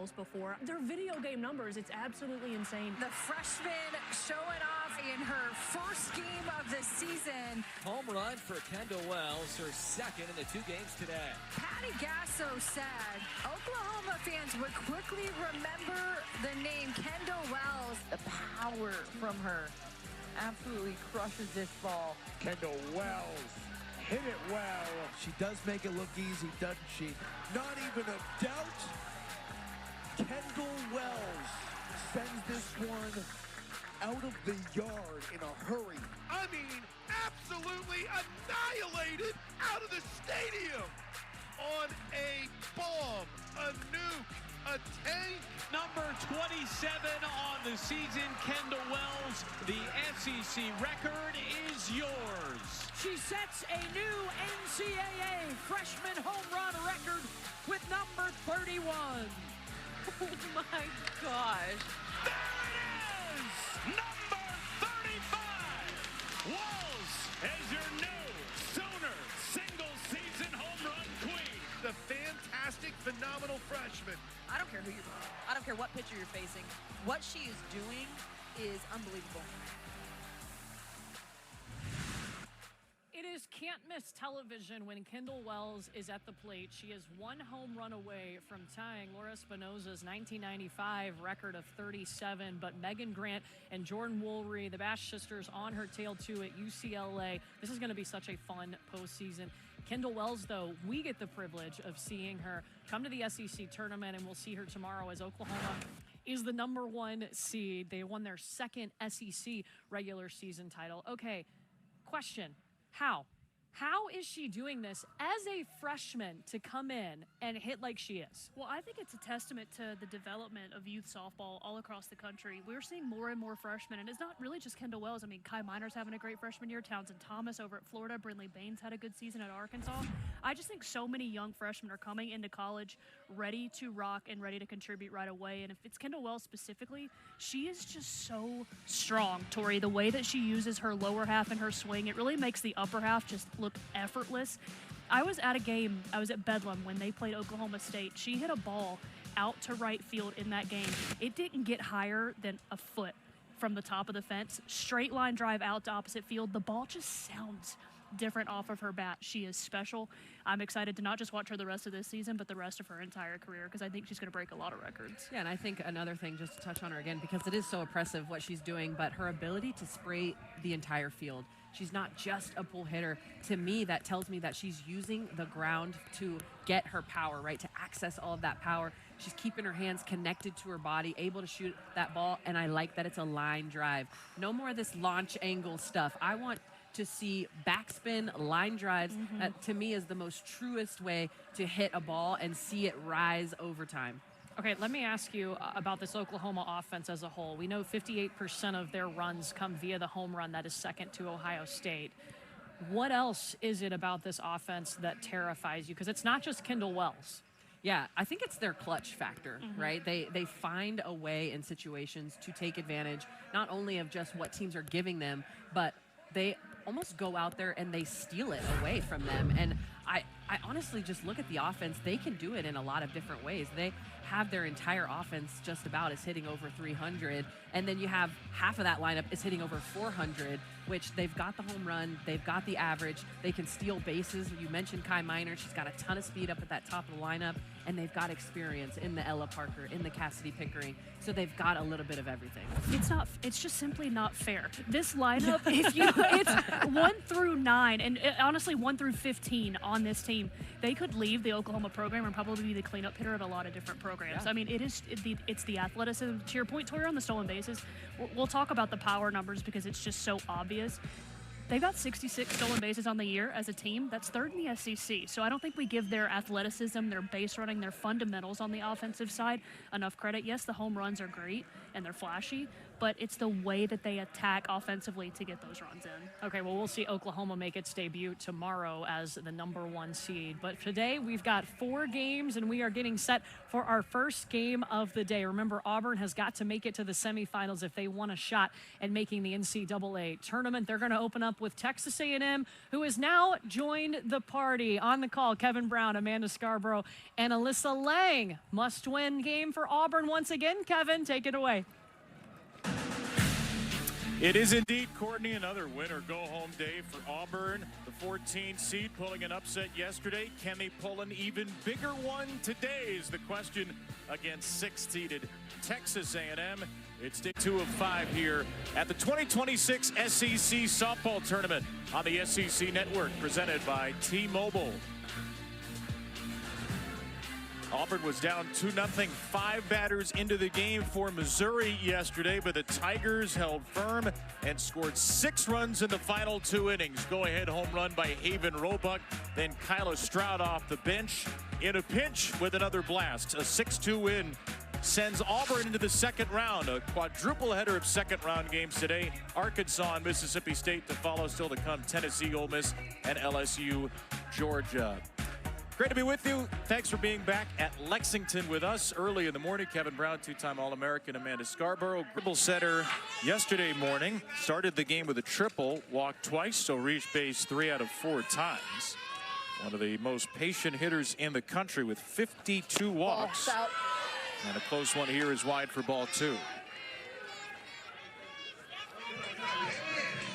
Wells before. Their video game numbers, it's absolutely insane. The freshman showing off in her first game of the season. Home run for Kendall Wells, her second in the 2 games today. Patty Gasso said Oklahoma fans would quickly remember the name Kendall Wells. The power from her absolutely crushes this ball. Kendall Wells hit it well. She does make it look easy, doesn't she? Not even a doubt. Kendall Wells sends this one out of the yard in a hurry. I mean, absolutely annihilated out of the stadium on a bomb, a nuke, a tank. Number 27 on the season, Kendall Wells. The SEC record is yours. She sets a new NCAA freshman home run record with number 31. Oh my gosh. There it is! Number 35! Wells as your new Sooner single-season home run queen. The fantastic, phenomenal freshman. I don't care who you're, I don't care what pitcher you're facing. What she is doing is unbelievable. It is can't-miss television when Kendall Wells is at the plate. She is one home run away from tying Laura Espinosa's 1995 record of 37, but Megan Grant and Jordan Woolry, the Bash sisters, on her tail too at UCLA. This is going to be such a fun postseason. Kendall Wells, though, we get the privilege of seeing her come to the SEC tournament, and we'll see her tomorrow as Oklahoma is the #1 seed. They won their second SEC regular season title. Okay, question. How is she doing this as a freshman to come in and hit like she is? Well, I think it's a testament to the development of youth softball all across the country. We're seeing more and more freshmen, and it's not really just Kendall Wells. I mean, Kai Minor's having a great freshman year. Townsend Thomas over at Florida. Brindley Baines had a good season at Arkansas. I just think so many young freshmen are coming into college ready to rock and ready to contribute right away. And if it's Kendall Wells specifically, she is just so strong, Tori. The way that she uses her lower half in her swing, it really makes the upper half just look effortless. I was at a game, I was at Bedlam when they played Oklahoma State. She hit a ball out to right field in that game. It didn't get higher than a foot from the top of the fence. Straight line drive out to opposite field. The ball just sounds different off of her bat. She is special. I'm excited to not just watch her the rest of this season, but the rest of her entire career, because I think she's going to break a lot of records. Yeah, and I think another thing, just to touch on her again, because it is so impressive what she's doing, but her ability to spray the entire field. She's not just a pull hitter. To me, that tells me that she's using the ground to get her power, right, to access all of that power. She's keeping her hands connected to her body, able to shoot that ball, and I like that it's a line drive. No more of this launch angle stuff. I want to see backspin line drives. That, to me, is the most truest way to hit a ball and see it rise over time. Okay, let me ask you about this Oklahoma offense as a whole. We know 58% of their runs come via the home run. That is second to Ohio State. What else is it about this offense that terrifies you? Because it's not just Kendall Wells. Yeah, I think it's their clutch factor, right? They find a way in situations to take advantage, not only of just what teams are giving them, but they almost go out there and they steal it away from them. And I honestly just look at the offense. They can do it in a lot of different ways. They have their entire offense just about is hitting over 300. And then you have half of that lineup is hitting over 400, which they've got the home run. They've got the average. They can steal bases. You mentioned Kai Minor. She's got a ton of speed up at that top of the lineup. And they've got experience in the Ella Parker, in the Cassidy Pickering. So they've got a little bit of everything. It's just simply not fair. This lineup, it's 1 through 9, and honestly 1 through 15 on this team. They could leave the Oklahoma program and probably be the cleanup hitter at a lot of different programs. Yeah. I mean, it's the athleticism. To your point, Tori, on the stolen bases, we'll talk about the power numbers because it's just so obvious. They've got 66 stolen bases on the year as a team. That's third in the SEC. So I don't think we give their athleticism, their base running, their fundamentals on the offensive side enough credit. Yes, the home runs are great and they're flashy, but it's the way that they attack offensively to get those runs in. Okay, well, we'll see Oklahoma make its debut tomorrow as the #1 seed. But today we've got 4 games, and we are getting set for our first game of the day. Remember, Auburn has got to make it to the semifinals if they want a shot at making the NCAA tournament. They're going to open up with Texas A&M, who has now joined the party. On the call, Kevin Brown, Amanda Scarborough, and Alyssa Lang. Must-win game for Auburn once again. Kevin, take it away. It is indeed, Courtney, another win-or-go-home day for Auburn. The 14 seed pulling an upset yesterday. Can they pull an even bigger one today is the question against 6th-seeded Texas A&M. It's day 2 of 5 here at the 2026 SEC Softball Tournament on the SEC Network, presented by T-Mobile. Auburn was down 2-0, 5 batters into the game for Missouri yesterday, but the Tigers held firm and scored 6 runs in the final 2 innings. Go-ahead home run by Haven Roebuck, then Kyla Stroud off the bench in a pinch with another blast. A 6-2 win sends Auburn into the second round. A quadruple header of second-round games today. Arkansas and Mississippi State to follow, still to come Tennessee, Ole Miss, and LSU, Georgia. Great to be with you. Thanks for being back at Lexington with us early in the morning. Kevin Brown, 2-time All-American, Amanda Scarborough. Dribble setter yesterday morning. Started the game with a triple, walked twice, so reached base 3 out of 4 times. One of the most patient hitters in the country with 52 walks. And a close one here is wide for ball 2.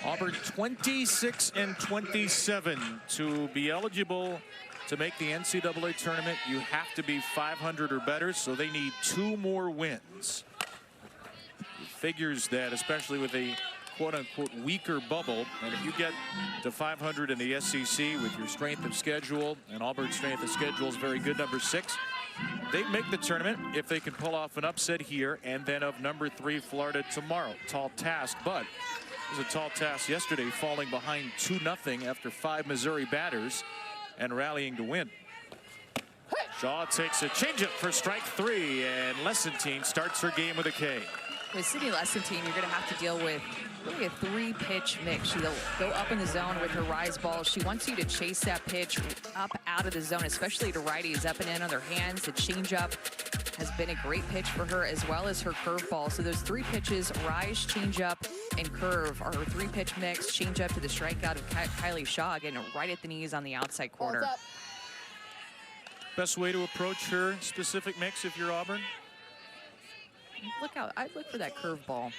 Auburn 26-27 to be eligible to make the NCAA tournament. You have to be 500 or better, so they need 2 more wins. It figures that, especially with a quote-unquote weaker bubble, and if you get to 500 in the SEC with your strength of schedule, and Auburn's strength of schedule is very good, number 6, they make the tournament if they can pull off an upset here, and then of number 3 Florida tomorrow. Tall task, but it was a tall task yesterday, falling behind 2-0 after 5 Missouri batters and rallying to win. Shaw takes a changeup for strike 3, and Lessentine starts her game with a K. With Sydney Lessentine, you're going to have to deal with really a 3-pitch mix. She'll go up in the zone with her rise ball. She wants you to chase that pitch up out of the zone, especially to righties, up and in on their hands. The changeup has been a great pitch for her, as well as her curveball. So those 3 pitches, rise, changeup, and curve, are her 3-pitch mix. Changeup to the strikeout of Kylie Shaw, getting right at the knees on the outside corner. Best way to approach her specific mix if you're Auburn? I'd look for that curveball.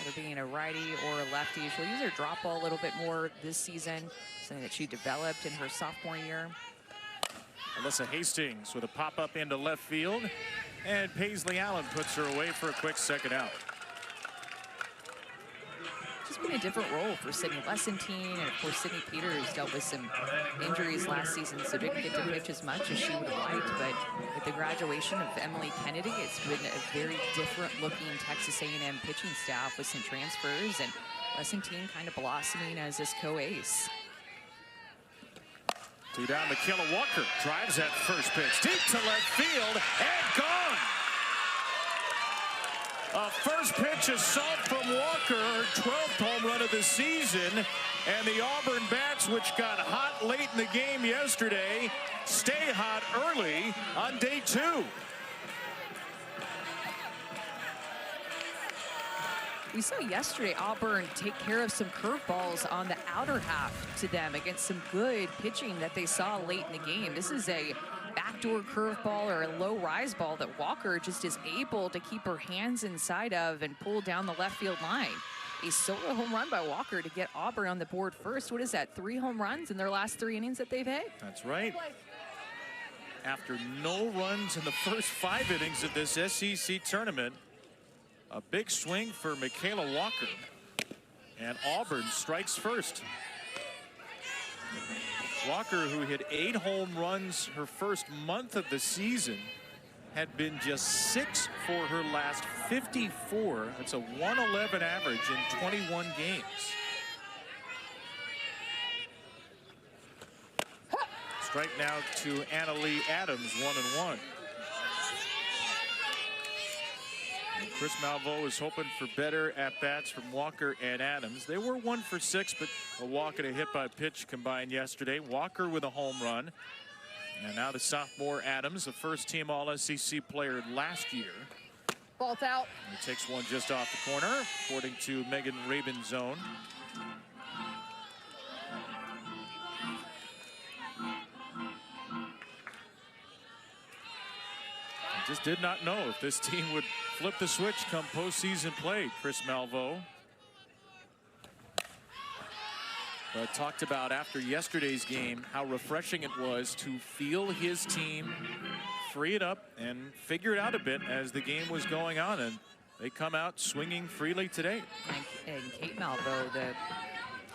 Either being a righty or a lefty. She'll use her drop ball a little bit more this season, something that she developed in her sophomore year. Alyssa Hastings with a pop-up into left field, and Paisley Allen puts her away for a quick second out. Just been a different role for Sydney Lessentine, and of course Sydney Peters dealt with some injuries last season, so didn't get to pitch as much as she would have liked. But with the graduation of Emily Kennedy, it's been a very different looking Texas A&M pitching staff with some transfers, and Lessentine kind of blossoming as this co-ace. 2 down, Michaela Walker drives that first pitch deep to left field and gone. A first pitch assault from Walker, her 12th home run of the season, and the Auburn bats, which got hot late in the game yesterday, stay hot early on day 2. We saw yesterday Auburn take care of some curveballs on the outer half to them against some good pitching that they saw late in the game. This is a backdoor curveball or a low rise ball that Walker just is able to keep her hands inside of and pull down the left field line. A solo home run by Walker to get Auburn on the board first. What is that, 3 home runs in their last 3 innings that they've hit? That's right. After no runs in the first 5 innings of this SEC tournament, a big swing for Michaela Walker, and Auburn strikes first. Walker, who hit 8 home runs her first month of the season, had been just 6 for her last 54. That's a 111 average in 21 games. Strike now to Anna Lee Adams, 1-1. Chris Malveaux is hoping for better at-bats from Walker and Adams. They were 1 for 6, but a walk and a hit by pitch combined yesterday. Walker with a home run. And now the sophomore Adams, a first-team All-SEC player last year. Ball's out. And he takes one just off the corner, according to Megan Rabin's zone. I just did not know if this team would flip the switch come postseason play, Chris Malveaux. But talked about after yesterday's game how refreshing it was to feel his team free it up and figure it out a bit as the game was going on, and they come out swinging freely today. And Kate Malveaux, the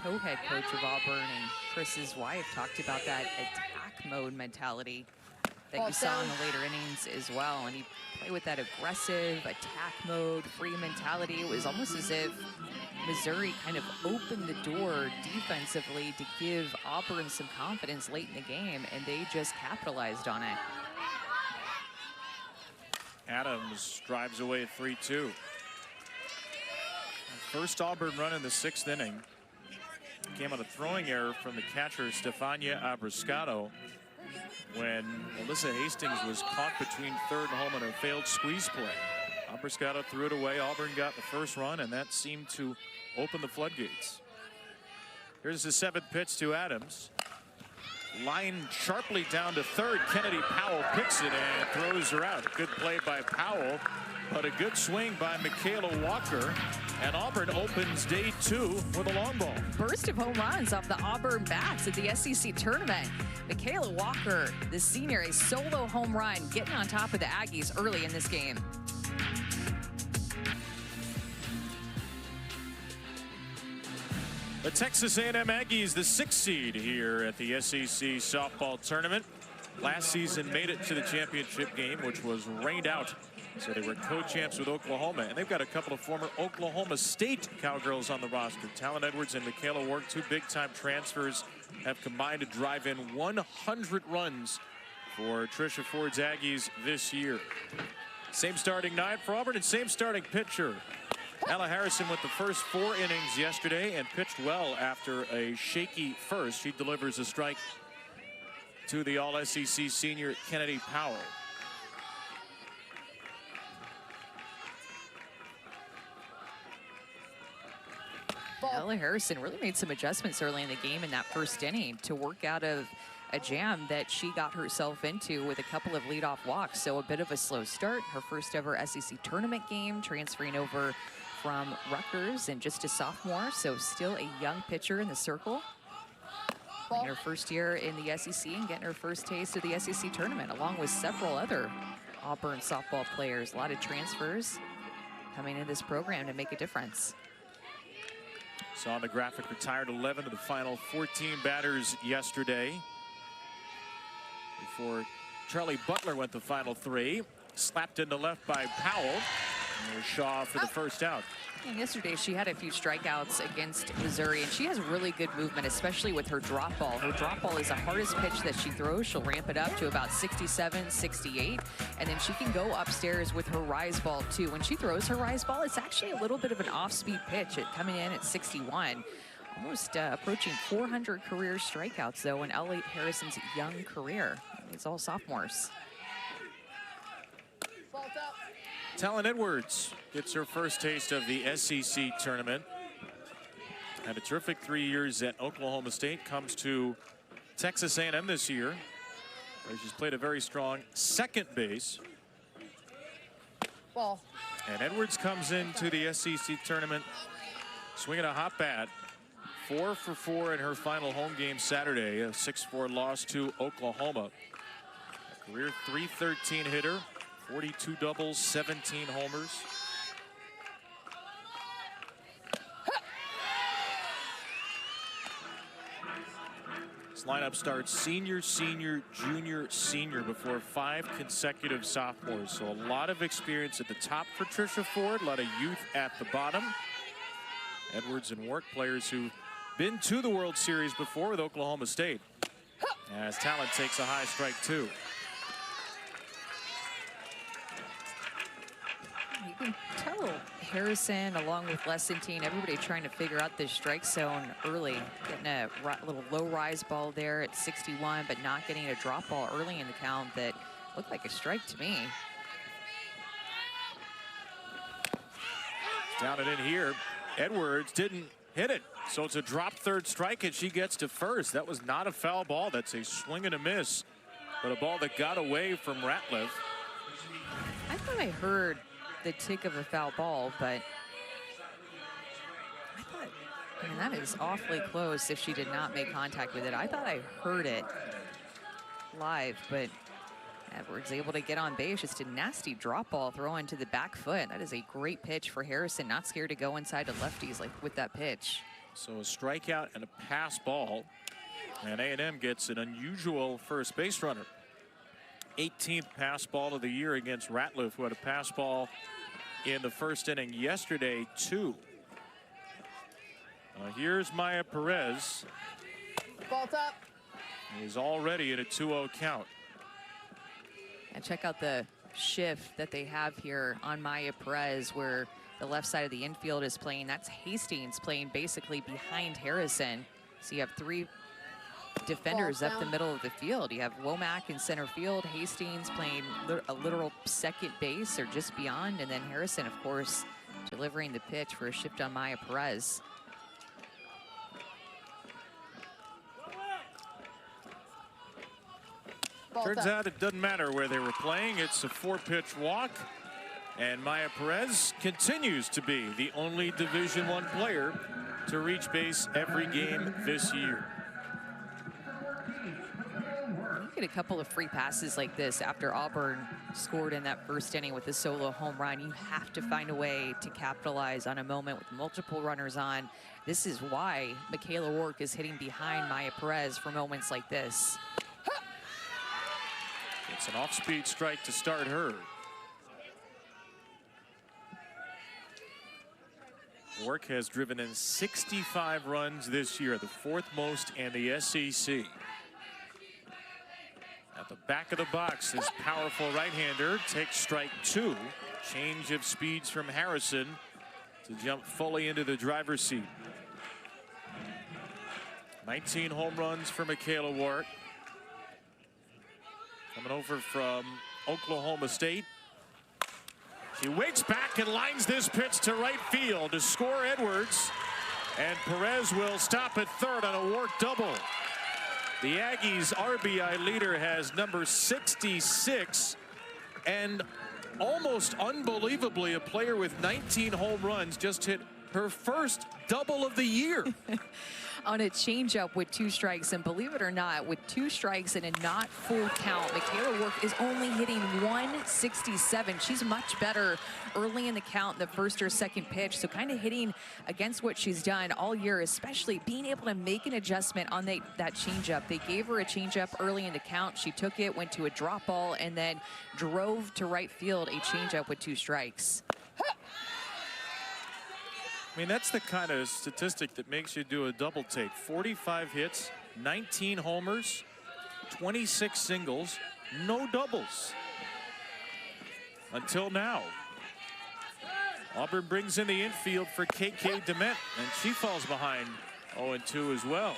co-head coach of Auburn, and Chris's wife talked about that attack mode mentality that you saw in the later innings as well. And he played with that aggressive attack mode, free mentality. It was almost as if Missouri kind of opened the door defensively to give Auburn some confidence late in the game, and they just capitalized on it. Adams drives away 3-2. First Auburn run in the 6th inning came on a throwing error from the catcher Stefania Abriscato when Alyssa Hastings was caught between third and home in a failed squeeze play. Abriscato threw it away. Auburn got the first run, and that seemed to open the floodgates. Here's the 7th pitch to Adams. Line sharply down to third. Kennedy Powell picks it and throws her out. Good play by Powell, but a good swing by Michaela Walker. And Auburn opens day 2 with a long ball. Burst of home runs off the Auburn bats at the SEC tournament. Michaela Walker, the senior, a solo home run, getting on top of the Aggies early in this game. The Texas A&M Aggies, the 6th seed here at the SEC softball tournament. Last season made it to the championship game, which was rained out. So they were co-champs with Oklahoma, and they've got a couple of former Oklahoma State Cowgirls on the roster. Talon Edwards and Michaela Work, 2 big-time transfers, have combined to drive in 100 runs for Tricia Ford's Aggies this year. Same starting 9 for Auburn and same starting pitcher. Ella Harrison with the first 4 innings yesterday and pitched well after a shaky first. She delivers a strike to the All-SEC senior Kennedy Powell. Ella Harrison really made some adjustments early in the game in that first inning to work out of a jam that she got herself into with a couple of leadoff walks. So a bit of a slow start. Her first ever SEC tournament game, transferring over from Rutgers and just a sophomore. So still a young pitcher in the circle. In her first year in the SEC and getting her first taste of the SEC tournament, along with several other Auburn softball players. A lot of transfers coming in this program to make a difference. Saw on the graphic, retired 11 of the final 14 batters yesterday. Before Charlie Butler went the final 3. Slapped into left by Powell. And there's Shaw for the first out. And yesterday she had a few strikeouts against Missouri, and she has really good movement, especially with her drop ball. Her drop ball is the hardest pitch that she throws. She'll ramp it up to about 67, 68, and then she can go upstairs with her rise ball too. When she throws her rise ball, it's actually a little bit of an off-speed pitch. Coming in at 61. Almost approaching 400 career strikeouts, though, in Ella Harrison's young career. It's all sophomores. Talon Edwards gets her first taste of the SEC tournament. Had a terrific 3 years at Oklahoma State. Comes to Texas A&M this year, where she's played a very strong second base. Ball. And Edwards comes into the SEC tournament swinging a hot bat. 4 for 4 in her final home game Saturday. A 6-4 loss to Oklahoma. A career .313 hitter. 42 doubles, 17 homers. This lineup starts senior, senior, junior, senior before 5 consecutive sophomores. So a lot of experience at the top for Tricia Ford, a lot of youth at the bottom. Edwards and Work, players who've been to the World Series before with Oklahoma State. As Talon takes a high strike 2. can tell Harrison, along with Lessentine, everybody trying to figure out this strike zone early. Getting a little low rise ball there at 61, but not getting a drop ball early in the count that looked like a strike to me. Down and in here. Edwards didn't hit it, so it's a drop third strike, and she gets to first. That was not a foul ball. That's a swing and a miss, but a ball that got away from Ratliff. I thought I heard the tick of a foul ball, but I mean, that is awfully close if she did not make contact with it. I thought I heard it live, but Edwards able to get on base. Just a nasty drop ball throw into the back foot. That is a great pitch for Harrison. Not scared to go inside to lefties like with that pitch. So a strikeout and a pass ball, and A&M gets an unusual first base runner. 18th pass ball of the year against Ratliff, who had a pass ball in the first inning yesterday, 2. Here's Maya Perez. Ball's up. He's already in a 2-0 count. And check out the shift that they have here on Maya Perez, where the left side of the infield is playing. That's Hastings playing basically behind Harrison. So you have 3 defenders up the middle of the field. You have Womack in center field, Hastings playing a literal second base or just beyond, and then Harrison, of course, delivering the pitch for a shift on Maya Perez. Turns out it doesn't matter where they were playing. It's a 4-pitch walk, and Maya Perez continues to be the only Division I player to reach base every game this year. You get a couple of free passes like this after Auburn scored in that first inning with a solo home run. You have to find a way to capitalize on a moment with multiple runners on. This is why Michaela Wark is hitting behind Maya Perez for moments like this. It's an off-speed strike to start her. Wark has driven in 65 runs this year, the 4th most in the SEC. At the back of the box, his powerful right-hander takes strike 2. Change of speeds from Harrison to jump fully into the driver's seat. 19 home runs for Michaela Wark. Coming over from Oklahoma State. She waits back and lines this pitch to right field to score Edwards. And Perez will stop at third on a Wark double. The Aggies RBI leader has number 66. And almost unbelievably, a player with 19 home runs just hit her first double of the year. On a changeup with 2 strikes, and believe it or not, with 2 strikes and a not full count, Michaela Wark is only hitting 167. She's much better early in the count, the first or second pitch, so kind of hitting against what she's done all year, especially being able to make an adjustment on that changeup. They gave her a changeup early in the count. She took it, went to a drop ball, and then drove to right field a changeup with 2 strikes. I mean, that's the kind of statistic that makes you do a double take. 45 hits, 19 homers, 26 singles, no doubles. Until now. Auburn brings in the infield for KK Dement, and she falls behind 0-2 as well.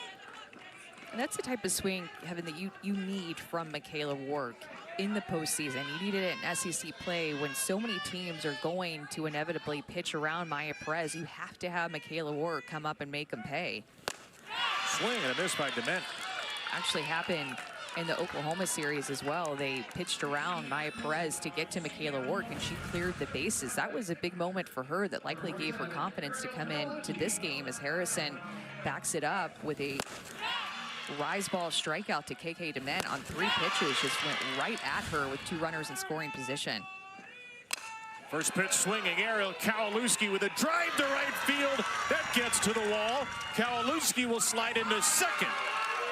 And that's the type of swing, Kevin, that you need from Michaela Wark in the postseason. You needed it in SEC play when so many teams are going to inevitably pitch around Maya Perez. You have to have Michaela Wark come up and make them pay. Swing and a miss by Dement. Actually happened in the Oklahoma series as well. They pitched around Maya Perez to get to Michaela Wark, and she cleared the bases. That was a big moment for her that likely gave her confidence to come into this game as Harrison backs it up with a rise ball strikeout to KK Dement on 3 pitches. Just went right at her with 2 runners in scoring position. First pitch swinging, Ariel Kowalewski with a drive to right field. That gets to the wall. Kowalewski will slide into second.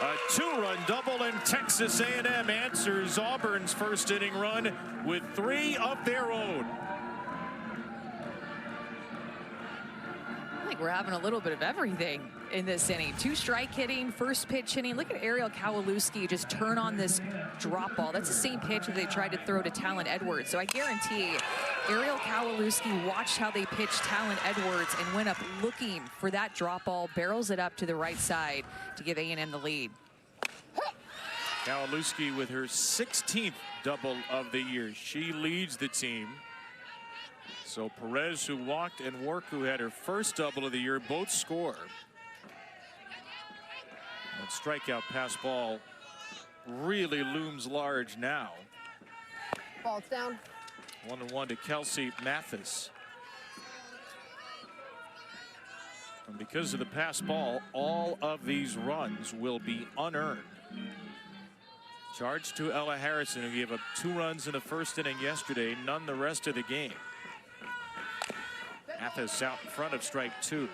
A 2-run double, and Texas A&M answers Auburn's first inning run with 3 of their own. I think we're having a little bit of everything in this inning. 2 strike hitting, first pitch hitting. Look at Ariel Kowalewski just turn on this drop ball. That's the same pitch that they tried to throw to Talon Edwards. So I guarantee Ariel Kowalewski watched how they pitched Talon Edwards and went up looking for that drop ball, barrels it up to the right side to give A&M the lead. Kowalewski with her 16th double of the year. She leads the team. So Perez, who walked, and Wark, who had her first double of the year, both score. That strikeout pass ball really looms large now. Ball's down. 1-1 to Kelsey Mathis. And because of the pass ball, all of these runs will be unearned. Charge to Ella Harrison, who gave up 2 runs in the first inning yesterday, none the rest of the game. Mathis out in front of strike 2.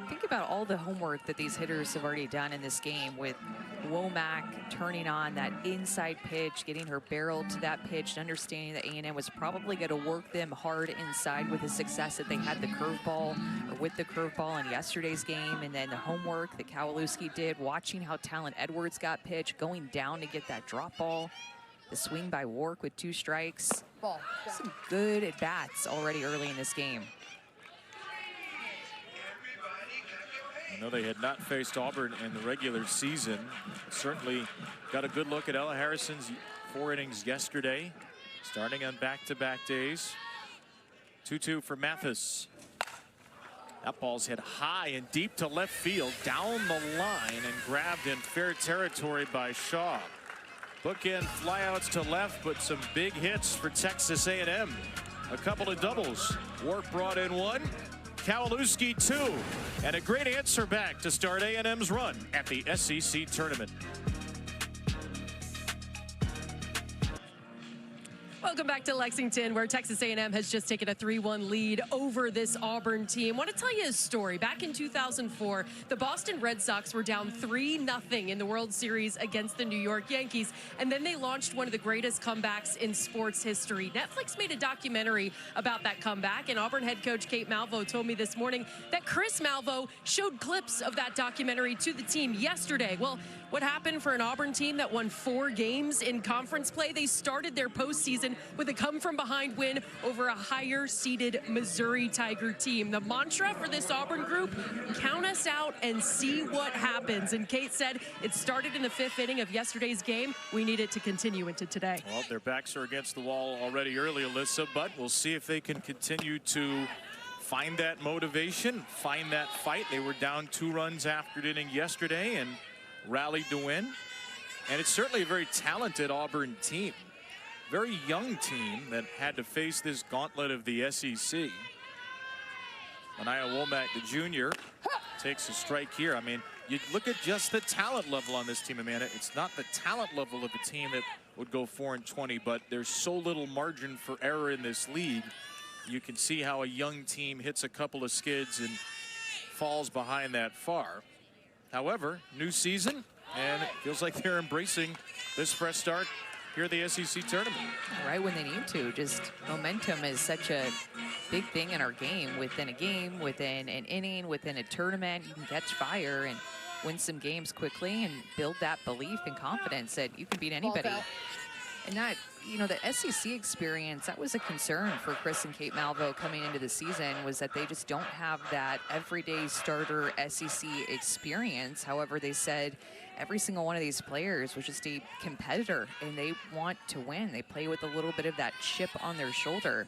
Think about all the homework that these hitters have already done in this game, with Womack turning on that inside pitch, getting her barrel to that pitch, and understanding that A&M was probably going to work them hard inside with the success that they had the curveball, or with the curveball in yesterday's game. And then the homework that Kowalewski did, watching how Talon Edwards got pitched, going down to get that drop ball, the swing by Wark with 2 strikes. Ball. Some good at-bats already early in this game. I know they had not faced Auburn in the regular season. Certainly got a good look at Ella Harrison's 4 innings yesterday, starting on back-to-back days. 2-2 for Mathis. That ball's hit high and deep to left field, down the line, and grabbed in fair territory by Shaw. Bookend flyouts to left, but some big hits for Texas A&M. A couple of doubles. Wark brought in 1. Kowalewski 2, and a great answer back to start A&M's run at the SEC tournament. Welcome back to Lexington, where Texas A&M has just taken a 3-1 lead over this Auburn team. I want to tell you a story. Back in 2004, the Boston Red Sox were down 3-0 in the World Series against the New York Yankees, and then they launched one of the greatest comebacks in sports history. Netflix made a documentary about that comeback, and Auburn head coach Kate Malvo told me this morning that Chris Malvo showed clips of that documentary to the team yesterday. Well, what happened for an Auburn team that won 4 games in conference play? They started their postseason with a come-from-behind win over a higher-seeded Missouri Tiger team. The mantra for this Auburn group, count us out and see what happens. And Kate said it started in the 5th inning of yesterday's game. We need it to continue into today. Well, their backs are against the wall already early, Alyssa, but we'll see if they can continue to find that motivation, find that fight. They were down 2 runs after an inning yesterday and rallied to win. And it's certainly a very talented Auburn team. Very young team that had to face this gauntlet of the SEC. Mania Womack, the junior, takes a strike here. I mean, you look at just the talent level on this team, Amanda. It's not the talent level of a team that would go 4-20, but there's so little margin for error in this league. You can see how a young team hits a couple of skids and falls behind that far. However, new season, and it feels like they're embracing this fresh start here at the SEC tournament. Right when they need to. Just momentum is such a big thing in our game. Within a game, within an inning, within a tournament, you can catch fire and win some games quickly and build that belief and confidence that you can beat anybody. And that, you know, the SEC experience, that was a concern for Chris and Kate Malvo coming into the season, was that they just don't have that everyday starter SEC experience. However, they said every single one of these players was just a competitor and they want to win. They play with a little bit of that chip on their shoulder.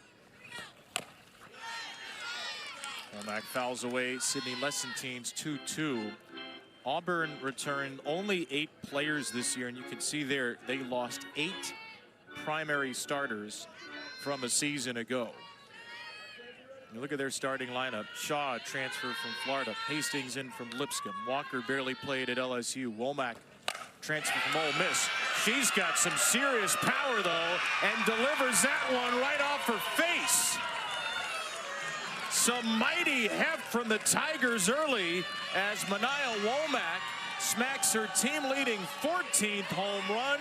Womack fouls away Sydney Lessentine's 2-2. Auburn returned only 8 players this year, and you can see there they lost 8 primary starters from a season ago. You look at their starting lineup. Shaw transferred from Florida. Hastings in from Lipscomb. Walker barely played at LSU. Womack transferred from Ole Miss. She's got some serious power, though, and delivers that one right off her face. Some mighty heft from the Tigers early as Mania Womack smacks her team-leading 14th home run.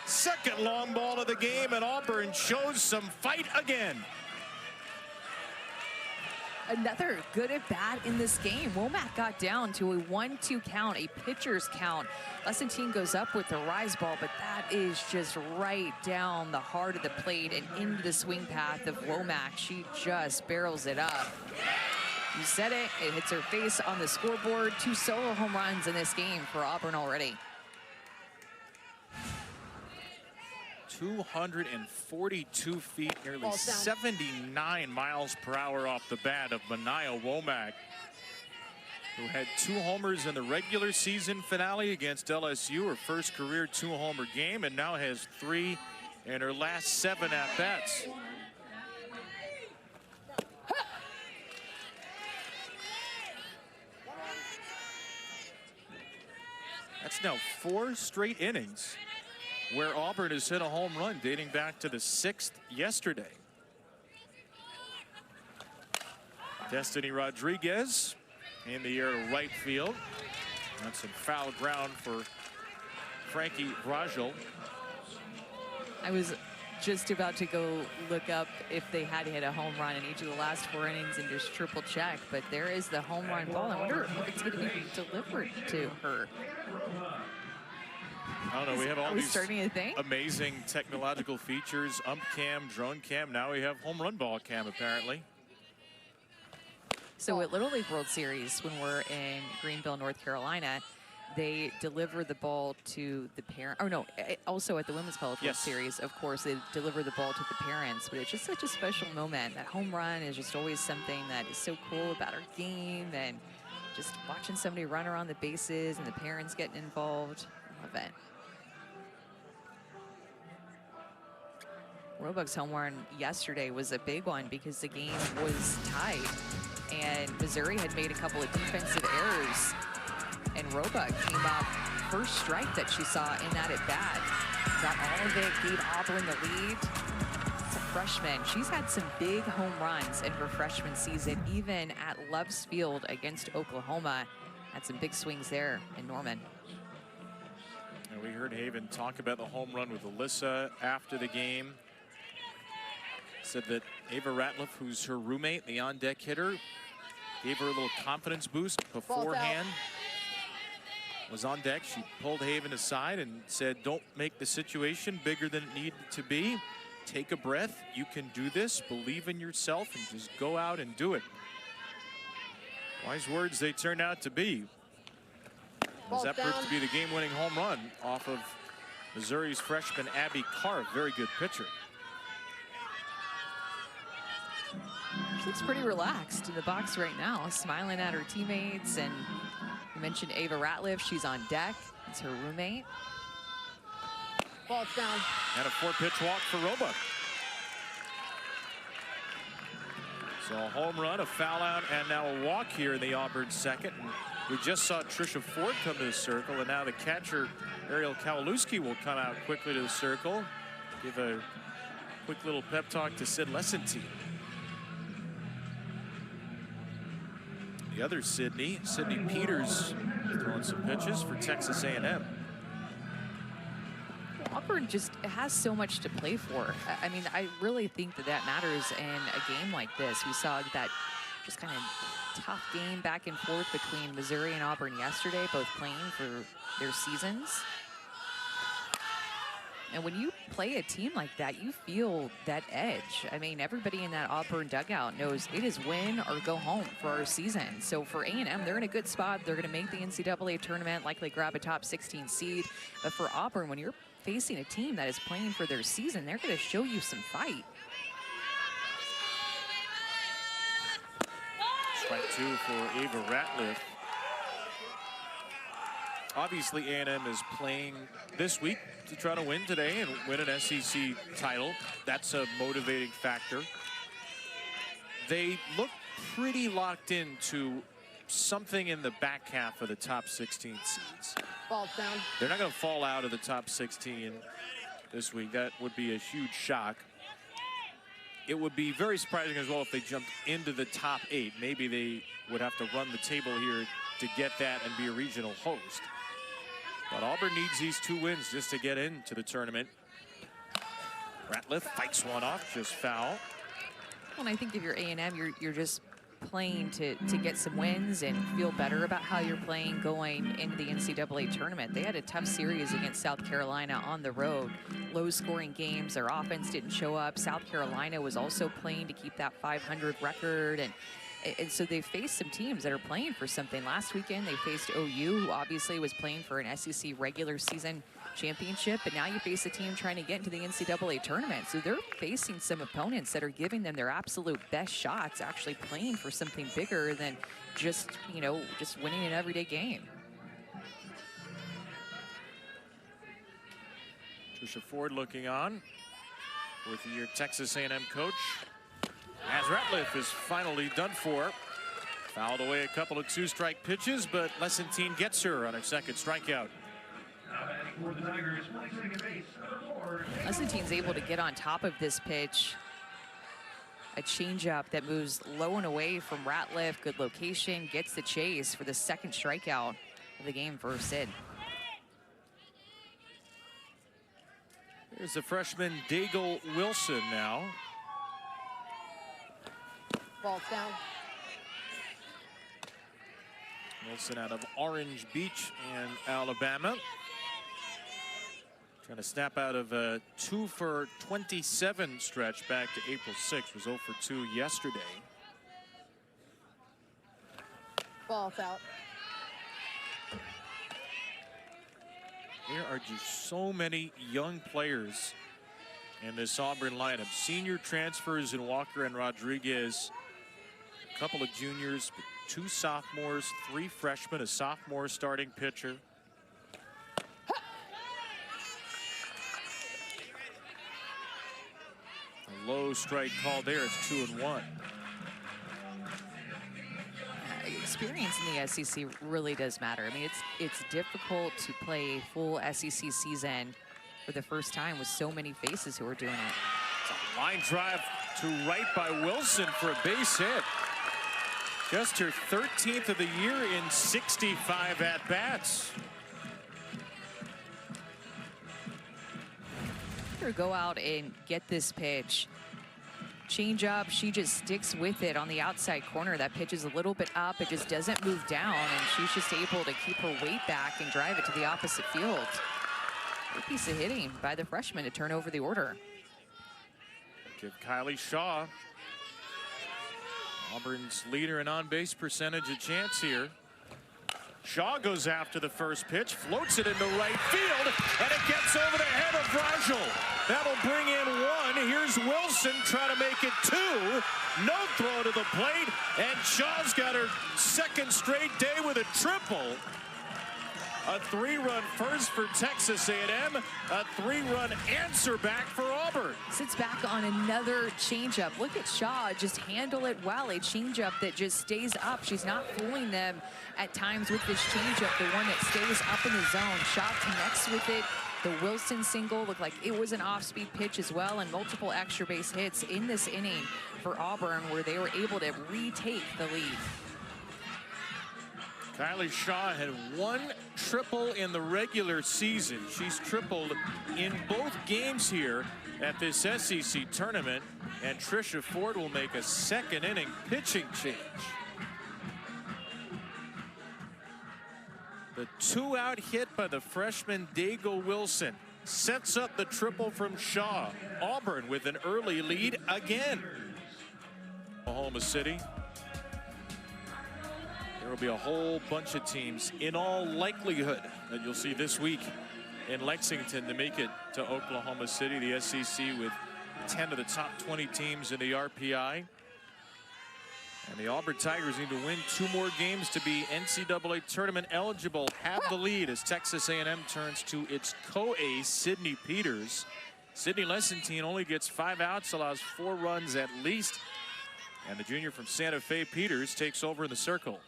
Second long ball of the game, and Auburn shows some fight again. another good at bat in this game. Womack got down to a 1-2 count, a pitcher's count. Lessington goes up with the rise ball, but that is just right down the heart of the plate and into the swing path of Womack. She just barrels it up. You said it, it hits her face on the scoreboard. 2 solo home runs in this game for Auburn already. 242 feet, nearly 79 miles per hour off the bat of Manaya Womack, who had 2 homers in the regular season finale against LSU, her first career 2-homer game, and now has 3 in her last 7 at-bats. That's now 4 straight innings where Auburn has hit a home run dating back to the 6th yesterday. Destiny Rodriguez in the air to right field. That's some foul ground for Frankie Rajal. I was just about to go look up if they had hit a home run in each of the last 4 innings and just triple check, but there is the home run ball. I wonder if it's going to be delivered to her. I don't know, we have all these starting to think? amazing technological features, ump cam, drone cam. Now we have home run ball cam, apparently. So at Little League World Series, when we're in Greenville, North Carolina, they deliver the ball to the parent. Oh no, also at the Women's College World Series, of course, they deliver the ball to the parents. But it's just such a special moment. That home run is just always something that is so cool about our game, and just watching somebody run around the bases and the parents getting involved. Love it. Roebuck's home run yesterday was a big one because the game was tied, and Missouri had made a couple of defensive errors, and Roebuck came up first strike that she saw in that at bat. Got all of it, gave Auburn the lead. It's a freshman. She's had some big home runs in her freshman season, even at Love's Field against Oklahoma. Had some big swings there in Norman. And we heard Haven talk about the home run with Alyssa after the game. Said that Ava Ratliff, who's her roommate, the on-deck hitter, gave her a little confidence boost beforehand. Was on deck. She pulled Haven aside and said, don't make the situation bigger than it needed to be. Take a breath. You can do this. Believe in yourself and just go out and do it. Wise words they turned out to be. As that proved to be the game-winning home run off of Missouri's freshman Abby Carr, a very good pitcher. She looks pretty relaxed in the box right now, smiling at her teammates. And you mentioned Ava Ratliff. She's on deck. It's her roommate. Ball's down. And a 4-pitch walk for Roebuck. So a home run, a foul out, and now a walk here in the Auburn second. And we just saw Trisha Ford come to the circle, and now the catcher, Ariel Kowalewski, will come out quickly to the circle. Give a quick little pep talk to Sid Lessington. The other Sydney Peters, throwing some pitches for Texas A&M. Auburn just has so much to play for. I mean, I really think that that matters in a game like this. We saw that just kind of tough game back and forth between Missouri and Auburn yesterday, both playing for their seasons. And when you play a team like that, you feel that edge. I mean, everybody in that Auburn dugout knows it is win or go home for our season. So for A&M, they're in a good spot. They're going to make the NCAA tournament, likely grab a top 16 seed. But for Auburn, when you're facing a team that is playing for their season, they're going to show you some fight. Strike 2 for Ava Ratliff. Obviously, A&M is playing this week to try to win today and win an SEC title. That's a motivating factor. They look pretty locked into something in the back half of the top 16 seeds. Ball's down. They're not going to fall out of the top 16 this week. That would be a huge shock. It would be very surprising as well if they jumped into the top 8. Maybe they would have to run the table here to get that and be a regional host. But Auburn needs these 2 wins just to get into the tournament. Ratliff fights one off, just foul. Well, and I think if you're A&M, you're just playing to get some wins and feel better about how you're playing going into the NCAA tournament. They had a tough series against South Carolina on the road. Low-scoring games. Their offense didn't show up. South Carolina was also playing to keep that 500 record, and so they faced some teams that are playing for something. Last weekend, they faced OU, who obviously was playing for an SEC regular season championship, but now you face a team trying to get into the NCAA tournament. So they're facing some opponents that are giving them their absolute best shots, actually playing for something bigger than just, you know, just winning an everyday game. Trisha Ford looking on, fourth-year Texas A&M coach. As Ratliff is finally done for. Fouled away a couple of two-strike pitches, but Lessentine gets her on her second strikeout. Lessentine's able to get on top of this pitch. A changeup that moves low and away from Ratliff. Good location, gets the chase for the second strikeout of the game for Sid. Here's the freshman Daigle Wilson now. Ball's down. Wilson out of Orange Beach in Alabama. Trying to snap out of a 2 for 27 stretch back to April 6th. Was 0 for 2 yesterday. Ball's out. There are just so many young players in this Auburn lineup. Senior transfers in Walker and Rodriguez. A couple of juniors, 2 sophomores, 3 freshmen, a sophomore starting pitcher. A low strike call there. It's 2-1. Experience in the SEC really does matter. I mean, it's difficult to play a full SEC season for the first time with so many faces who are doing it. It's a line drive to right by Wilson for a base hit. Just her 13th of the year in 65 at-bats. Go out and get this pitch. Change up, she just sticks with it on the outside corner. That pitch is a little bit up, it just doesn't move down, and she's just able to keep her weight back and drive it to the opposite field. Good piece of hitting by the freshman to turn over the order. Give Kylie Shaw, Auburn's leader in on-base percentage, a chance here. Shaw goes after the first pitch, floats it into right field, and it gets over the head of Rajal. That'll bring in 1. Here's Wilson trying to make it 2. No throw to the plate, and Shaw's got her second straight day with a triple. A 3-run first for Texas A&M, a 3-run answer back for Auburn. Sits back on another changeup. Look at Shaw just handle it well. A changeup that just stays up. She's not fooling them at times with this changeup, the one that stays up in the zone. Shaw connects with it. The Wilson single looked like it was an off-speed pitch as well, and multiple extra base hits in this inning for Auburn, where they were able to retake the lead. Kylie Shaw had 1 triple in the regular season. She's tripled in both games here at this SEC tournament, and Trisha Ford will make a second inning pitching change. The 2-out hit by the freshman Daigle Wilson sets up the triple from Shaw. Auburn with an early lead again. Oklahoma City. There will be a whole bunch of teams in all likelihood that you'll see this week in Lexington to make it to Oklahoma City, the SEC, with 10 of the top 20 teams in the RPI. And the Auburn Tigers need to win 2 more games to be NCAA tournament eligible. Have the lead as Texas A&M turns to its co-ace, Sydney Peters. Sydney Lessentine only gets 5 outs, allows 4 runs at least. And the junior from Santa Fe, Peters, takes over in the circle.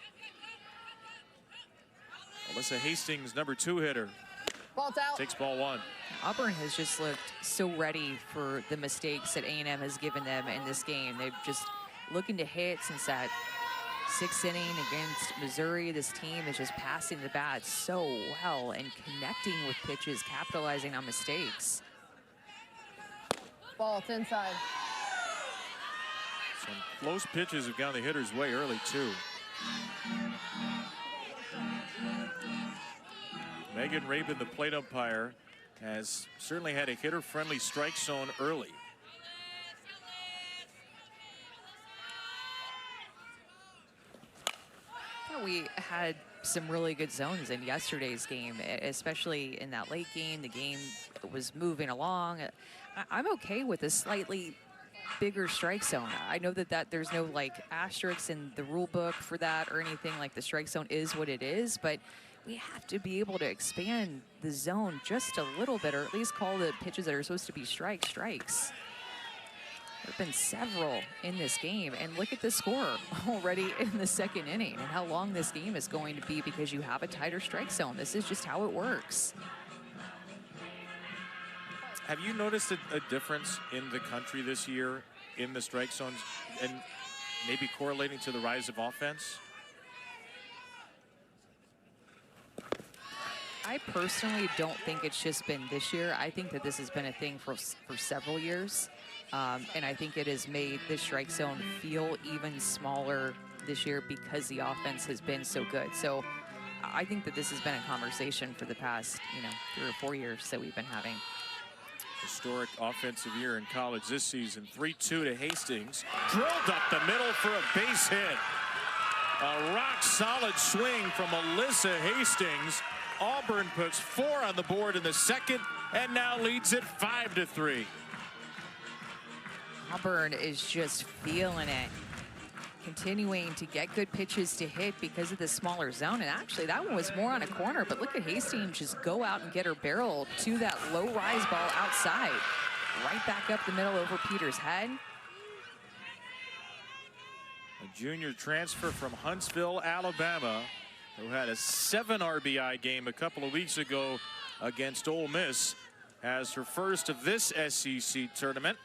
Alyssa Hastings, number 2 hitter, Ball's out. takes ball 1. Auburn has just looked so ready for the mistakes that A&M has given them in this game. They've just looking to hit since that 6th inning against Missouri. This team is just passing the bat so well and connecting with pitches, capitalizing on mistakes. Ball's inside. Some close pitches have gone the hitter's way early, too. Megan Rabin, the plate umpire, has certainly had a hitter-friendly strike zone early. We had some really good zones in yesterday's game, especially in that late game. The game was moving along. I'm okay with a slightly bigger strike zone. I know that there's no like asterisks in the rule book for that or anything. Like the strike zone is what it is, but we have to be able to expand the zone just a little bit, or at least call the pitches that are supposed to be strikes. There have been several in this game, and look at the score already in the second inning and how long this game is going to be because you have a tighter strike zone. This is just how it works. Have you noticed a difference in the country this year in the strike zones, and maybe correlating to the rise of offense? I personally don't think it's just been this year. I think that this has been a thing for several years. And I think it has made the strike zone feel even smaller this year because the offense has been so good. So I think that this has been a conversation for the past, 3 or 4 years that we've been having. Historic offensive year in college this season. 3-2 to Hastings. Drilled up the middle for a base hit. A rock-solid swing from Alyssa Hastings. Auburn puts 4 on the board in the second and now leads it 5-3. Auburn is just feeling it. Continuing to get good pitches to hit because of the smaller zone. And actually, that one was more on a corner, but look at Hastings just go out and get her barrel to that low rise ball outside. Right back up the middle over Peter's head. A junior transfer from Huntsville, Alabama, who had a 7 RBI game a couple of weeks ago against Ole Miss, has her first of this SEC tournament.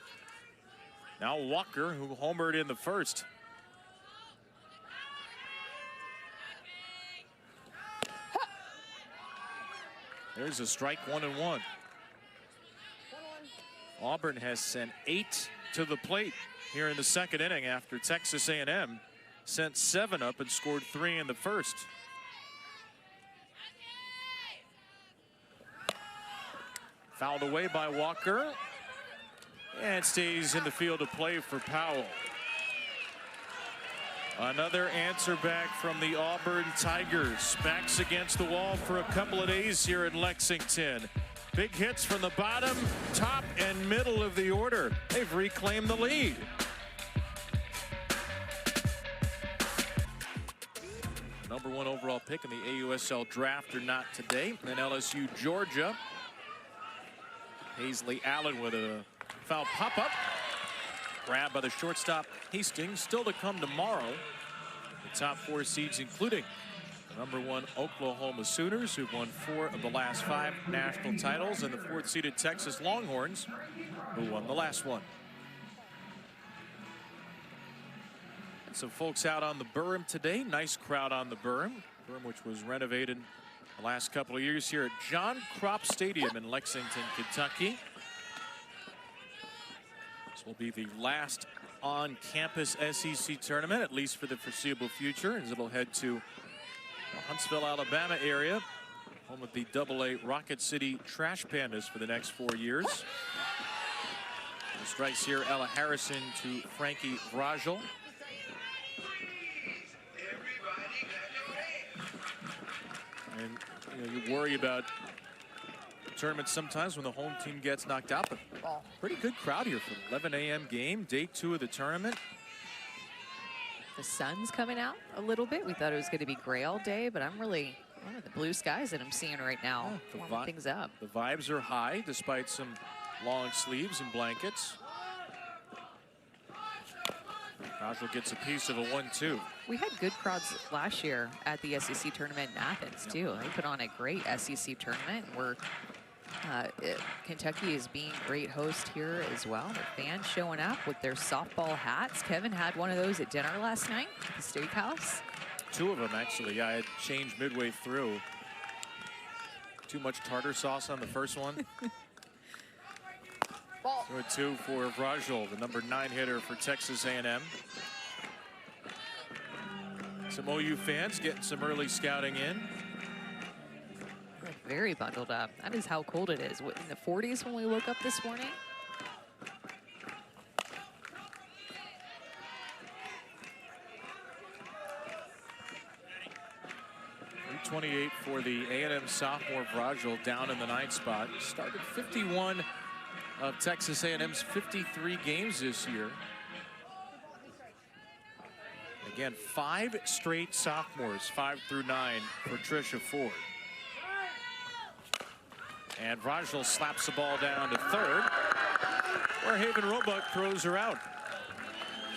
Now Walker, who homered in the first. There's a strike, 1-1. Auburn has sent 8 to the plate here in the second inning after Texas A&M sent 7 up and scored 3 in the first. Fouled away by Walker. And stays in the field of play for Powell. Another answer back from the Auburn Tigers. Backs against the wall for a couple of days here in Lexington. Big hits from the bottom, top, and middle of the order. They've reclaimed the lead. Number 1 overall pick in the AUSL draft or not today. And LSU Georgia. Paisley Allen with a foul pop-up. Grab by the shortstop Hastings. Still to come tomorrow. The top 4 seeds, including the number 1 Oklahoma Sooners, who've won 4 of the last 5 national titles, and the 4th-seeded Texas Longhorns, who won the last one. And some folks out on the berm today. Nice crowd on the berm, which was renovated the last couple of years here at John Kropp Stadium in Lexington, Kentucky. Will be the last on-campus SEC tournament, at least for the foreseeable future, as it'll head to the Huntsville, Alabama area, home of the AA Rocket City Trash Pandas for the next 4 years. The strikes here, Ella Harrison to Frankie Vrajel. And you worry about tournament sometimes when the home team gets knocked out, but pretty good crowd here for the 11 a.m. game, day 2 of the tournament. The sun's coming out a little bit. We thought it was going to be gray all day, but I'm really the blue skies that I'm seeing right now, warming things up. The vibes are high despite some long sleeves and blankets. Vrajel gets a piece of a 1-2. We had good crowds last year at the SEC tournament in Athens too. They put on a great SEC tournament. Kentucky is being a great host here as well. The fans showing up with their softball hats. Kevin had one of those at dinner last night at the steakhouse. 2 of them, actually. Yeah, I had changed midway through. Too much tartar sauce on the first one. Ball. So a 2 for Vrajul, the number 9 hitter for Texas A&M. Some OU fans getting some early scouting in. Very bundled up. That is how cold it is. In the 40s when we woke up this morning. 28 for the A&M sophomore Vrajul, down in the 9th spot. Started 51 of Texas A&M's 53 games this year. Again, 5 straight sophomores, 5 through 9 for Trisha Ford. And Vrajul slaps the ball down to third, where Haven Roebuck throws her out.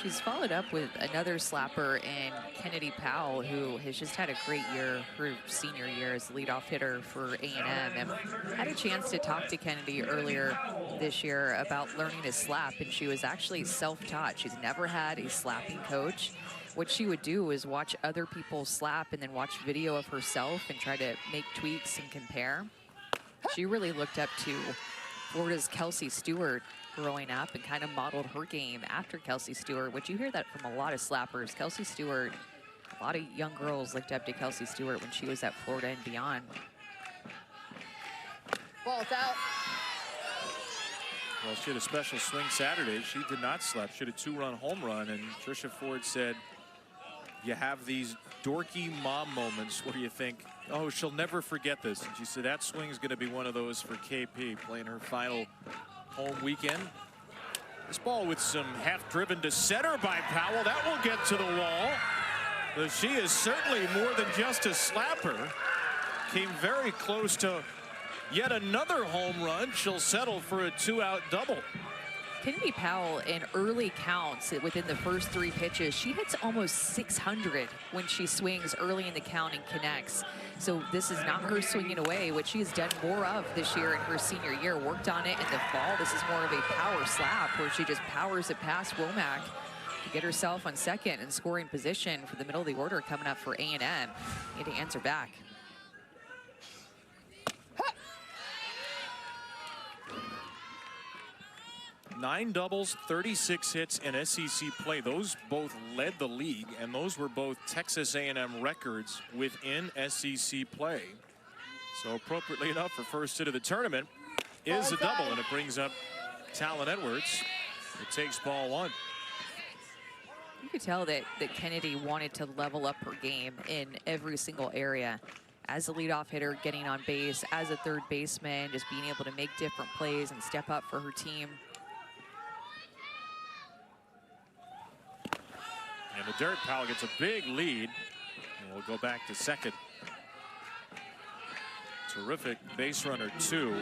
She's followed up with another slapper in Kennedy Powell, who has just had a great year, her senior year as leadoff hitter for A&M. And had a chance to talk to Kennedy earlier this year about learning to slap, and she was actually self-taught. She's never had a slapping coach. What she would do is watch other people slap and then watch video of herself and try to make tweaks and compare. She really looked up to Florida's Kelsey Stewart growing up and kind of modeled her game after Kelsey Stewart, which you hear that from a lot of slappers. Kelsey Stewart, a lot of young girls looked up to Kelsey Stewart when she was at Florida and beyond. Ball's out. Well, she had a special swing Saturday. She did not slap. She had a 2-run home run, and Trisha Ford said, you have these dorky mom moments where you think, oh, she'll never forget this. And she said that swing's going to be one of those for KP, playing her final home weekend. This ball with some half-driven to center by Powell. That will get to the wall. But she is certainly more than just a slapper. Came very close to yet another home run. She'll settle for a 2-out double. Kennedy Powell, in early counts within the first 3 pitches, she hits almost 600 when she swings early in the count and connects. So this is not her swinging away, which she has done more of this year in her senior year. Worked on it in the fall. This is more of a power slap where she just powers it past Womack to get herself on second and scoring position for the middle of the order coming up for A&M. Need to answer back. Nine doubles, 36 hits in SEC play. Those both led the league, and those were both Texas A&M records within SEC play. So appropriately enough, for first hit of the tournament is a double, and it brings up Talon Edwards. It takes ball 1. You could tell that Kennedy wanted to level up her game in every single area. As a leadoff hitter, getting on base, as a third baseman, just being able to make different plays and step up for her team. And the dirt, Powell gets a big lead. And we'll go back to second. Terrific base runner 2.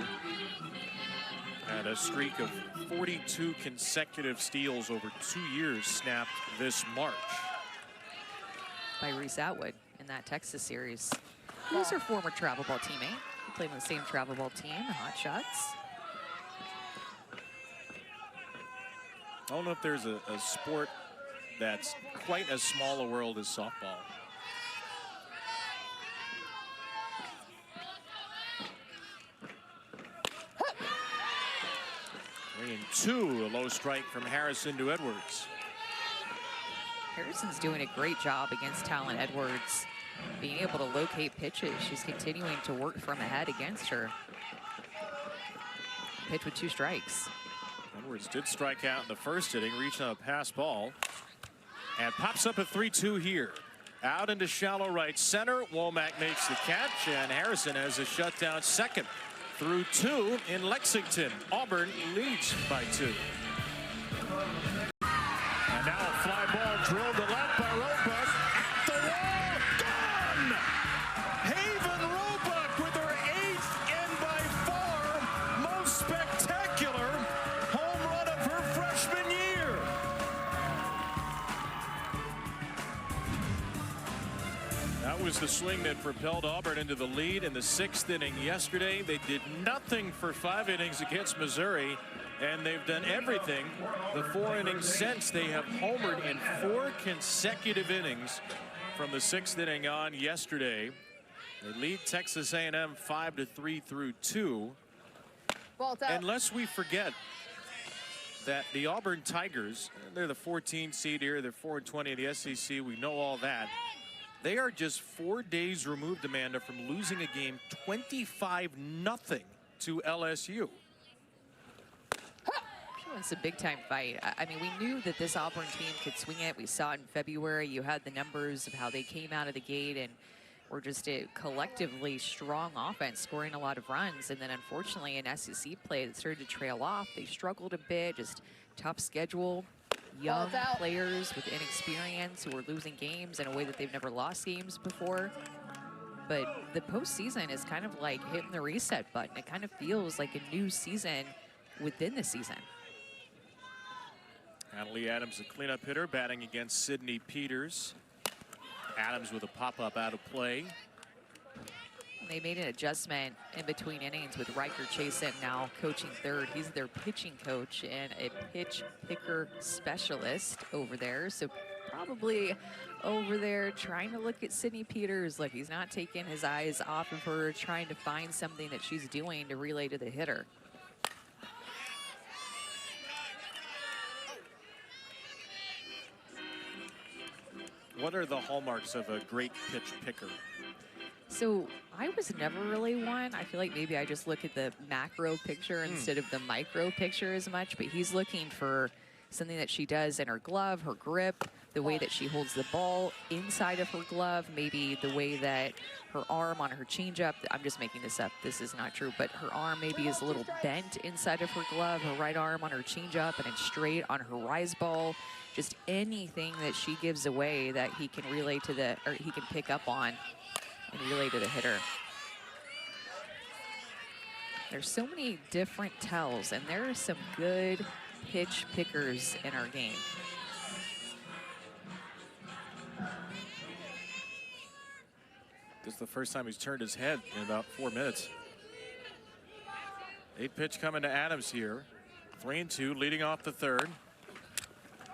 And a streak of 42 consecutive steals over 2 years snapped this March. By Reese Atwood in that Texas series. He was her former travel ball teammate. He played on the same travel ball team, the Hot Shots. I don't know if there's a sport that's quite as small a world as softball. Bringing 2, a low strike from Harrison to Edwards. Harrison's doing a great job against Talon Edwards, being able to locate pitches. She's continuing to work from ahead against her. Pitch with 2 strikes. Edwards did strike out in the first inning, reaching on a pass ball. And pops up a 3-2 here. Out into shallow right center. Womack makes the catch, and Harrison has a shutdown second. Through 2 in Lexington. Auburn leads by 2. And now a fly ball drilled to left by Roebuck. At the wall, gone! Haven Roebuck with her 8th and by far most spectacular home run of her freshman year. That was the swing that propelled Auburn into the lead in the 6th inning yesterday. They did nothing for 5 innings against Missouri, and they've done everything the 4 innings since. They have homered in 4 consecutive innings from the 6th inning on yesterday. They lead Texas A&M 5-3 through 2. Ball's out. And lest we forget, that the Auburn Tigers, they're the 14 seed here, they're 4-20 in the SEC, we know all that. They are just 4 days removed, Amanda, from losing a game 25-0 to LSU. It's a big-time fight. I mean, we knew that this Auburn team could swing it. We saw it in February. You had the numbers of how they came out of the gate and were just a collectively strong offense, scoring a lot of runs. And then, unfortunately, in SEC play, that started to trail off. They struggled a bit, just tough schedule. Young players with inexperience who are losing games in a way that they've never lost games before. But the postseason is kind of like hitting the reset button. It kind of feels like a new season within the season. Natalie Adams, the cleanup hitter, batting against Sydney Peters. Adams with a pop-up out of play. They made an adjustment in between innings with Riker Chasen now coaching third. He's their pitching coach and a pitch picker specialist over there. So probably over there trying to look at Sydney Peters like he's not taking his eyes off of her, trying to find something that she's doing to relay to the hitter. What are the hallmarks of a great pitch picker? So I was never really one. I feel like maybe I just look at the macro picture instead of the micro picture as much, but he's looking for something that she does in her glove, her grip, the way that she holds the ball inside of her glove, maybe the way that her arm on her changeup, I'm just making this up, this is not true, but her arm maybe is a little bent inside of her glove, her right arm on her changeup, and it's straight on her rise ball. Just anything that she gives away that he can relay to the, or he can pick up on and relay to the hitter. There's so many different tells, and there are some good pitch pickers in our game. This is the first time he's turned his head in about 4 minutes. 8-pitch coming to Adams here. 3-2, leading off the third.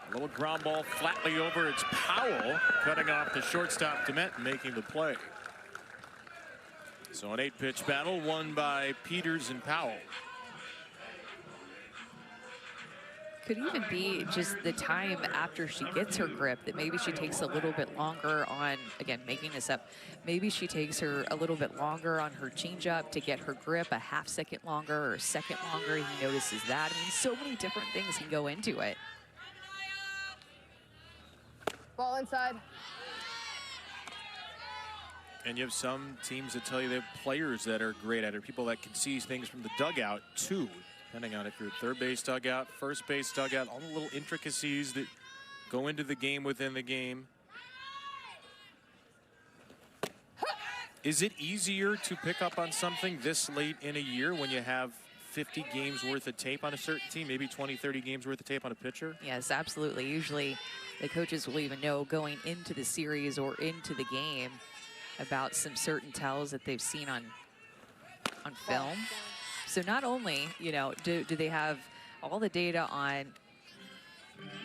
A little ground ball flatly over. It's Powell cutting off the shortstop Dement, making the play. So an 8-pitch battle won by Peters and Powell. Could even be just the time after she gets her grip that maybe she takes a little bit longer on, again, making this up, maybe she takes her a little bit longer on her changeup to get her grip a half second longer or a second longer. He notices that. I mean, so many different things can go into it. Ball inside. And you have some teams that tell you they have players that are great at it, people that can see things from the dugout too, depending on if you're third base dugout, first base dugout, all the little intricacies that go into the game within the game. Is it easier to pick up on something this late in a year when you have 50 games worth of tape on a certain team, maybe 20, 30 games worth of tape on a pitcher? Yes, absolutely. Usually the coaches will even know going into the series or into the game about some certain tells that they've seen on film. So not only, you know, do they have all the data on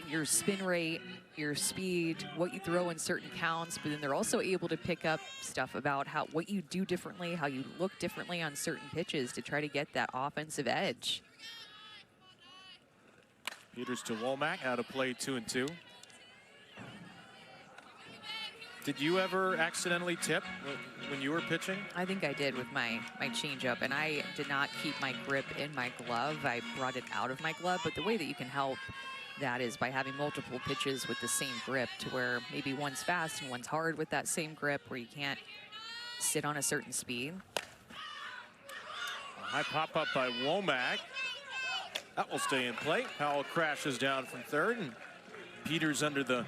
your spin rate, your speed, what you throw in certain counts, but then they're also able to pick up stuff about what you do differently, how you look differently on certain pitches to try to get that offensive edge. Peters to Womack, out of play, 2-2. Did you ever accidentally tip when you were pitching? I think I did with my changeup, and I did not keep my grip in my glove. I brought it out of my glove, but the way that you can help that is by having multiple pitches with the same grip, to where maybe one's fast and one's hard with that same grip, where you can't sit on a certain speed. A high pop-up by Womack. That will stay in play. Powell crashes down from third, and Peters, under the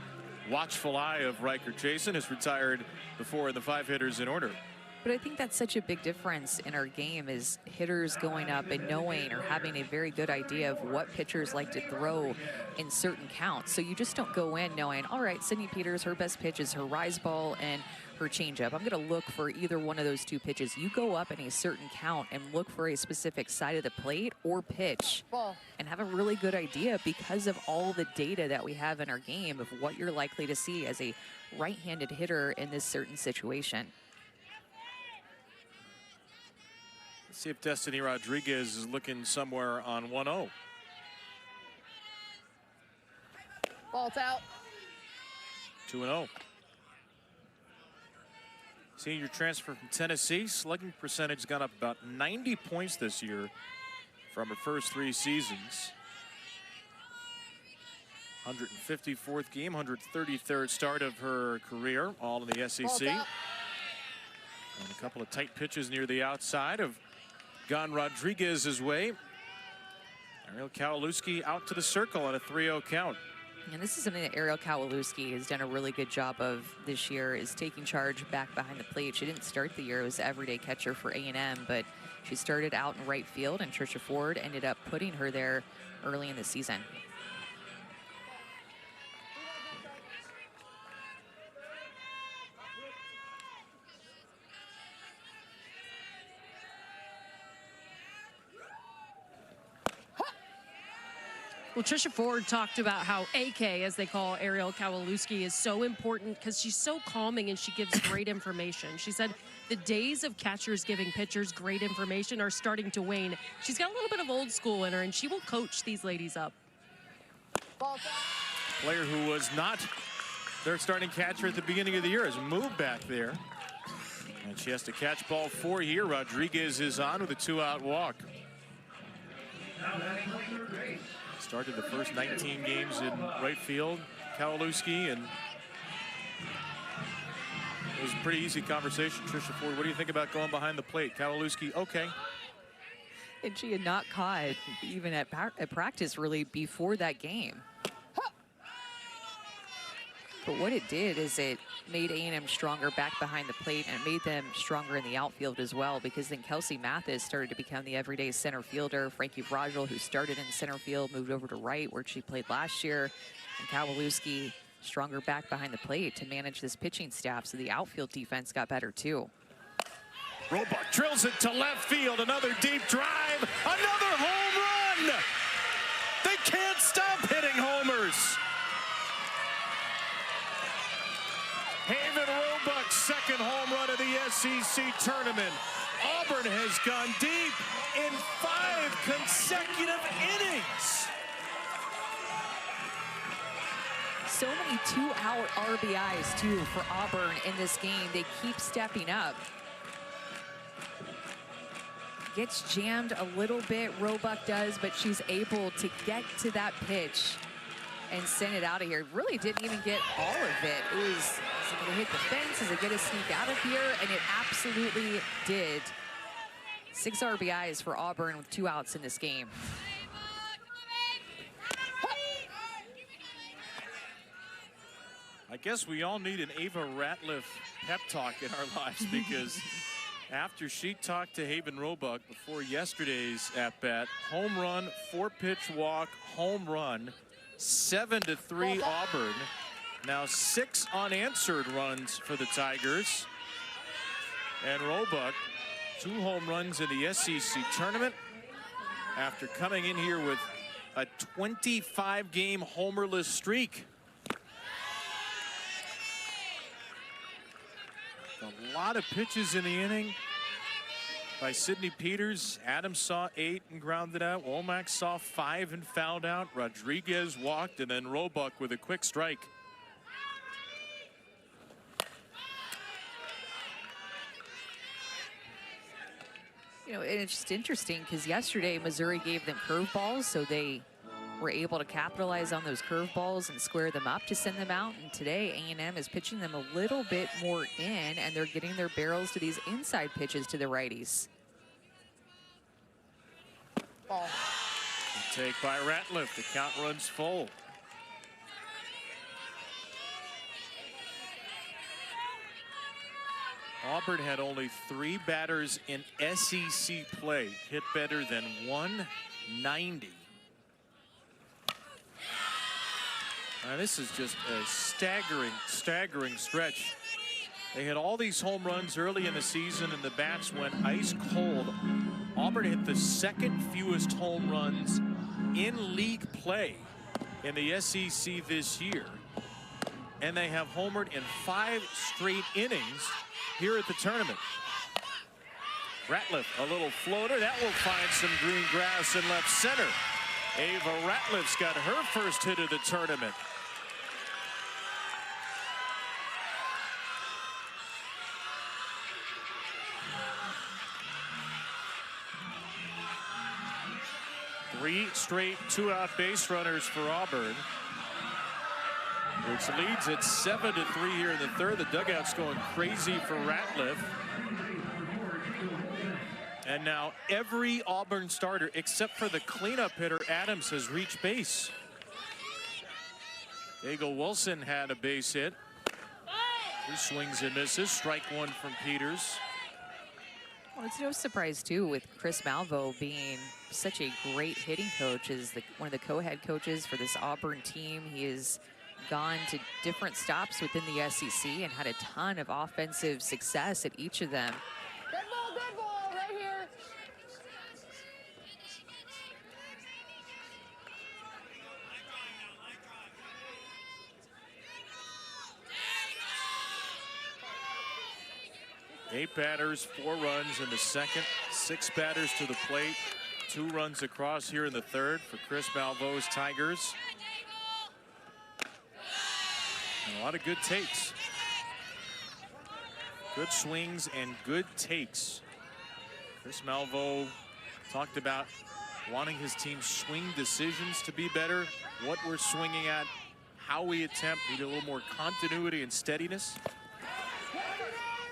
watchful eye of Riker Chasen, is retired before the 5 hitters in order. But I think that's such a big difference in our game, is hitters going up and knowing or having a very good idea of what pitchers like to throw in certain counts. So you just don't go in knowing, all right, Sydney Peters, her best pitch is her rise ball and her changeup. I'm going to look for either one of those two pitches. You go up in a certain count and look for a specific side of the plate or pitch and have a really good idea, because of all the data that we have in our game of what you're likely to see as a right-handed hitter in this certain situation. Let's see if Destiny Rodriguez is looking somewhere on 1-0. Ball's out. 2-0. Senior transfer from Tennessee. Slugging percentage got up about 90 points this year from her first 3 seasons. 154th game, 133rd start of her career, all in the SEC. And a couple of tight pitches near the outside have gone Rodriguez's way. Ariel Kowalewski out to the circle on a 3-0 count. And this is something that Ariel Kowalewski has done a really good job of this year, is taking charge back behind the plate. She didn't start the year as an everyday catcher for A&M, but she started out in right field, and Trisha Ford ended up putting her there early in the season. Well, Trisha Ford talked about how AK, as they call Ariel Kowalewski, is so important because she's so calming and she gives great information. She said the days of catchers giving pitchers great information are starting to wane. She's got a little bit of old school in her, and she will coach these ladies up. Player who was not their starting catcher at the beginning of the year has moved back there. And she has to catch ball 4 here. Rodriguez is on with a 2-out walk. Started the first 19 games in right field, Kowalewski, and it was a pretty easy conversation. Trisha Ford, what do you think about going behind the plate? Kowalewski, okay. And she had not caught even at practice really before that game. But what it did is it made A&M stronger back behind the plate, and it made them stronger in the outfield as well, because then Kelsey Mathis started to become the everyday center fielder. Frankie Vrajel, who started in center field, moved over to right where she played last year. And Kowalewski stronger back behind the plate to manage this pitching staff, so the outfield defense got better too. Roebuck drills it to left field. Another deep drive. Another home run. They can't stop hitting homers. Haven Roebuck's second home run of the SEC tournament. Auburn has gone deep in 5 consecutive innings. So many 2-out RBIs too for Auburn in this game. They keep stepping up. Gets jammed a little bit, Roebuck does, but she's able to get to that pitch and send it out of here. Really didn't even get all of it. It was, is it gonna hit the fence? Is it gonna sneak out of here? And it absolutely did. 6 RBIs for Auburn with 2 outs in this game. I guess we all need an Ava Ratliff pep talk in our lives, because after she talked to Haven Roebuck before yesterday's at-bat, home run, 4-pitch walk, home run, 7-3 Auburn. Now 6 unanswered runs for the Tigers. And Roebuck, 2 home runs in the SEC tournament after coming in here with a 25-game homerless streak. A lot of pitches in the inning by Sydney Peters. Adams saw 8 and grounded out. Womack saw 5 and fouled out. Rodriguez walked, and then Roebuck with a quick strike. You know, and it's just interesting because yesterday Missouri gave them curveballs, so they were able to capitalize on those curveballs and square them up to send them out. And today A&M is pitching them a little bit more in, and they're getting their barrels to these inside pitches to the righties. Take by Ratliff. The count runs full. Auburn had only 3 batters in SEC play hit better than 190. Now this is just a staggering stretch. They had all these home runs early in the season, and the bats went ice cold. Auburn hit the 2nd fewest home runs in league play in the SEC this year. And they have homered in 5 straight innings here at the tournament. Ratliff, a little floater. That will find some green grass in left center. Ava Ratliff's got her first hit of the tournament. 3 straight 2-out base runners for Auburn, which leads at 7-3 here in the third. The dugout's going crazy for Ratliff. And now every Auburn starter, except for the cleanup hitter, Adams, has reached base. Diego Wilson had a base hit. 2 swings and misses. Strike 1 from Peters. Well, it's no surprise, too, with Chris Malvo being such a great hitting coach, as one of the co-head coaches for this Auburn team. He has gone to different stops within the SEC and had a ton of offensive success at each of them. Good ball, right here. Eight batters, 4 runs in the second, 6 batters to the plate, 2 runs across here in the third for Chris Malvo's Tigers. And a lot of good takes. Good swings and good takes. Chris Malvo talked about wanting his team's swing decisions to be better, what we're swinging at, how we attempt, need a little more continuity and steadiness.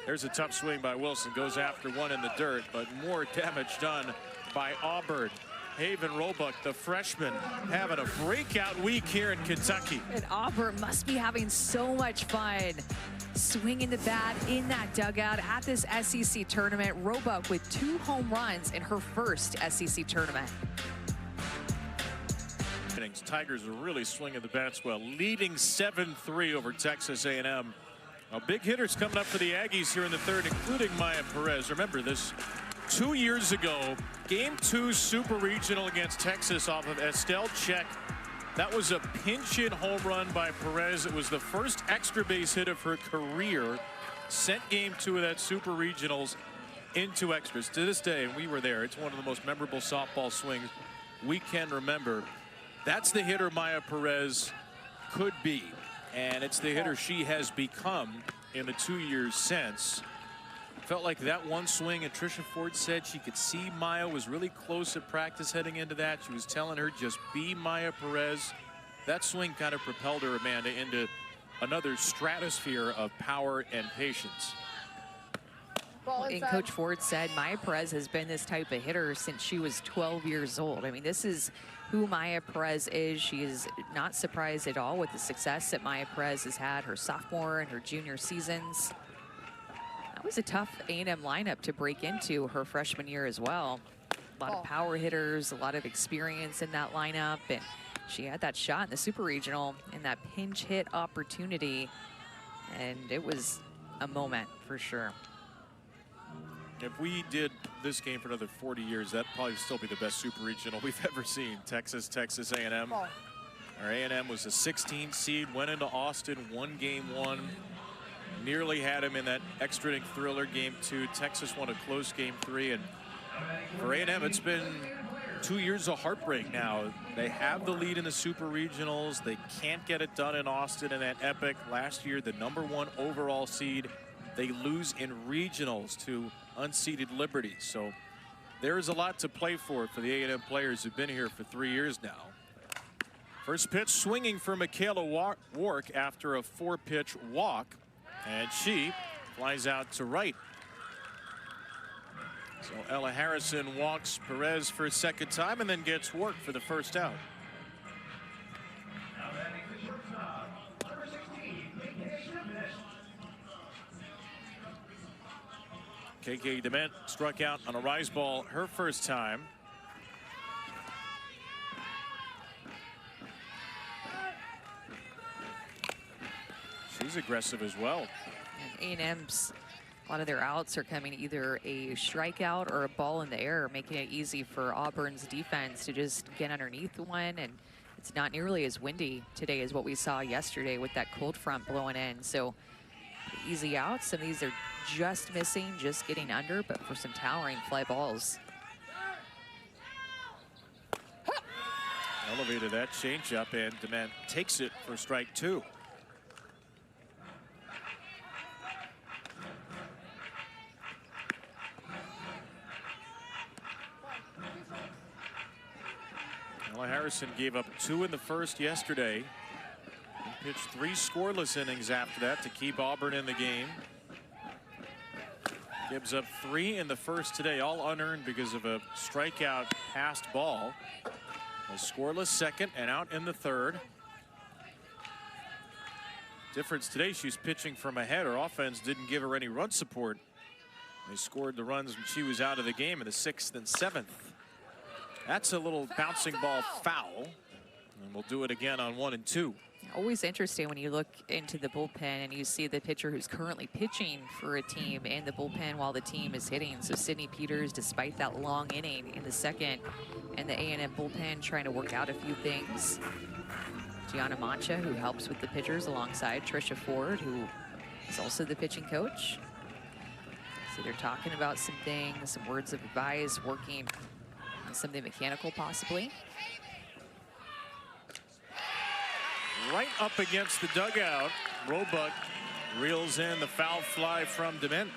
There's a tough swing by Wilson, goes after one in the dirt, but more damage done by Auburn. Haven Roebuck, the freshman, having a breakout week here in Kentucky. And Auburn must be having so much fun swinging the bat in that dugout at this SEC tournament. Roebuck with 2 home runs in her first SEC tournament. Tigers are really swinging the bats well, leading 7-3 over Texas A&M. Now, big hitters coming up for the Aggies here in the third, including Maya Perez. Remember this, 2 years ago, Game 2 Super Regional against Texas off of Estelle Check. That was a pinch-hit home run by Perez. It was the first extra base hit of her career. Sent Game 2 of that Super Regionals into extras. To this day, and we were there, it's one of the most memorable softball swings we can remember. That's the hitter Maya Perez could be. And it's the hitter she has become in the 2 years since. Felt like that one swing, and Tricia Ford said she could see Maya was really close at practice heading into that. She was telling her, just be Maya Perez. That swing kind of propelled her, Amanda, into another stratosphere of power and patience. And Coach Ford said Maya Perez has been this type of hitter since she was 12 years old. I mean, this is who Maya Perez is. She is not surprised at all with the success that Maya Perez has had her sophomore and her junior seasons. That was a tough A&M lineup to break into her freshman year as well. A lot of power hitters, a lot of experience in that lineup, and she had that shot in the Super Regional in that pinch hit opportunity, and it was a moment for sure. If we did this game for another 40 years, that'd probably still be the best Super Regional we've ever seen. Texas A&M. Our A&M was a 16 seed, went into Austin, won Game 1. Nearly had him in that extra inning thriller Game 2. Texas won a close Game 3. And for A&M, it's been 2 years of heartbreak now. They have the lead in the Super Regionals. They can't get it done in Austin in that epic. Last year, the #1 overall seed. They lose in regionals to unseeded Liberty. So there is a lot to play for the A&M players who've been here for 3 years now. First pitch swinging for Michaela Wark after a 4-pitch walk, and she flies out to right. So Ella Harrison walks Perez for a second time and then gets Wark for the first out. KK DeMent struck out on a rise ball her first time. She's aggressive as well. And A&M's, a lot of their outs are coming either a strikeout or a ball in the air, making it easy for Auburn's defense to just get underneath one. And it's not nearly as windy today as what we saw yesterday with that cold front blowing in. So easy outs. Some of these are just missing, just getting under, but for some towering fly balls. Elevated that changeup, and DeMent takes it for strike 2. Well, Harrison gave up 2 in the first yesterday. He pitched 3 scoreless innings after that to keep Auburn in the game. Gives up 3 in the first today, all unearned because of a strikeout passed ball. A scoreless second and out in the third. Difference today, she's pitching from ahead. Her offense didn't give her any run support. They scored the runs when she was out of the game in the 6th and 7th. That's a little bouncing ball foul. And we'll do it again on 1 and 2. Always interesting when you look into the bullpen and you see the pitcher who's currently pitching for a team in the bullpen while the team is hitting. So Sydney Peters, despite that long inning in the second, and the A&M bullpen trying to work out a few things. Gianna Mancha, who helps with the pitchers alongside Trisha Ford, who is also the pitching coach. So they're talking about some things, some words of advice, working on something mechanical possibly. Right up against the dugout. Roebuck reels in the foul fly from Dement.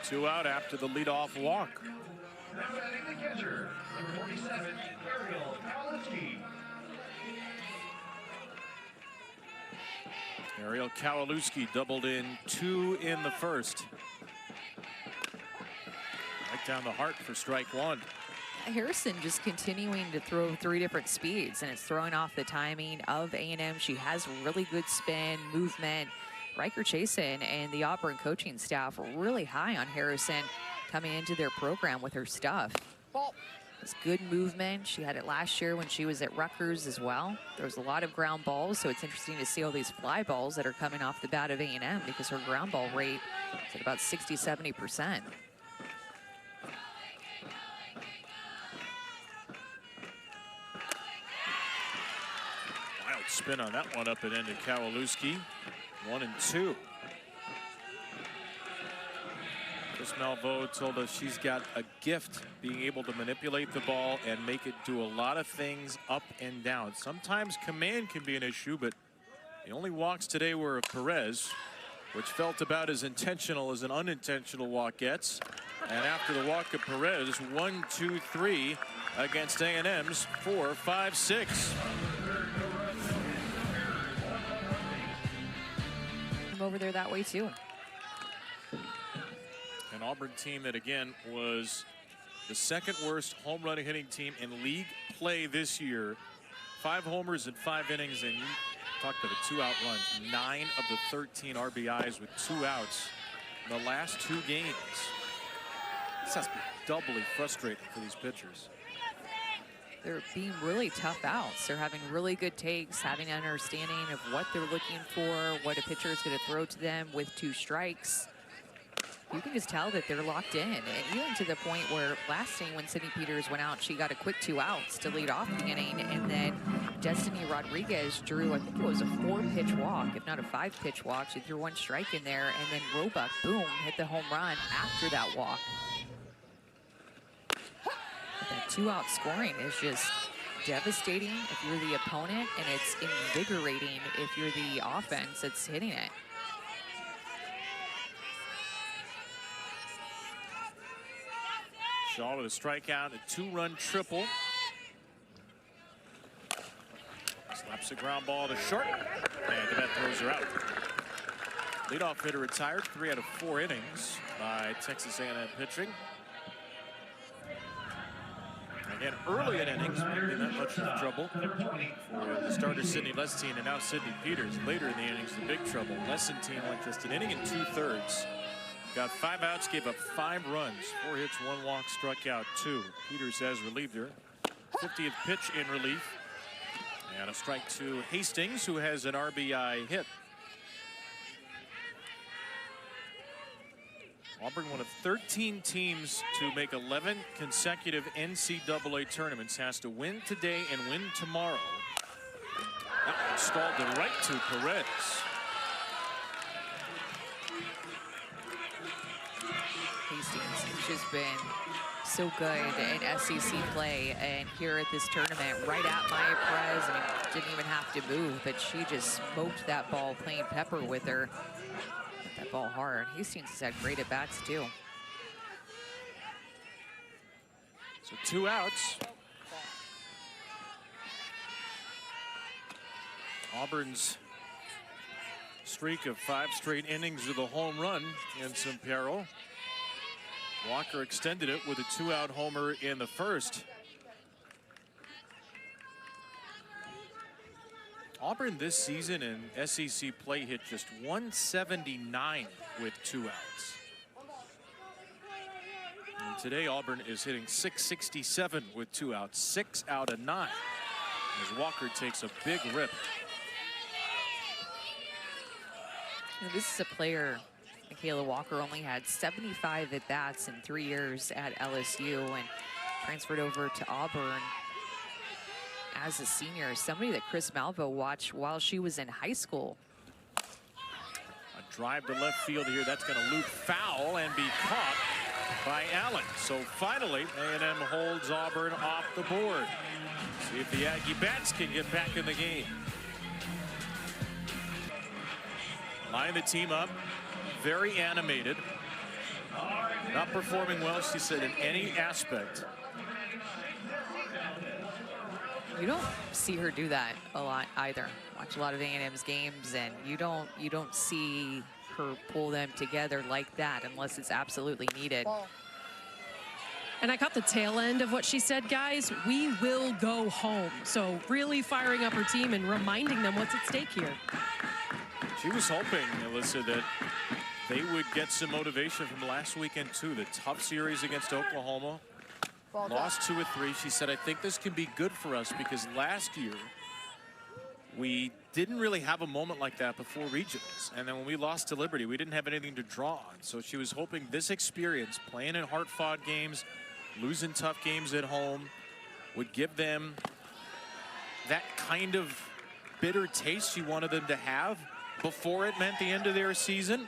Two out after the leadoff walk. Now batting the catcher, number 47, Ariel Kalinski. Ariel Kalinski doubled in 2 in the first. Right down the heart for strike 1. Harrison just continuing to throw 3 different speeds, and it's throwing off the timing of A&M. She has really good spin, movement. Riker Chasen and the Auburn coaching staff are really high on Harrison coming into their program with her stuff. It's good movement. She had it last year when she was at Rutgers as well. There was a lot of ground balls, so it's interesting to see all these fly balls that are coming off the bat of A&M because her ground ball rate is at about 60–70%. Spin on that one up and ended Kalinski. 1 and 2. Chris Malveaux told us she's got a gift being able to manipulate the ball and make it do a lot of things up and down. Sometimes command can be an issue, but the only walks today were of Perez, which felt about as intentional as an unintentional walk gets. And after the walk of Perez, 1, 2, 3 against A&M's 4, 5, 6. Over there that way too. An Auburn team that again was the 2nd worst home run hitting team in league play this year. 5 homers in 5 innings, and you talked about 2-out runs. 9 of the 13 RBIs with 2 outs in the last 2 games. This has to be doubly frustrating for these pitchers. They're being really tough outs. They're having really good takes, having an understanding of what they're looking for, what a pitcher is going to throw to them with 2 strikes. You can just tell that they're locked in. And even to the point where last inning when Sydney Peters went out, she got a quick 2 outs to lead off the inning. And then Destiny Rodriguez drew, I think it was a 4-pitch walk, if not a 5-pitch walk. She threw 1 strike in there, and then Roebuck, boom, hit the home run after that walk. That 2-out scoring is just devastating if you're the opponent, and it's invigorating if you're the offense that's hitting it. Shaw with a strikeout, a 2-run triple. Slaps a ground ball to short, and Dement throws her out. Leadoff hitter retired, 3 out of 4 innings by Texas A&M pitching. Again, early in innings, maybe not much of trouble for the starter Sydney Lessentine and now Sydney Peters. Later in the innings, the big trouble. Lessentine went just an inning and 2/3. Got 5 outs, gave up 5 runs, 4 hits, 1 walk, struck out 2. Peters has relieved her. 50th pitch in relief. And a strike to Hastings, who has an RBI hit. Auburn, one of 13 teams to make 11 consecutive NCAA tournaments, has to win today and win tomorrow. That one stalled it right to Perez. Hastings has just been so good in SEC play, and here at this tournament, right at Maya Perez, I mean, didn't even have to move, but she just smoked that ball, playing pepper with her. That ball hard. Hastings has had great at-bats too. So 2 outs. Auburn's streak of 5 straight innings with a home run in some peril. Walker extended it with a 2-out homer in the first. Auburn this season in SEC play hit just 179 with 2 outs. And today Auburn is hitting 667 with 2 outs, 6 out of 9. As Walker takes a big rip. This is a player, Michaela Walker, only had 75 at-bats in 3 years at LSU and transferred over to Auburn as a senior. Somebody that Chris Malvo watched while she was in high school. A drive to left field here. That's going to loop foul and be caught by Allen. So finally, A&M holds Auburn off the board. See if the Aggie Bats can get back in the game. Line the team up, very animated. Not performing well, she said, in any aspect. You don't see her do that a lot either. Watch a lot of A&M's games, and you don't see her pull them together like that unless it's absolutely needed. And I caught the tail end of what she said, guys. We will go home. So really firing up her team and reminding them what's at stake here. She was hoping, Alyssa, that they would get some motivation from last weekend, too. The tough series against Oklahoma. Lost 2 of 3. She said, I think this can be good for us because last year we didn't really have a moment like that before regionals. And then when we lost to Liberty, we didn't have anything to draw on. So she was hoping this experience, playing in hard-fought games, losing tough games at home, would give them that kind of bitter taste she wanted them to have before it meant the end of their season.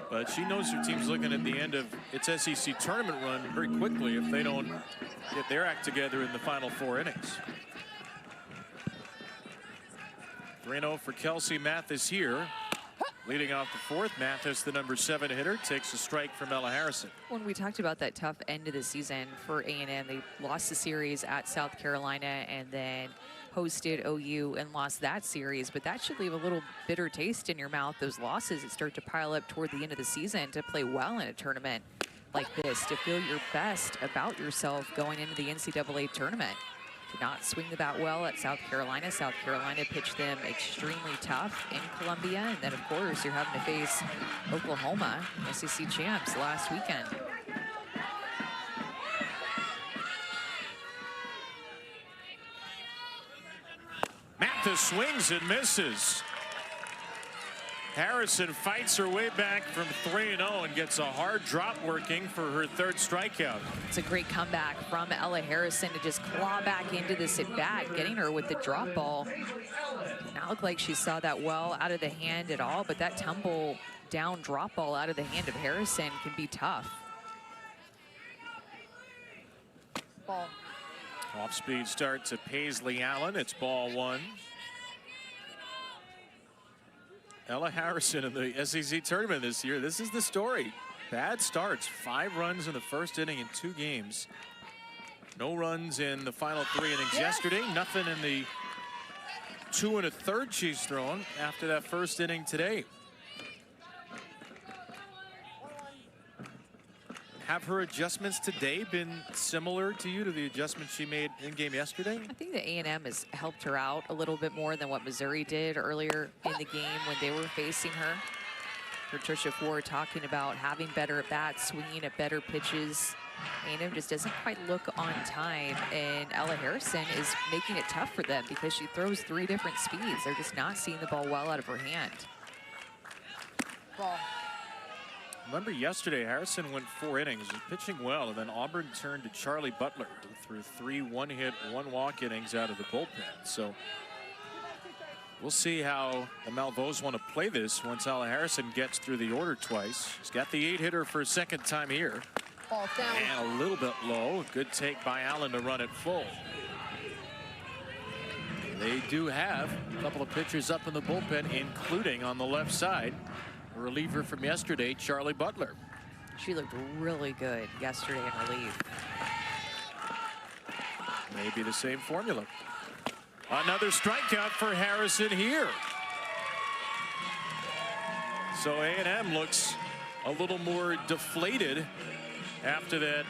But she knows her team's looking at the end of its SEC tournament run very quickly if they don't get their act together in the final 4 innings. 3-0 for Kelsey Mathis here. Leading off the 4th, Mathis, the number 7 hitter, takes a strike from Ella Harrison. When we talked about that tough end of the season for A&M, they lost the series at South Carolina and then hosted OU and lost that series, but that should leave a little bitter taste in your mouth. Those losses that start to pile up toward the end of the season to play well in a tournament like this, to feel your best about yourself going into the NCAA tournament. Did not swing the bat well at South Carolina. South Carolina pitched them extremely tough in Columbia, and then of course you're having to face Oklahoma, SEC champs, last weekend. Mathis swings and misses. Harrison fights her way back from 3-0 and gets a hard drop working for her 3rd strikeout. It's a great comeback from Ella Harrison to just claw back into this at bat, getting her with the drop ball. Did not look like she saw that well out of the hand at all, but that tumble down drop ball out of the hand of Harrison can be tough. Ball. Off-speed start to Paisley Allen. It's ball 1. Ella Harrison in the SEC tournament this year. This is the story. Bad starts. 5 runs in the first inning in 2 games. No runs in the final 3 innings yesterday. Nothing in the 2 1/3 she's thrown after that first inning today. Have her adjustments today been similar to you, to the adjustments she made in game yesterday? I think that A&M has helped her out a little bit more than what Missouri did earlier in the game when they were facing her. Patricia Ford talking about having better at bats, swinging at better pitches. A&M just doesn't quite look on time, and Ella Harrison is making it tough for them because she throws 3 different speeds. They're just not seeing the ball well out of her hand. Ball. Remember yesterday, Harrison went 4 innings, was pitching well, and then Auburn turned to Charlie Butler, who threw 3 1-hit, 1-walk innings out of the bullpen. So we'll see how the Malveaux want to play this once Ella Harrison gets through the order twice. She's got the 8-hitter for a 2nd time here. Ball down. And a little bit low. Good take by Allen to run it full. They do have a couple of pitchers up in the bullpen, including on the left side, a reliever from yesterday, Charlie Butler. She looked really good yesterday in relief. Maybe the same formula. Another strikeout for Harrison here. So A&M looks a little more deflated after that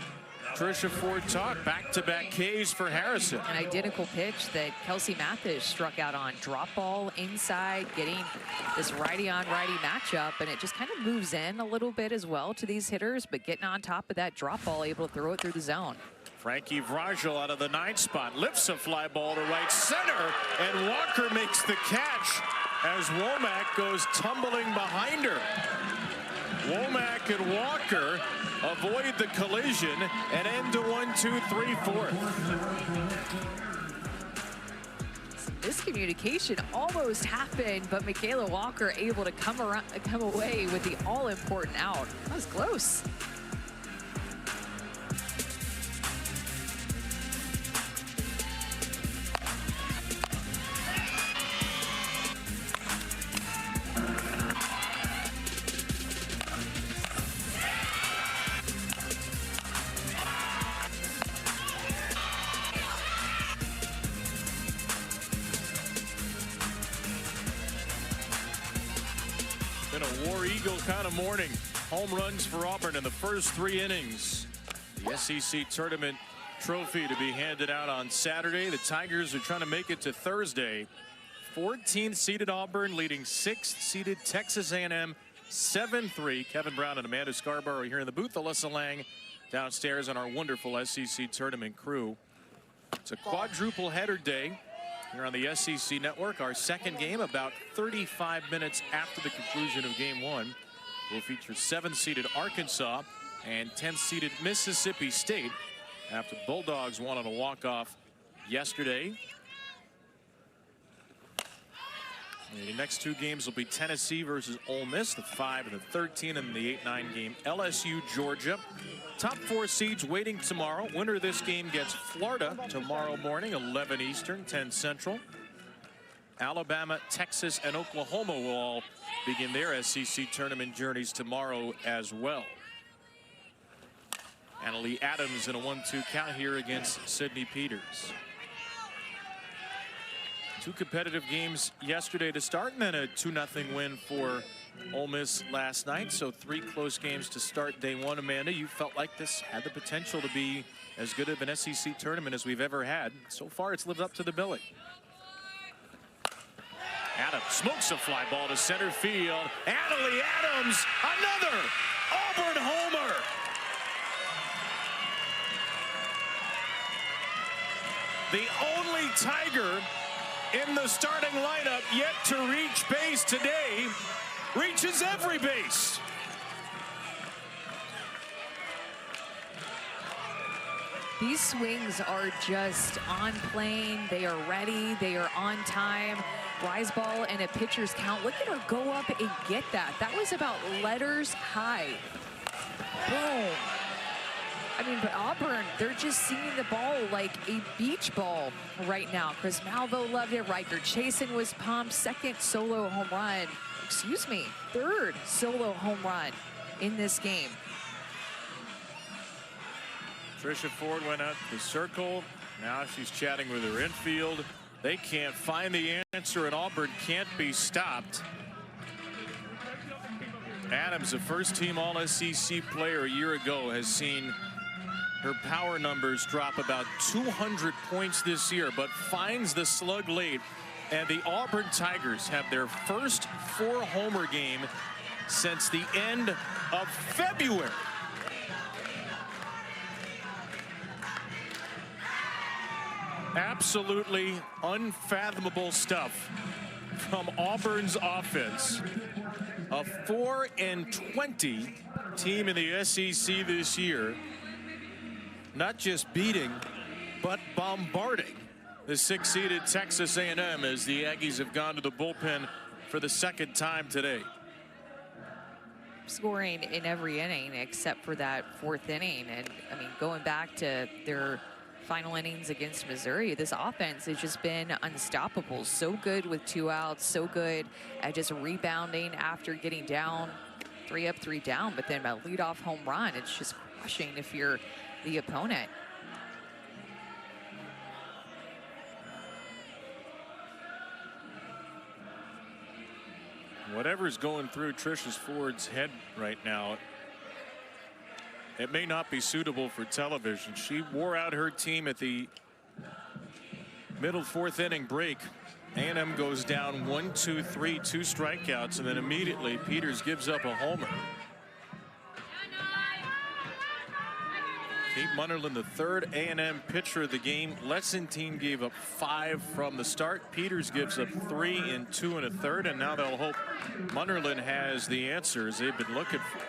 Trisha Ford talk. Back-to-back Ks for Harrison. An identical pitch that Kelsey Mathis struck out on. Drop ball inside, getting this righty-on-righty matchup, and it just kind of moves in a little bit as well to these hitters, but getting on top of that drop ball, able to throw it through the zone. Frankie Vrajel out of the 9th spot lifts a fly ball to right center, and Walker makes the catch as Womack goes tumbling behind her. Womack and Walker avoid the collision and end to 1, 2, 3, 4. Miscommunication almost happened, but Michaela Walker able to come away with the all-important out. That was close. Been a War Eagle kind of morning. Home runs for Auburn in the first 3 innings. The SEC tournament trophy to be handed out on Saturday. The Tigers are trying to make it to Thursday. 14th seeded Auburn leading 6th seeded Texas A&M 7-3. Kevin Brown and Amanda Scarborough here in the booth. Alyssa Lang downstairs on our wonderful SEC tournament crew. It's a quadruple header day here on the SEC Network. Our second game about 35 minutes after the conclusion of game 1 will feature 7th-seeded Arkansas and 10th-seeded Mississippi State after the Bulldogs won on a walk-off yesterday. The next 2 games will be Tennessee versus Ole Miss, the 5 and the 13, and the 8-9 game LSU Georgia. Top 4 seeds waiting tomorrow. Winner of this game gets Florida tomorrow morning, 11 Eastern, 10 Central. Alabama, Texas, and Oklahoma will all begin their SEC tournament journeys tomorrow as well. Annalie Adams in a 1-2 count here against Sydney Peters. 2 competitive games yesterday to start, and then a 2-0 win for Ole Miss last night. So 3 close games to start day 1. Amanda, you felt like this had the potential to be as good of an SEC tournament as we've ever had. So far, it's lived up to the billing. Adams smokes a fly ball to center field. Annalie Adams, another Auburn homer. The only Tiger in the starting lineup yet to reach base today reaches every base. These swings are just on plane. They are ready. They are on time. Rise ball and a pitcher's count. Look at her go up and get that. That was about letters high. Boom. I mean, but Auburn, they're just seeing the ball like a beach ball right now. Chris Malvo loved it. Riker Chasen was pumped. 2nd solo home run. Excuse me, 3rd solo home run in this game. Trisha Ford went out the circle. Now she's chatting with her infield. They can't find the answer, and Auburn can't be stopped. Adams, a first-team All-SEC player a year ago, has seen her power numbers drop about 200 points this year, but finds the slug late. And the Auburn Tigers have their first 4-homer game since the end of February. Absolutely unfathomable stuff from Auburn's offense. A 4-20 team in the SEC this year. Not just beating, but bombarding the 6-seeded Texas A&M as the Aggies have gone to the bullpen for the 2nd time today. Scoring in every inning except for that 4th inning. And I mean, going back to their final innings against Missouri, this offense has just been unstoppable. So good with 2 outs, so good at just rebounding after getting down, 3 up, 3 down, but then a leadoff home run. It's just crushing if you're the opponent. Whatever's going through Tricia Ford's head right now, it may not be suitable for television. She wore out her team at the middle 4th inning break. A&M goes down 1-2-3, 2 strikeouts, and then immediately Peters gives up a homer. Kate Munnerlyn, the third A&M pitcher of the game. Lexington gave up 5 from the start. Peters gives up 3 in 2 1/3, and now they'll hope Munnerlyn has the answers they've been looking for.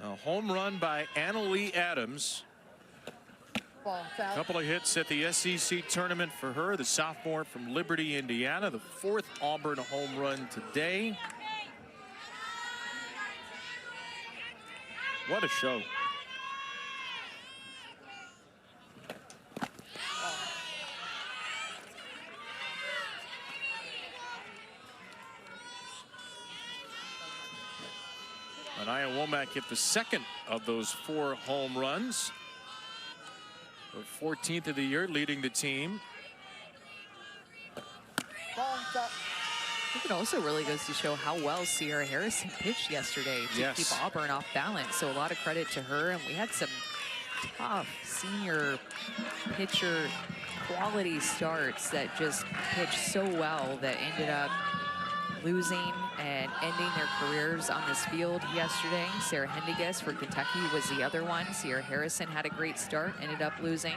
A home run by Annalee Adams. A couple of hits at the SEC tournament for her, the sophomore from Liberty, Indiana, the 4th Auburn home run today. What a show. Anaya Womack hit the 2nd of those 4 home runs. The 14th of the year, leading the team. I think it also really goes to show how well Sierra Harrison pitched yesterday to keep Auburn off balance. So a lot of credit to her. And we had some tough senior pitcher quality starts that just pitched so well that ended up losing and ending their careers on this field yesterday. Sarah Hendiges for Kentucky was the other one. Sierra Harrison had a great start, ended up losing.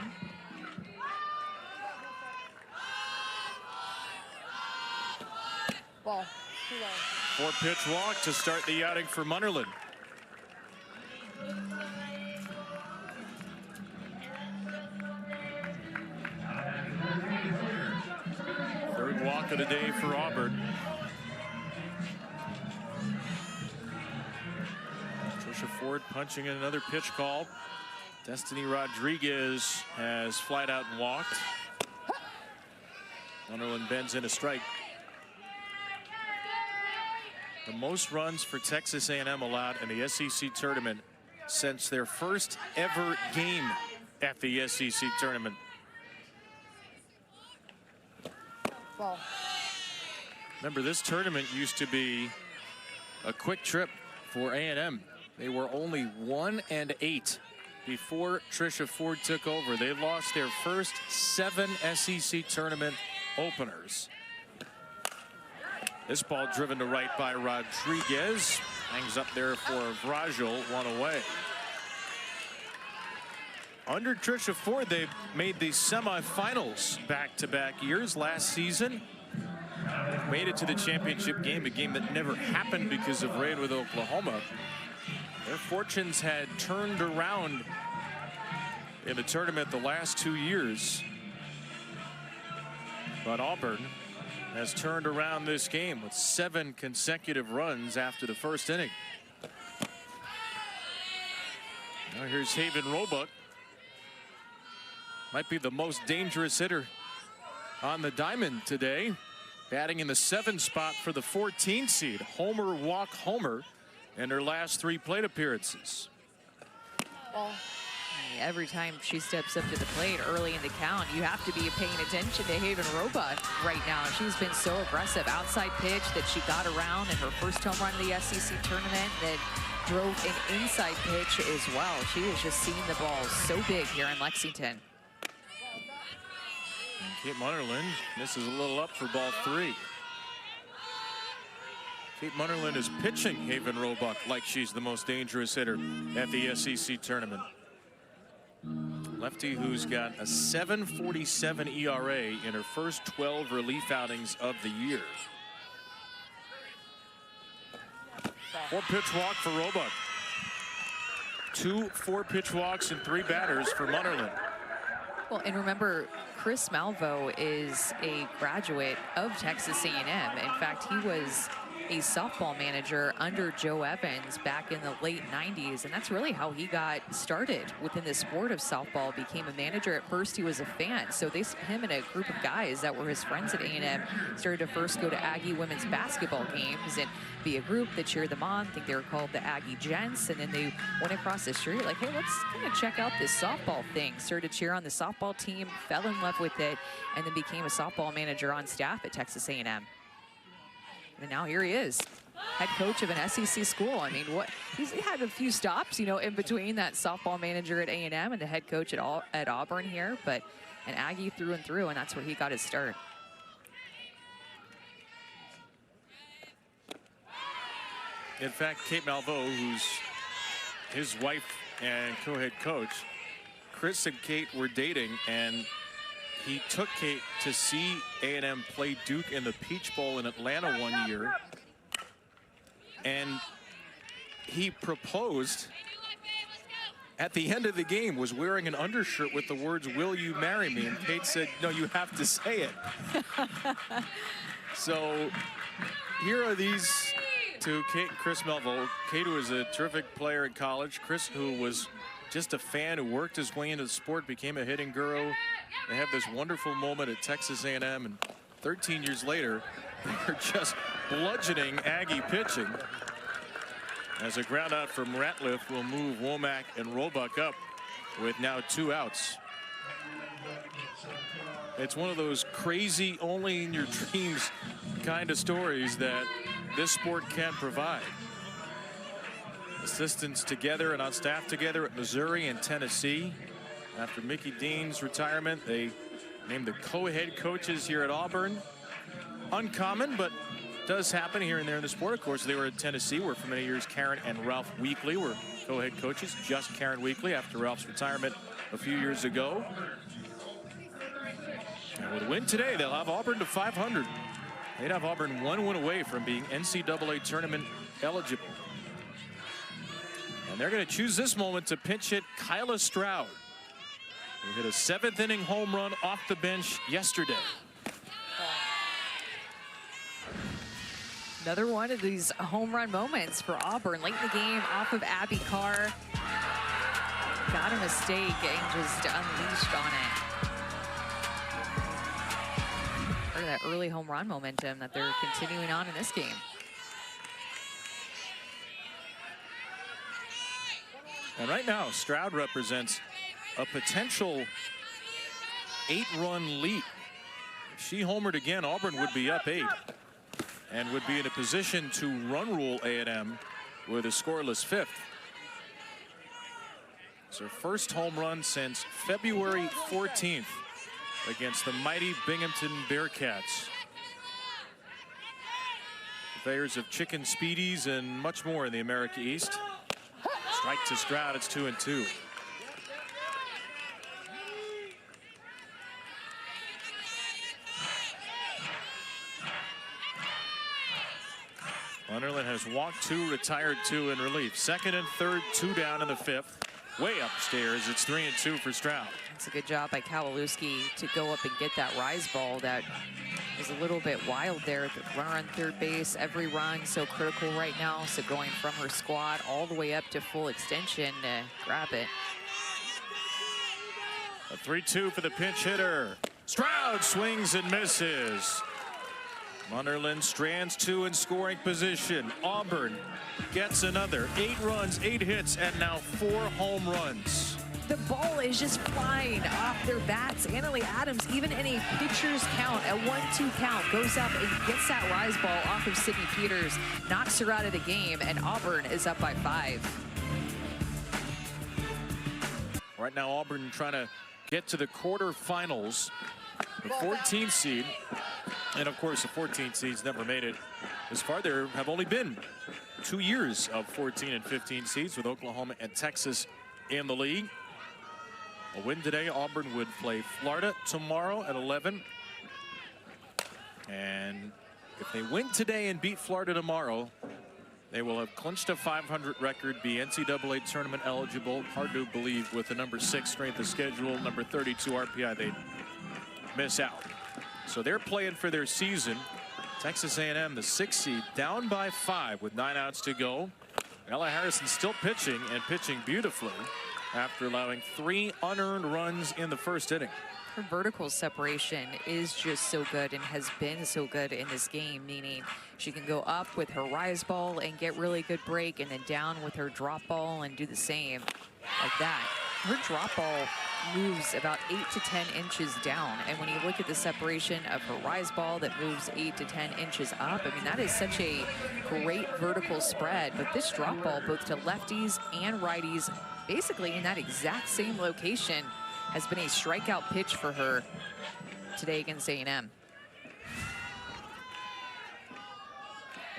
Ball. 4-pitch walk to start the outing for Munnerlyn. Third walk of the day for Auburn. Tricia Ford punching in another pitch call. Destiny Rodriguez has flat out and walked. Munnerlyn bends in a strike. The most runs for Texas A&M allowed in the SEC tournament since their first ever game at the SEC tournament. Ball. Remember, this tournament used to be a quick trip for A&M. They were only 1-8 before Tricia Ford took over. They lost their first 7 SEC tournament openers. This ball driven to right by Rodriguez. Hangs up there for Vrajel, 1 away. Under Tricia Ford, they've made the semifinals back-to-back years. Last season, made it to the championship game, a game that never happened because of rain with Oklahoma. Their fortunes had turned around in the tournament the last 2 years. But Auburn has turned around this game with 7 consecutive runs after the first inning. Now here's Haven Roebuck. Might be the most dangerous hitter on the diamond today. Batting in the 7 spot for the 14 seed. Homer, walk, homer in her last 3 plate appearances. Every time she steps up to the plate early in the count, you have to be paying attention to Haven Roebuck right now. She's been so aggressive. Outside pitch that she got around in her first home run of the SEC tournament that drove an inside pitch as well. She is just seeing the ball so big here in Lexington. Kate Munnerlyn misses a little up for ball 3. Kate Munnerlyn is pitching Haven Roebuck like she's the most dangerous hitter at the SEC tournament. Lefty who's got a 7.47 ERA in her first 12 relief outings of the year. 4-pitch walk for Roebuck. 2 4-pitch walks and 3 batters for Munnerlyn. Well, and remember, Chris Malvo is a graduate of Texas A&M. In fact, he was a softball manager under Joe Evans back in the late 90s, and that's really how he got started within the sport of softball. Became a manager. At first he was a fan, so him and a group of guys that were his friends at A&M started to first go to Aggie women's basketball games and be a group that cheered them on. I think they were called the Aggie Gents, and then they went across the street like, hey, let's kind of check out this softball thing. Started to cheer on the softball team, fell in love with it, and then became a softball manager on staff at Texas A&M. And now here he is, head coach of an SEC school. I mean, he's had a few stops, you know, in between that softball manager at A&M and the head coach at Auburn here, but an Aggie through and through, and that's where he got his start. In fact, Kate Malveaux, who's his wife and co-head coach, Chris and Kate were dating, and he took Kate to see A&M play Duke in the Peach Bowl in Atlanta one year. And he proposed at the end of the game, was wearing an undershirt with the words, "Will you marry me?" And Kate said, "No, you have to say it." So here are these two, Kate and Chris Malveaux. Kate, who was a terrific player in college. Chris, who was just a fan, who worked his way into the sport, became a hitting guru. They have this wonderful moment at Texas A&M, and 13 years later, they're just bludgeoning Aggie pitching. As a ground out from Ratliff will move Womack and Roebuck up with now 2 outs. It's one of those crazy, only in your dreams kind of stories that this sport can provide. Assistants together and on staff together at Missouri and Tennessee. After Mickey Dean's retirement, they named the co-head coaches here at Auburn. Uncommon, but does happen here and there in the sport. Of course, they were at Tennessee, where for many years Karen and Ralph Weekly were co-head coaches. Just Karen Weekly after Ralph's retirement a few years ago. And with a win today, they'll have Auburn to 500. They'd have Auburn 1 win away from being NCAA tournament eligible. And they're going to choose this moment to pinch hit Kyla Stroud, who hit a 7th inning home run off the bench yesterday. Another one of these home run moments for Auburn. Late in the game, off of Abby Carr. Got a mistake and just unleashed on it. Part of that early home run momentum that they're continuing on in this game. And right now, Stroud represents a potential 8-run lead. If she homered again, Auburn would be up 8. And would be in a position to run rule A&M with a scoreless 5th. It's her first home run since February 14th against the mighty Binghamton Bearcats. Purveyors of chicken speedies and much more in the America East. Strike to Stroud, it's 2-2. Wonderland has walked 2, retired 2 in relief. Second and third, 2 down in the 5th. Way upstairs, it's 3-2 for Stroud. It's a good job by Kowalewski to go up and get that rise ball that was a little bit wild there. The runner on third base, every run so critical right now. So going from her squat all the way up to full extension to grab it. A 3-2 for the pinch hitter. Stroud swings and misses. Wonderland strands 2 in scoring position. Auburn gets another 8 runs, 8 hits, and now 4 home runs. The ball is just flying off their bats. Annalie Adams, even in a pitcher's count, a 1-2 count, goes up and gets that rise ball off of Sydney Peters, knocks her out of the game, and Auburn is up by 5. Right now, Auburn trying to get to the quarterfinals. The 14th seed. And of course, the 14 seeds never made it as far. There have only been 2 years of 14 and 15 seeds with Oklahoma and Texas in the league. A win today, Auburn would play Florida tomorrow at 11. And if they win today and beat Florida tomorrow, they will have clinched a 500 record, be NCAA tournament eligible. Hard to believe with the number 6 strength of schedule, number 32 RPI, they'd miss out. So they're playing for their season. Texas A&M, the 6th seed, down by 5 with 9 outs to go. Ella Harrison still pitching and pitching beautifully after allowing 3 unearned runs in the first inning. Her vertical separation is just so good and has been so good in this game, meaning she can go up with her rise ball and get really good break, and then down with her drop ball and do the same like that. her drop ball moves about 8 to 10 inches down. And when you look at the separation of her rise ball that moves 8 to 10 inches up, I mean, that is such a great vertical spread. But this drop ball, both to lefties and righties, basically in that exact same location, has been a strikeout pitch for her today against A&M.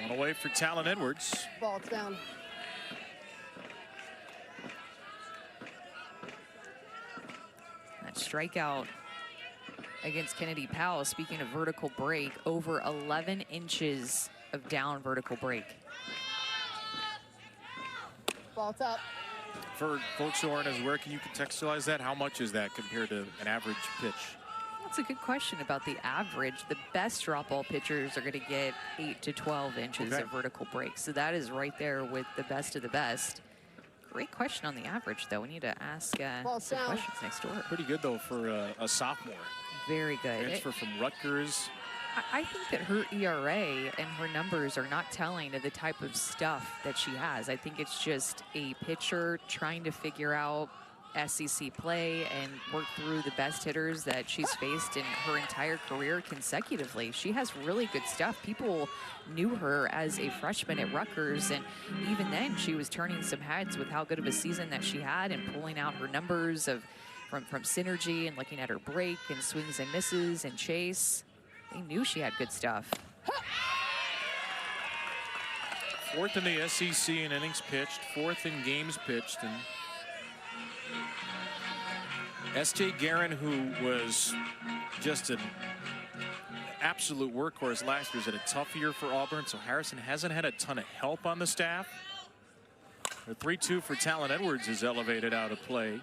One away for Talon Edwards. Ball down. That strikeout against Kennedy Powell, speaking of vertical break, over 11 inches of down vertical break. Ball's up. For folks who aren't as aware, can you contextualize that? How much is that compared to an average pitch? That's a good question about the average. The best drop ball pitchers are going to get 8 to 12 inches of vertical break. So that is right there with the best of the best. Great question on the average, though. We need to ask some questions next door. Pretty good, though, for a sophomore. Very good. Transfer from Rutgers. I think that her ERA and her numbers are not telling of the type of stuff that she has. I think it's just a pitcher trying to figure out SEC play and work through the best hitters that she's faced in her entire career consecutively. She has really good stuff. People knew her as a freshman at Rutgers, and even then she was turning some heads with how good of a season that she had and pulling out her numbers of from synergy and looking at her break and swings and misses and chase. They knew she had good stuff. Fourth in the SEC in innings pitched, fourth in games pitched, and S.J. Guerin, who was just an absolute workhorse last year, has had a tough year for Auburn, so Harrison hasn't had a ton of help on the staff. The 3-2 for Talon Edwards is elevated out of play.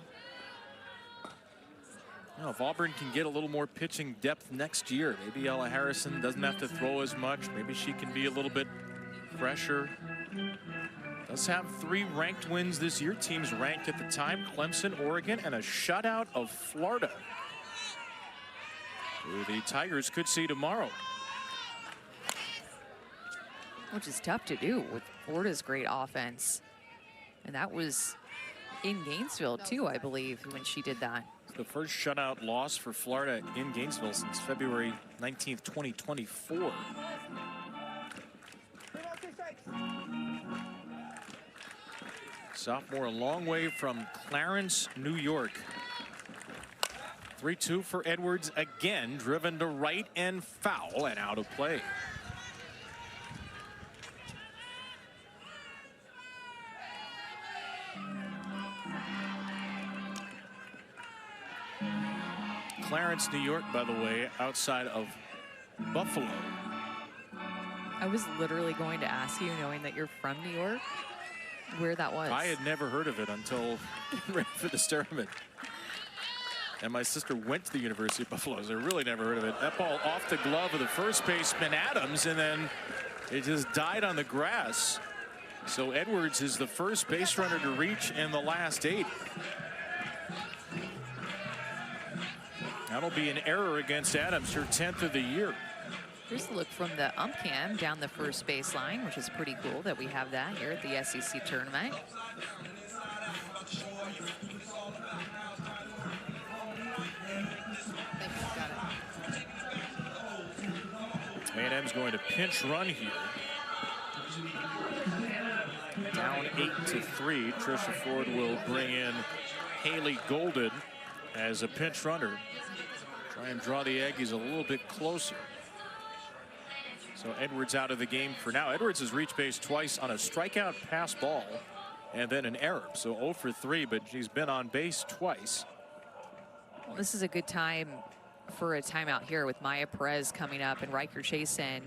You know, if Auburn can get a little more pitching depth next year, maybe Ella Harrison doesn't have to throw as much. Maybe she can be a little bit fresher. Does have 3 ranked wins this year. Teams ranked at the time: Clemson, Oregon, and a shutout of Florida, who the Tigers could see tomorrow. Which is tough to do with Florida's great offense. And that was in Gainesville, too, I believe, when she did that. It's the first shutout loss for Florida in Gainesville since February 19th, 2024. Sophomore, a long way from Clarence, New York. 3-2 for Edwards, again driven to right and foul and out of play. Clarence, New York, by the way, outside of Buffalo. I was literally going to ask you, knowing that you're from New York, where that was. I had never heard of it until ready for this tournament. And my sister went to the University of Buffalo, so I really never heard of it. That ball off the glove of the first baseman, Adams, and then it just died on the grass. So Edwards is the first base runner to reach in the last 8. That'll be an error against Adams, her 10th of the year. Here's a look from the ump cam down the first baseline, which is pretty cool that we have that here at the SEC tournament. A&M's going to pinch run here. Down 8-3. Trisha Ford will bring in Haley Golden as a pinch runner. Try and draw the Aggies a little bit closer. So Edwards out of the game for now. Edwards has reached base twice on a strikeout pass ball and then an error. So 0 for 3, but she's been on base twice. Well, this is a good time for a timeout here with Maya Perez coming up and Riker Chasen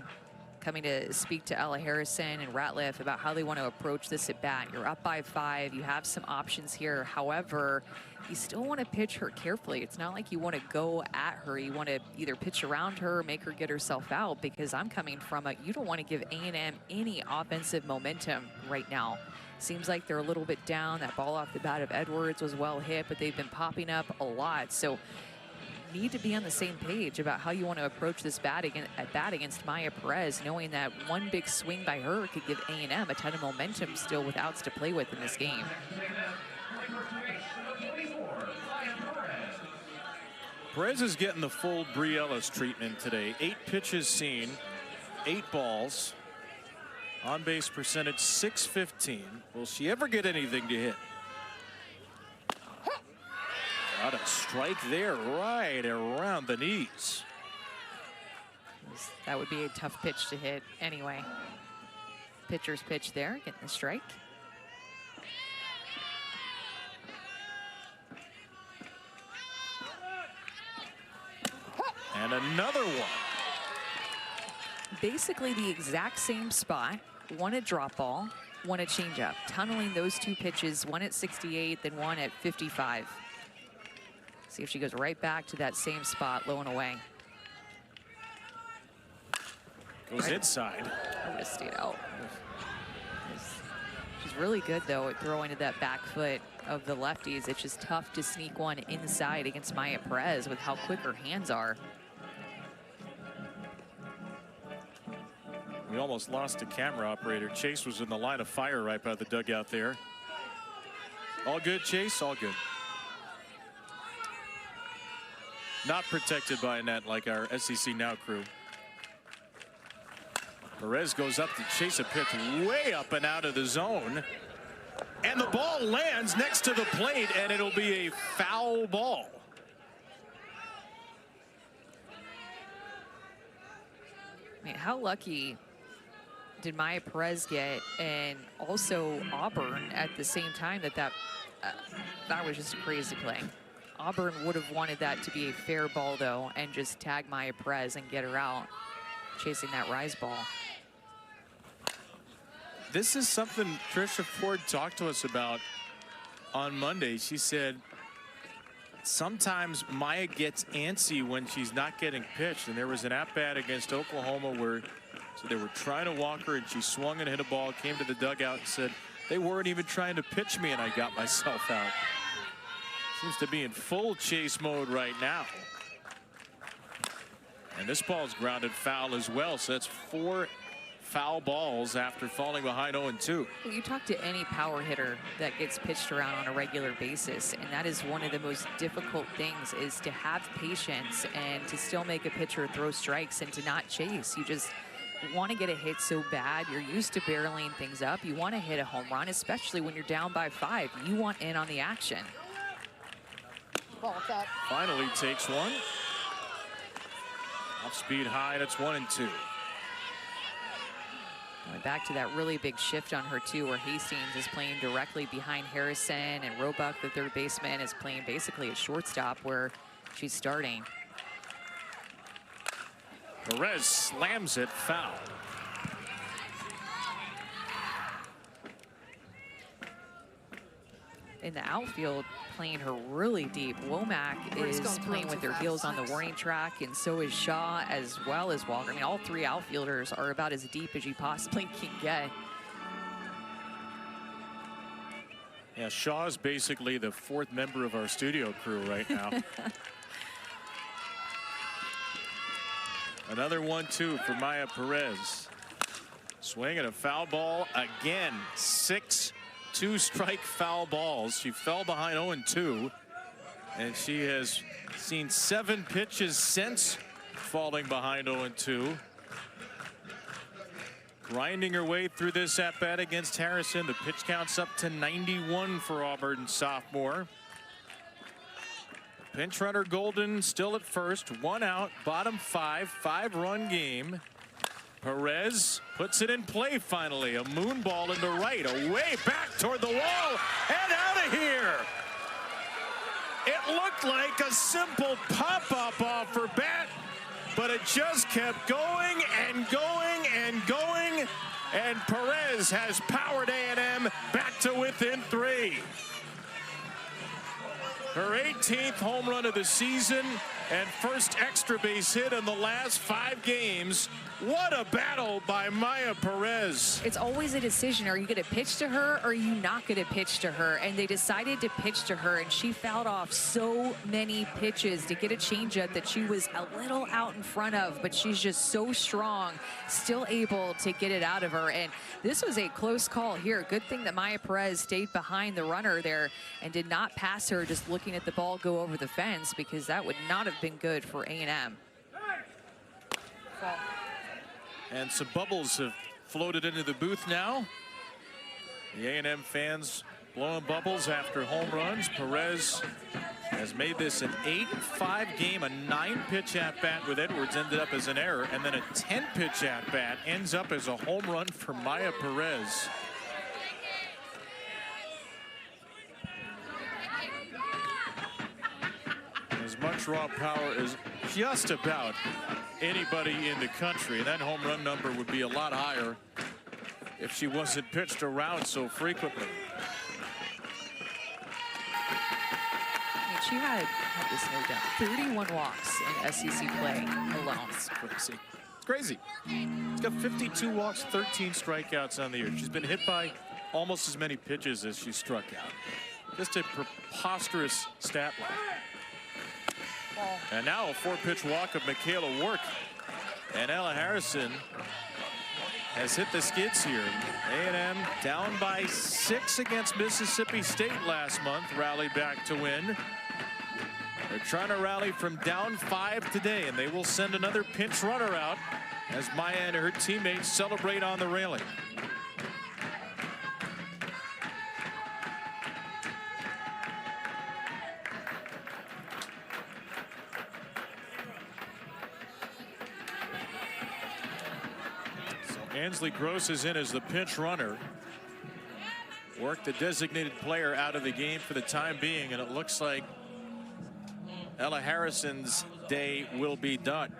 coming to speak to Ella Harrison and Ratliff about how they want to approach this at bat. You're up by 5. You have some options here. However, you still want to pitch her carefully. It's not like you want to go at her. You want to either pitch around her or make her get herself out, because I'm coming from you don't want to give A&M any offensive momentum right now. Seems like they're a little bit down. That ball off the bat of Edwards was well hit, but they've been popping up a lot. So need to be on the same page about how you want to approach this bat against Maya Perez, knowing that one big swing by her could give A&M a ton of momentum still with outs to play with in this game. Perez is getting the full Brie Ellis treatment today. 8 pitches seen, 8 balls. On base percentage .615. Will she ever get anything to hit? Got a strike there right around the knees. That would be a tough pitch to hit anyway. Pitcher's pitch there, getting the strike. And another one. Basically the exact same spot. One at drop ball, one at changeup. Tunneling those 2 pitches, one at 68, then one at 55. See if she goes right back to that same spot, low and away. Goes inside. I would have stayed out. She's really good, though, at throwing to that back foot of the lefties. It's just tough to sneak one inside against Maya Perez with how quick her hands are. We almost lost a camera operator. Chase was in the line of fire right by the dugout there. All good, Chase? All good. Not protected by a net like our SEC Now crew. Perez goes up to chase a pitch way up and out of the zone. And the ball lands next to the plate, and it'll be a foul ball. I mean, how lucky did Maya Perez get, and also Auburn at the same time? That was just a crazy play. Auburn would have wanted that to be a fair ball, though, and just tag Maya Perez and get her out chasing that rise ball. This is something Trisha Ford talked to us about on Monday. She said sometimes Maya gets antsy when she's not getting pitched, and there was an at-bat against Oklahoma where they were trying to walk her, and she swung and hit a ball, came to the dugout and said, they weren't even trying to pitch me, and I got myself out. Seems to be in full chase mode right now. And this ball's grounded foul as well, so that's 4 foul balls after falling behind 0-2. Well, you talk to any power hitter that gets pitched around on a regular basis, and that is one of the most difficult things, is to have patience and to still make a pitcher throw strikes and to not chase. You just want to get a hit so bad. You're used to barreling things up. You want to hit a home run, especially when you're down by 5. You want in on the action. Finally takes one. Off speed high, that's 1-2. Back to that really big shift on her, too, where Hastings is playing directly behind Harrison, and Roebuck, the third baseman, is playing basically a shortstop where she's starting. Perez slams it foul. In the outfield, playing her really deep. Womack is playing with their heels on the warning track, and so is Shaw as well as Walker. I mean, all 3 outfielders are about as deep as you possibly can get. Yeah, Shaw's basically the 4th member of our studio crew right now. Another 1-2 for Maya Perez. Swing and a foul ball again. 6 2-strike foul balls. She fell behind 0-2, and she has seen 7 pitches since falling behind 0-2. Grinding her way through this at-bat against Harrison. The pitch count's up to 91 for Auburn sophomore. Pinch runner Golden still at first. 1 out, bottom 5, 5-run game. Perez puts it in play finally. A moon ball into right, away back toward the wall, and out of here. It looked like a simple pop-up off her bat, but it just kept going and going and going, and Perez has powered A&M back to within 3. Her 18th home run of the season and first extra base hit in the last 5 games. What a battle by Maya Perez. It's always a decision. Are you going to pitch to her or are you not going to pitch to her? And they decided to pitch to her, and she fouled off so many pitches to get a changeup that she was a little out in front of, but she's just so strong, still able to get it out of her. And this was a close call here. Good thing that Maya Perez stayed behind the runner there and did not pass her, just looking at the ball go over the fence, because that would not have have been good for A&M. And some bubbles have floated into the booth now. The A&M fans blowing bubbles after home runs. Perez has made this an 8-5 game. A 9-pitch at-bat with Edwards ended up as an error, and then a 10-pitch at-bat ends up as a home run for Maya Perez. As much raw power as just about anybody in the country. That home run number would be a lot higher if she wasn't pitched around so frequently. I mean, she had this no doubt 31 walks in SEC play alone. It's crazy. It's crazy. She's got 52 walks, 13 strikeouts on the year. She's been hit by almost as many pitches as she struck out. Just a preposterous stat line. And now a 4-pitch walk of Michaela Work. And Ella Harrison has hit the skids here. A&M down by 6 against Mississippi State last month. Rallied back to win. They're trying to rally from down 5 today, and they will send another pinch runner out as Maya and her teammates celebrate on the railing. Ansley Gross is in as the pinch runner. Worked the designated player out of the game for the time being, and it looks like Ella Harrison's day will be done.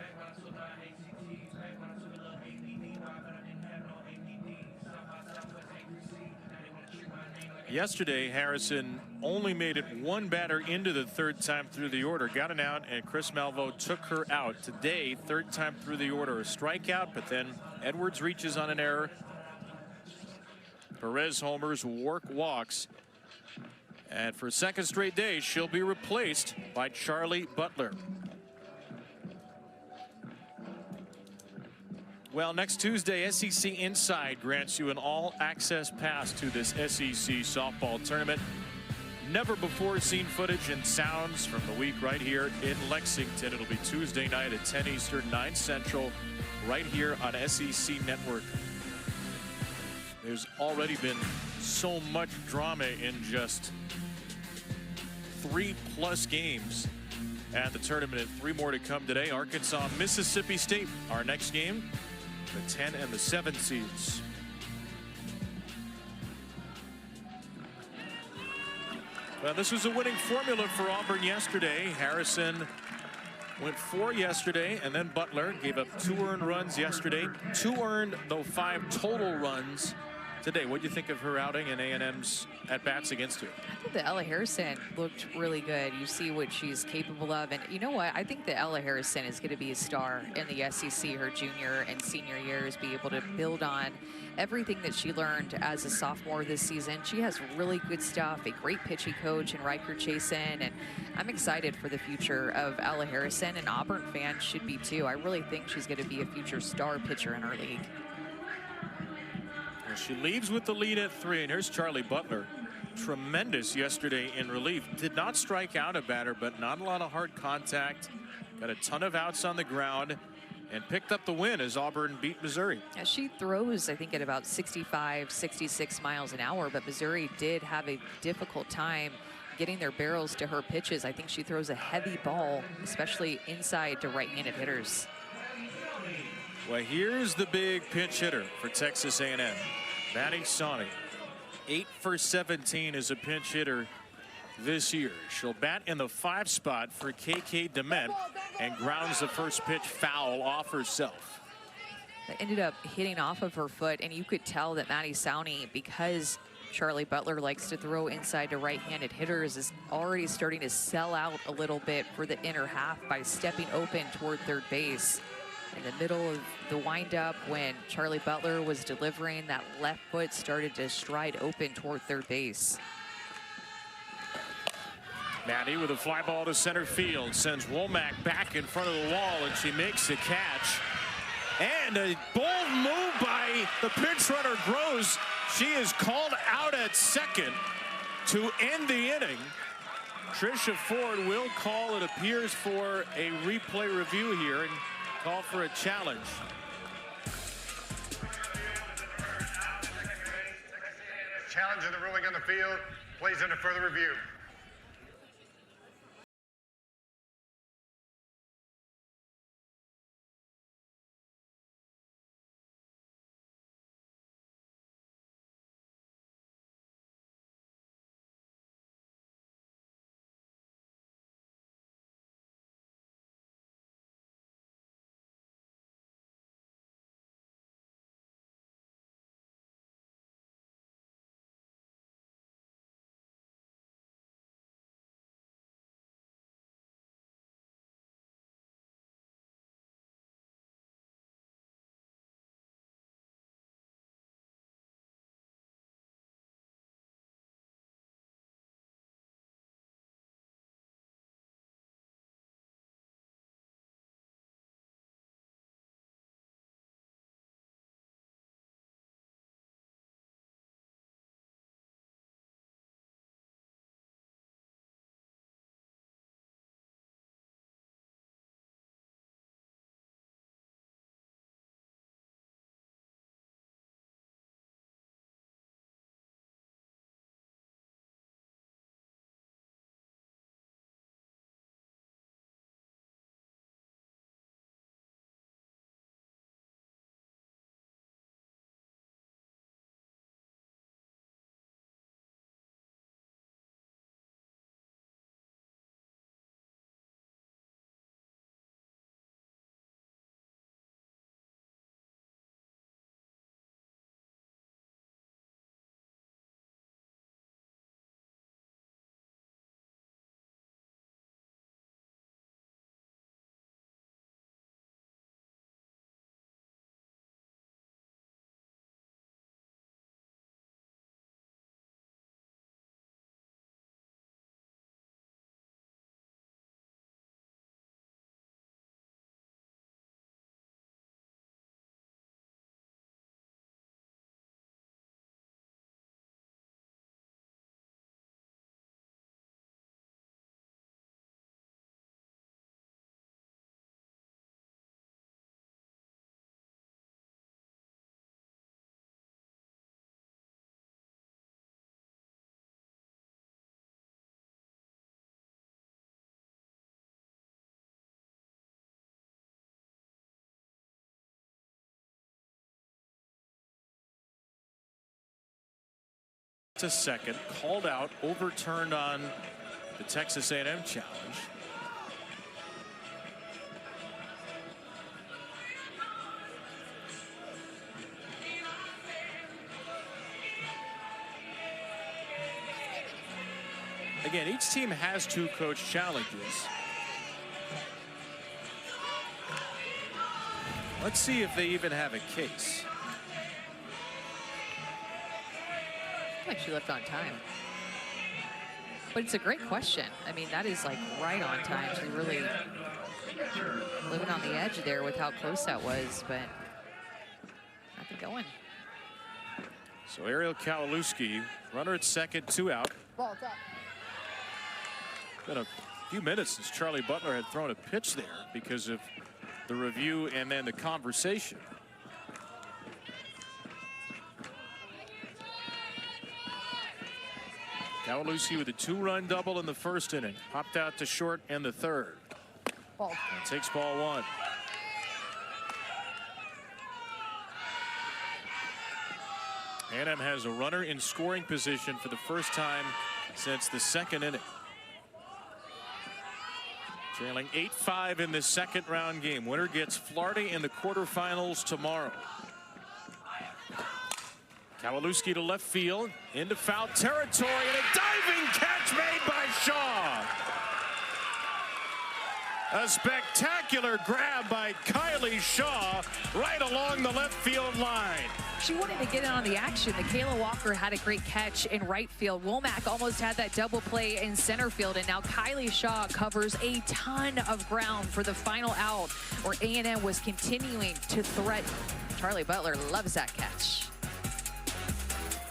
Yesterday, Harrison only made it one batter into the third time through the order, got an out, and Chris Malvo took her out. Today, third time through the order, a strikeout, but then Edwards reaches on an error. Perez homers, Work walks. And for a second straight day, she'll be replaced by Charlie Butler. Well, next Tuesday, SEC Inside grants you an all-access pass to this SEC softball tournament. Never before seen footage and sounds from the week right here in Lexington. It'll be Tuesday night at 10 Eastern, 9 Central, right here on SEC Network. There's already been so much drama in just 3+ games at the tournament, and 3 more to come today. Arkansas, Mississippi State, our next game. The 10 and the 7 seeds. Well, this was a winning formula for Auburn yesterday. Harrison went 4 yesterday, and then Butler gave up 2 earned runs yesterday. 2 earned, though 5 total runs today. What do you think of her outing and A&M's at-bats against her? I think that Ella Harrison looked really good. You see what she's capable of. And you know what? I think that Ella Harrison is going to be a star in the SEC her junior and senior years, be able to build on everything that she learned as a sophomore this season. She has really good stuff, a great pitching coach in Riker Chasen, and I'm excited for the future of Ella Harrison, and Auburn fans should be too. I really think she's going to be a future star pitcher in our league. She leaves with the lead at 3, and here's Charlie Butler. Tremendous yesterday in relief. Did not strike out a batter, but not a lot of hard contact. Got a ton of outs on the ground and picked up the win as Auburn beat Missouri. Yeah, she throws, I think, at about 65, 66 miles an hour, but Missouri did have a difficult time getting their barrels to her pitches. I think she throws a heavy ball, especially inside to right-handed hitters. Well, here's the big pinch hitter for Texas A&M. Maddie Sawney, 8 for 17 as a pinch hitter this year. She'll bat in the 5 spot for KK Dement and grounds the first pitch foul off herself. That ended up hitting off of her foot, and you could tell that Maddie Sawney, because Charlie Butler likes to throw inside to right-handed hitters, is already starting to sell out a little bit for the inner half by stepping open toward third base. In the middle of the windup, when Charlie Butler was delivering, that left foot started to stride open toward third base. Maddie with a fly ball to center field sends Womack back in front of the wall, and she makes the catch. And a bold move by the pinch runner Gross. She is called out at second to end the inning. Tricia Ford will call, it appears, for a replay review here and call for a challenge. Challenge of the ruling on the field plays under further review. A second, called out, overturned on the Texas A&M challenge. Again, each team has 2 coach challenges. Let's see if they even have a case. Like she left on time. But it's a great question. I mean, that is like right on time. She really living on the edge there with how close that was, but nothing going. So Ariel Kowalewski, runner at second, 2 out. Ball top. Been a few minutes since Charlie Butler had thrown a pitch there because of the review and then the conversation. Kowalewski with a 2-run double in the first inning. Popped out to short in the third. Ball. And takes ball 1. A&M has a runner in scoring position for the first time since the second inning. Trailing 8-5 in the second round game. Winner gets Florida in the quarterfinals tomorrow. Kowalewski to left field, into foul territory, and a diving catch made by Shaw. A spectacular grab by Kylie Shaw right along the left field line. She wanted to get in on the action. Michaela Walker had a great catch in right field. Womack almost had that double play in center field, and now Kylie Shaw covers a ton of ground for the final out, where A&M was continuing to threaten. Charlie Butler loves that catch.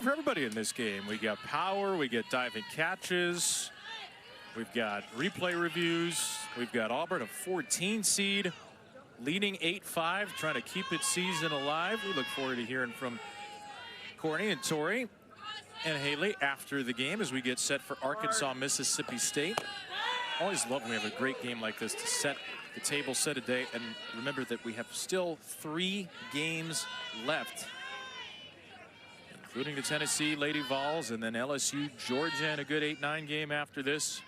For everybody in this game, we got power, we get diving catches. We've got replay reviews. We've got Auburn, a 14 seed, leading 8-5, trying to keep its season alive. We look forward to hearing from Courtney and Tori and Haley after the game as we get set for Arkansas, Mississippi State. Always love when we have a great game like this to set the table, set a day, and remember that we have still 3 games left, including the Tennessee Lady Vols and then LSU, Georgia, and a good 8-9 game after this.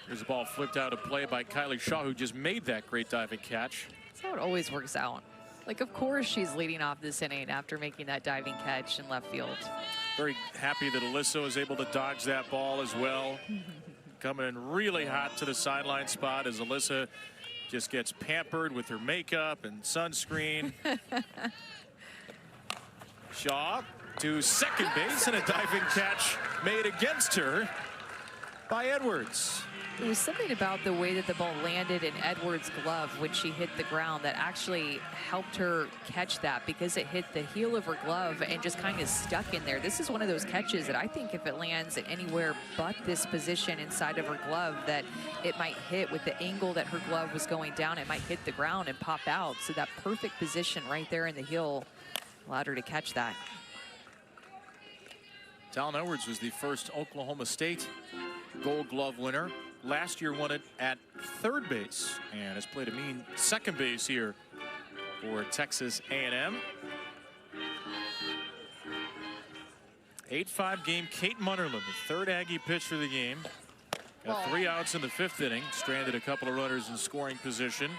Here's the ball flipped out of play by Kylie Shaw, who just made that great diving catch. That's how it always works out. Like, of course she's leading off this inning after making that diving catch in left field. Very happy that Alyssa was able to dodge that ball as well. Coming in really hot to the sideline spot as Alyssa just gets pampered with her makeup and sunscreen. Shaw to second base, and a diving catch made against her by Edwards. There was something about the way that the ball landed in Edwards' glove when she hit the ground that actually helped her catch that, because it hit the heel of her glove and just kind of stuck in there. This is one of those catches that I think if it lands anywhere but this position inside of her glove, that it might hit with the angle that her glove was going down. It might hit the ground and pop out. So that perfect position right there in the heel allowed her to catch that. Talon Edwards was the first Oklahoma State Gold Glove winner. Last year won it at third base and has played a mean second base here for Texas A&M. 8-5 game. Kate Munnerlyn, the third Aggie pitcher of the game. Got 3 outs in the 5th inning. Stranded a couple of runners in scoring position.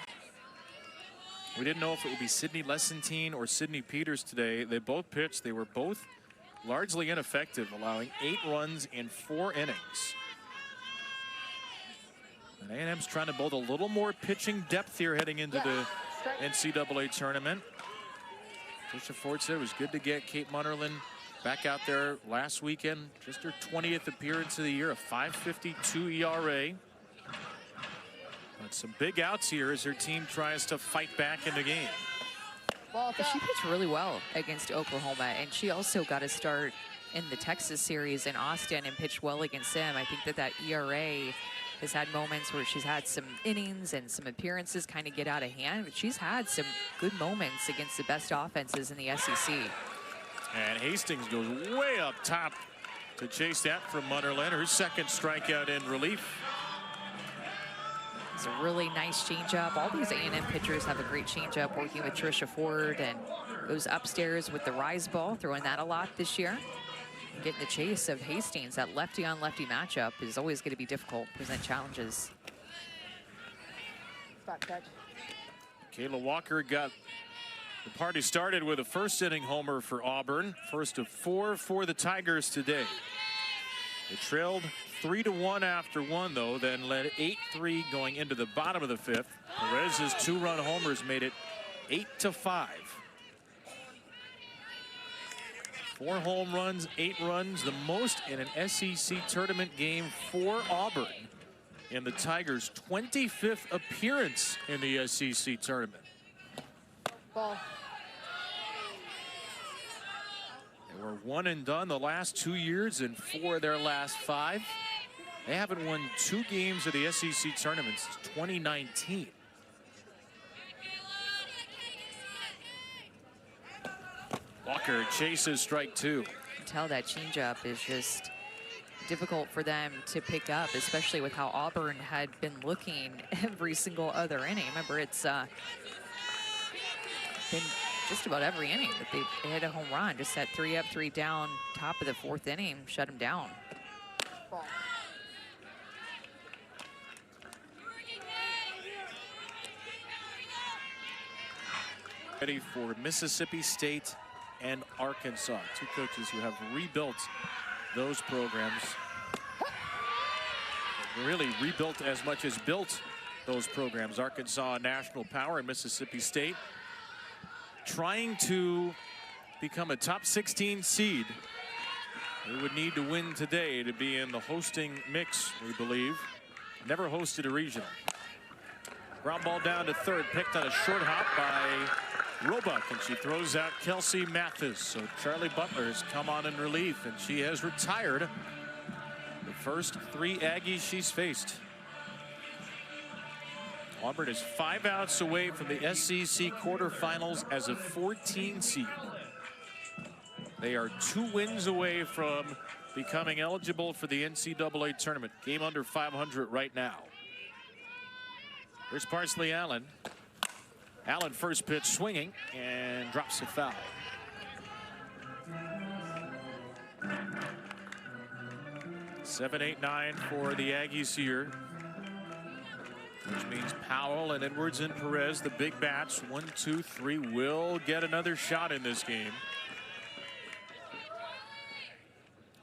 We didn't know if it would be Sydney Lessentine or Sydney Peters today. They both pitched. They were both largely ineffective, allowing 8 runs in 4 innings. And A&M's trying to build a little more pitching depth here heading into the NCAA tournament. Tricia Ford said it was good to get Kate Munnerlyn back out there last weekend. Just her 20th appearance of the year, a .552 ERA. But some big outs here as her team tries to fight back in the game. She pitched really well against Oklahoma, and she also got a start in the Texas series in Austin and pitched well against them. I think that ERA has had moments where she's had some innings and some appearances kind of get out of hand, but she's had some good moments against the best offenses in the SEC. And Hastings goes way up top to chase that from Munnerlyn, her second strikeout in relief. It's a really nice changeup. All these A&M pitchers have a great changeup, working with Tricia Ford, and goes upstairs with the rise ball, throwing that a lot this year. Getting the chase of Hastings, that lefty-on-lefty matchup is always going to be difficult, present challenges. Kayla Walker got the party started with a first inning homer for Auburn. First of 4 for the Tigers today. They trailed 3-1 after 1, though, then led 8-3 going into the bottom of the 5th. Perez's 2-run homers made it 8-5. 4 home runs, 8 runs, the most in an SEC tournament game for Auburn in the Tigers' 25th appearance in the SEC tournament. Ball. They were 1 and done the last 2 years and 4 of their last 5. They haven't won 2 games of the SEC tournament since 2019. Walker chases strike 2. You can tell that changeup is just difficult for them to pick up, especially with how Auburn had been looking every single other inning. Remember, it's been just about every inning that they hit a home run. Just that 3 up, 3 down, top of the 4th inning, shut them down. Ball. Ready for Mississippi State and Arkansas, 2 coaches who have rebuilt those programs. Really rebuilt as much as built those programs. Arkansas, national power, and Mississippi State trying to become a top 16 seed. They would need to win today to be in the hosting mix, we believe. Never hosted a regional. Ground ball down to third, picked on a short hop by Roebuck, and she throws out Kelsey Mathis. So Charlie Butler's come on in relief, and she has retired the first 3 Aggies she's faced. Auburn is 5 outs away from the SEC quarterfinals as a 14 seed. They are 2 wins away from becoming eligible for the NCAA tournament. Game under 500 right now. Here's Parsley Allen. Allen first pitch swinging and drops a foul. Seven, 8, 9 for the Aggies here, which means Powell and Edwards and Perez, the big bats, 1, 2, 3, will get another shot in this game.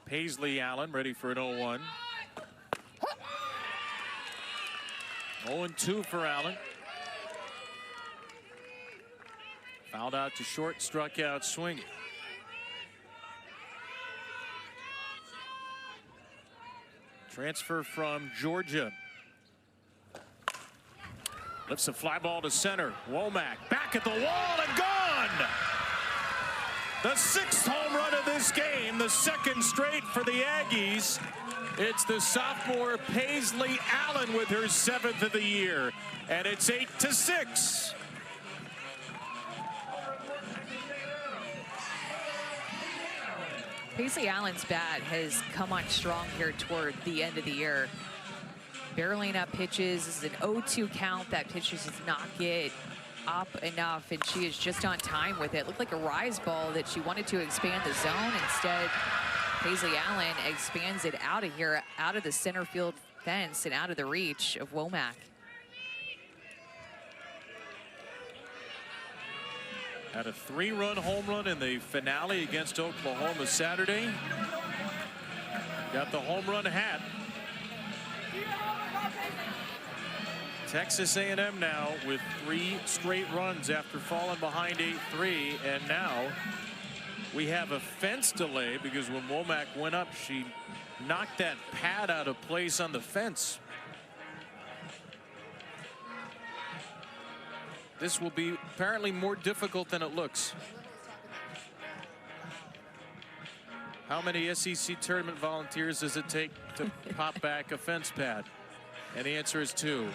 Paisley Allen ready for an 0-1. 0-2 for Allen. Fouled out to short, struck out swinging. Transfer from Georgia. Lifts a fly ball to center. Womack back at the wall and gone. The 6th home run of this game, the 2nd straight for the Aggies. It's the sophomore Paisley Allen with her 7th of the year, and it's 8-6. Paisley Allen's bat has come on strong here toward the end of the year. Barreling up pitches. This is an 0-2 count. That pitch does not get up enough, and she is just on time with it. Looked like a rise ball that she wanted to expand the zone. Instead, Paisley Allen expands it out of here, out of the center field fence and out of the reach of Womack. Had a 3-run home run in the finale against Oklahoma Saturday. Got the home run hat. Texas A&M now with 3 straight runs after falling behind 8-3, and now we have a fence delay because when Womack went up, she knocked that pad out of place on the fence. This will be apparently more difficult than it looks. How many SEC tournament volunteers does it take to pop back a fence pad? And the answer is 2.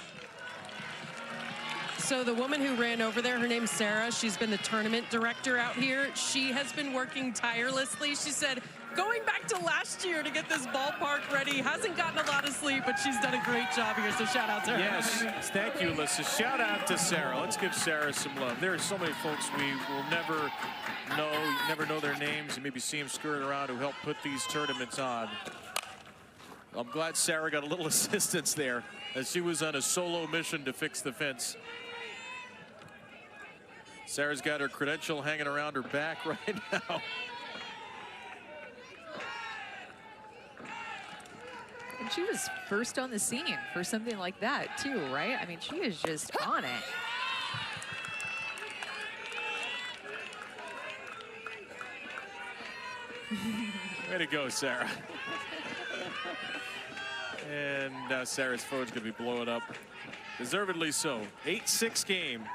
So the woman who ran over there, her name's Sarah. She's been the tournament director out here. She has been working tirelessly. She said, going back to last year to get this ballpark ready, hasn't gotten a lot of sleep, but she's done a great job here. So shout out to her. Yes, thank you, Alyssa. Shout out to Sarah. Let's give Sarah some love. There are so many folks we will never know their names and maybe see them skirting around who help put these tournaments on. I'm glad Sarah got a little assistance there as she was on a solo mission to fix the fence. Sarah's got her credential hanging around her back right now. And she was first on the scene for something like that too, right? I mean, she is just on it. Way to go, Sarah. And now Sarah's phone's gonna be blowing up. Deservedly so. 8-6 game.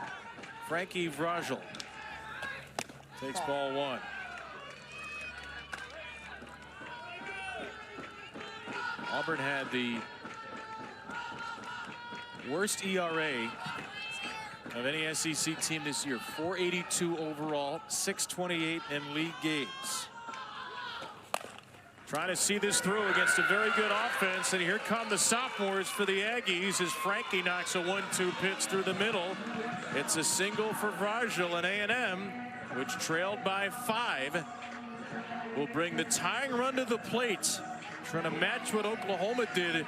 Frankie Vrajel takes ball 1. Auburn had the worst ERA of any SEC team this year. 4.82 overall, 6.28 in league games. Trying to see this through against a very good offense, and here come the sophomores for the Aggies as Frankie knocks a 1-2 pitch through the middle. It's a single for Vrajel, and A&M, which trailed by 5, will bring the tying run to the plate, trying to match what Oklahoma did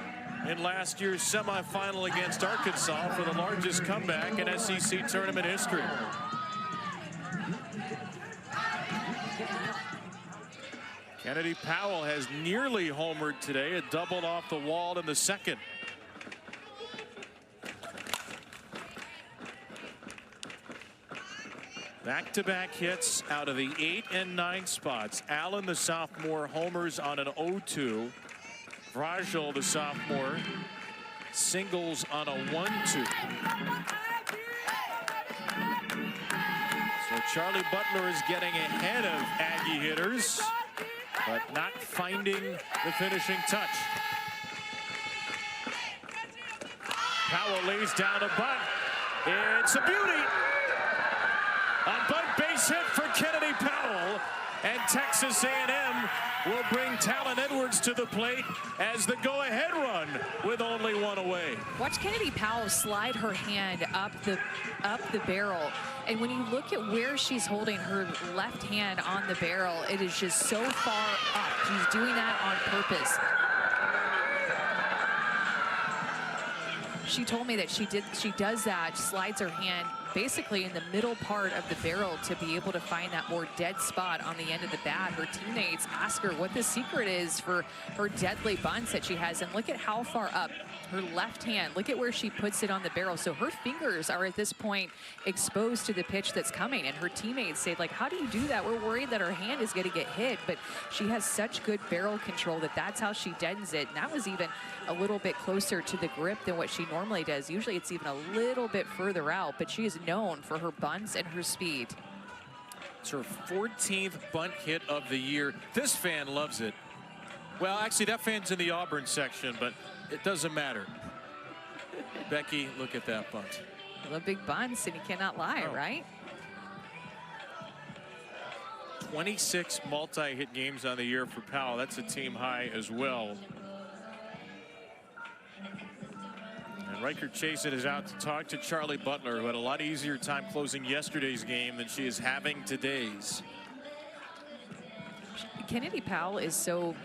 in last year's semifinal against Arkansas for the largest comeback in SEC tournament history. Kennedy Powell has nearly homered today, a double off the wall in the 2nd. Back-to-back hits out of the 8 and 9 spots. Allen, the sophomore, homers on an 0-2. Vrajel, the sophomore, singles on a 1-2. So Charlie Butler is getting ahead of Aggie hitters, but not finding the finishing touch. Powell lays down a bunt. It's a beauty. A bunt base hit for Kennedy Powell. And Texas A&M will bring Talon Edwards to the plate as the go-ahead run with only one away. Watch Kennedy Powell slide her hand up the barrel. And when you look at where she's holding her left hand on the barrel, it is just so far up. She's doing that on purpose. She told me that she does that, slides her hand basically in the middle part of the barrel to be able to find that more dead spot on the end of the bat. Her teammates ask her what the secret is for her deadly bunts that she has. And look at how far up her left hand, look at where she puts it on the barrel. So her fingers are at this point exposed to the pitch that's coming. And her teammates say, like, how do you do that? We're worried that her hand is going to get hit. But she has such good barrel control that that's how she deadens it. And that was even a little bit closer to the grip than what she normally does. Usually it's even a little bit further out, but she is known for her bunts and her speed. It's her 14th bunt hit of the year. This fan loves it. Well, actually, that fan's in the Auburn section, but it doesn't matter. Becky, look at that bunt. I love big bunts, and you cannot lie, right? 26 multi-hit games on the year for Powell. That's a team high as well. And Riker Chasen is out to talk to Charlie Butler, who had a lot easier time closing yesterday's game than she is having today's. Kennedy Powell is so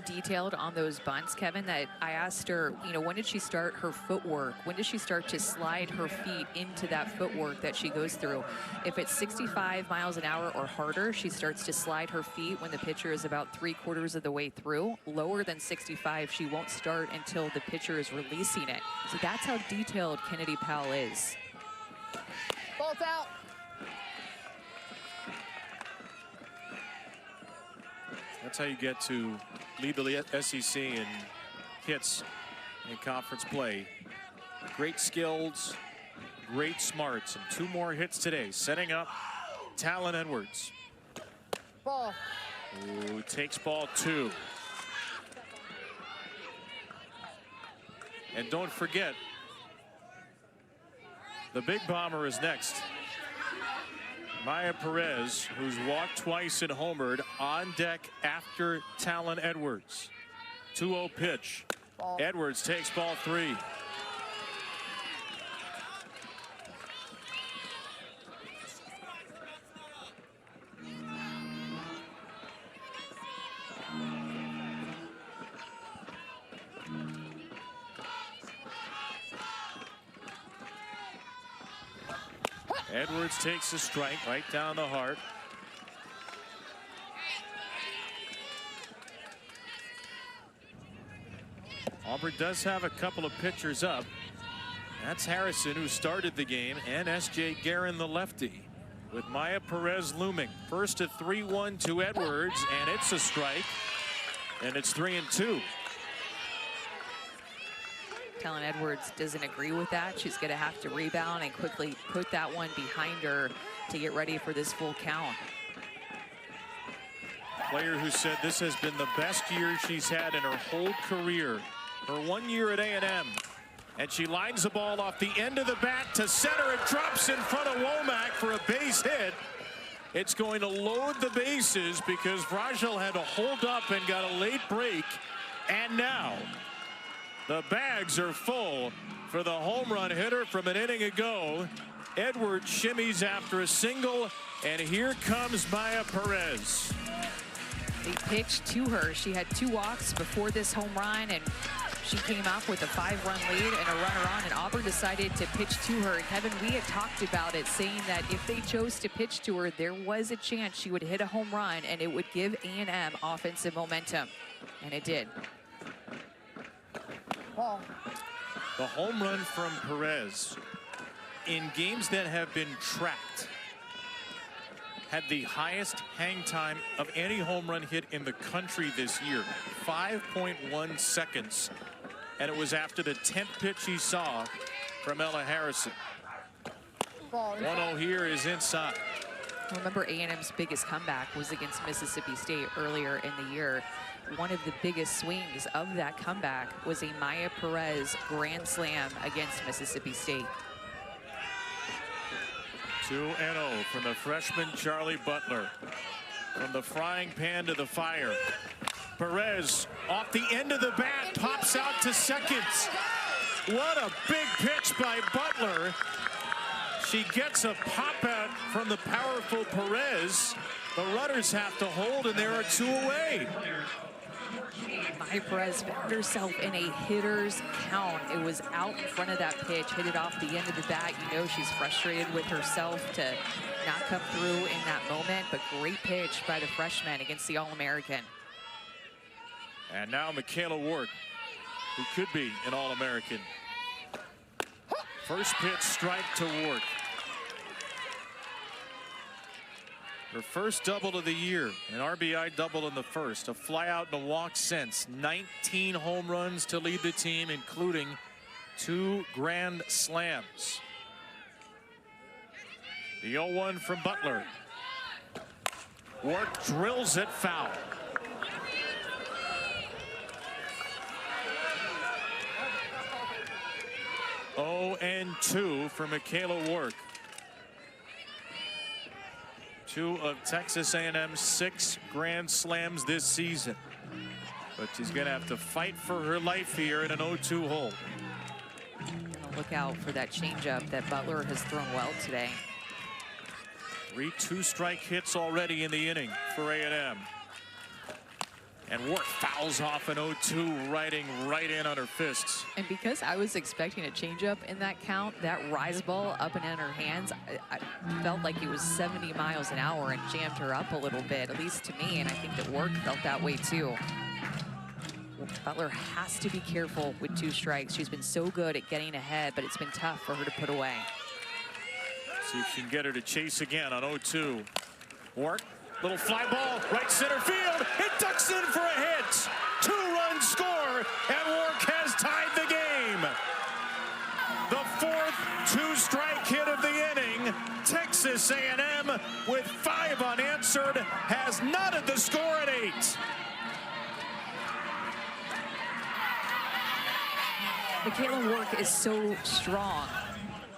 detailed on those bunts, Kevin, that I asked her, you know, when did she start her footwork? When does she start to slide her feet into that footwork that she goes through? If it's 65 miles an hour or harder, she starts to slide her feet when the pitcher is about 3/4 of the way through. Lower than 65, she won't start until the pitcher is releasing it. So that's how detailed Kennedy Powell is. Ball's out. That's how you get to lead the SEC in hits in conference play. Great skills, great smarts, and 2 more hits today. Setting up Talon Edwards. Ball. Who takes ball 2. And don't forget, the big bomber is next. Maya Perez, who's walked twice and homered, on deck after Talon Edwards. 2-0 pitch. Ball. Edwards takes ball 3. Edwards takes a strike right down the heart. Auburn does have a couple of pitchers up. That's Harrison, who started the game, and S.J. Guerin, the lefty, with Maya Perez looming. First a 3-1 to Edwards, and it's a strike, and it's 3-2. Talon Edwards doesn't agree with that. She's going to have to rebound and quickly put that one behind her to get ready for this full count. Player who said this has been the best year she's had in her whole career. Her 1 year at A&M. And she lines the ball off the end of the bat to center. It drops in front of Womack for a base hit. It's going to load the bases because Vrajel had to hold up and got a late break. And now the bags are full for the home run hitter from an inning ago. Edwards shimmies after a single, and here comes Maya Perez. They pitched to her. She had 2 walks before this home run, and she came up with a 5-run lead and a runner on, and Auburn decided to pitch to her. And Kevin, we had talked about it, saying that if they chose to pitch to her, there was a chance she would hit a home run, and it would give A&M offensive momentum, and it did. Ball. The home run from Perez in games that have been tracked had the highest hang time of any home run hit in the country this year, 5.1 seconds. And it was after the 10th pitch he saw from Ella Harrison. 1-0 here is inside. Remember, A&M's biggest comeback was against Mississippi State earlier in the year. One of the biggest swings of that comeback was a Maya Perez grand slam against Mississippi State. 2-0 from the freshman Charlie Butler. From the frying pan to the fire. Perez off the end of the bat, pops out to second. What a big pitch by Butler. She gets a pop out from the powerful Perez. The runners have to hold, and there are 2 away. Maya Perez found herself in a hitter's count. It was out in front of that pitch, hit it off the end of the bat. You know she's frustrated with herself to not come through in that moment, but great pitch by the freshman against the All-American. And now Michaela Ward, who could be an All-American. First pitch strike to Ward. Her first double of the year, an RBI double in the first, a fly out and a walk since. 19 home runs to lead the team, including 2 grand slams. The 0-1 from Butler. Ward drills it foul. and 2 for Michaela Work. 2 of Texas A&M's 6 grand slams this season. But she's going to have to fight for her life here in an 0-2 hole. Look out for that changeup that Butler has thrown well today. 3 2-strike hits already in the inning for A&M. And Ward fouls off an 0-2, riding right in on her fists. And because I was expecting a changeup in that count, that rise ball up and in her hands, I felt like it was 70 miles an hour and jammed her up a little bit, at least to me. And I think that Work felt that way too. Butler has to be careful with 2 strikes. She's been so good at getting ahead, but it's been tough for her to put away. See if she can get her to chase again on 0-2. Work, little fly ball, right center field. It ducks in for a hit. 2-run score, and Work has tied the game. The 4th 2-strike hit of the inning. Texas A&M, with 5 unanswered, has knotted the score at 8. Michaela Work is so strong.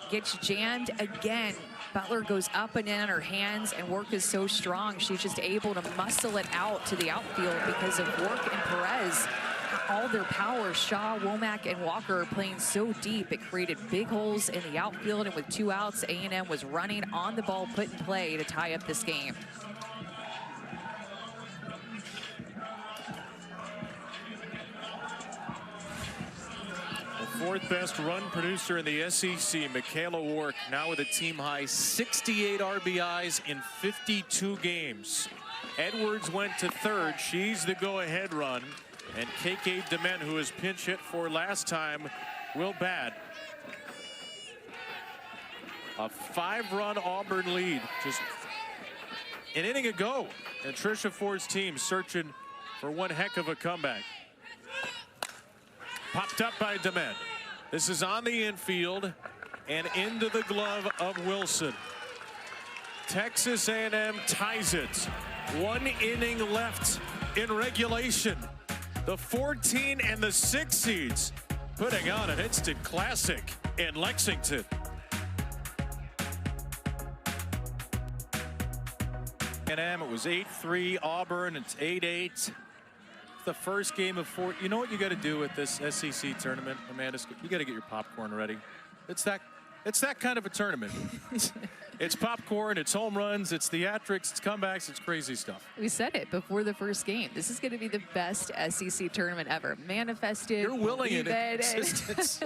Gets jammed again. Butler goes up and in on her hands, and Work is so strong. She's just able to muscle it out to the outfield because of Work and Perez. All their power, Shaw, Womack, and Walker are playing so deep. It created big holes in the outfield, and with 2 outs, A&M was running on the ball, put in play to tie up this game. The 4th best run producer in the SEC, Michaela Work, now with a team-high 68 RBIs in 52 games. Edwards went to 3rd. She's the go-ahead run. And KK Dement, who was pinch hit for last time, will bat. A 5-run Auburn lead. Just an inning ago. And Tricia Ford's team searching for one heck of a comeback. Popped up by Dement. This is on the infield and into the glove of Wilson. Texas A&M ties it. 1 inning left in regulation. The 14 and the 6 seeds putting on an instant classic in Lexington. A&M, it was 8-3. Auburn, it's 8-8. The first game of 4. You know what you got to do with this SEC tournament, Amanda? You got to get your popcorn ready. It's that kind of a tournament. It's popcorn, it's home runs, it's theatrics, it's comebacks, it's crazy stuff. We said it before the first game. This is going to be the best SEC tournament ever. Manifested. You're willing in it.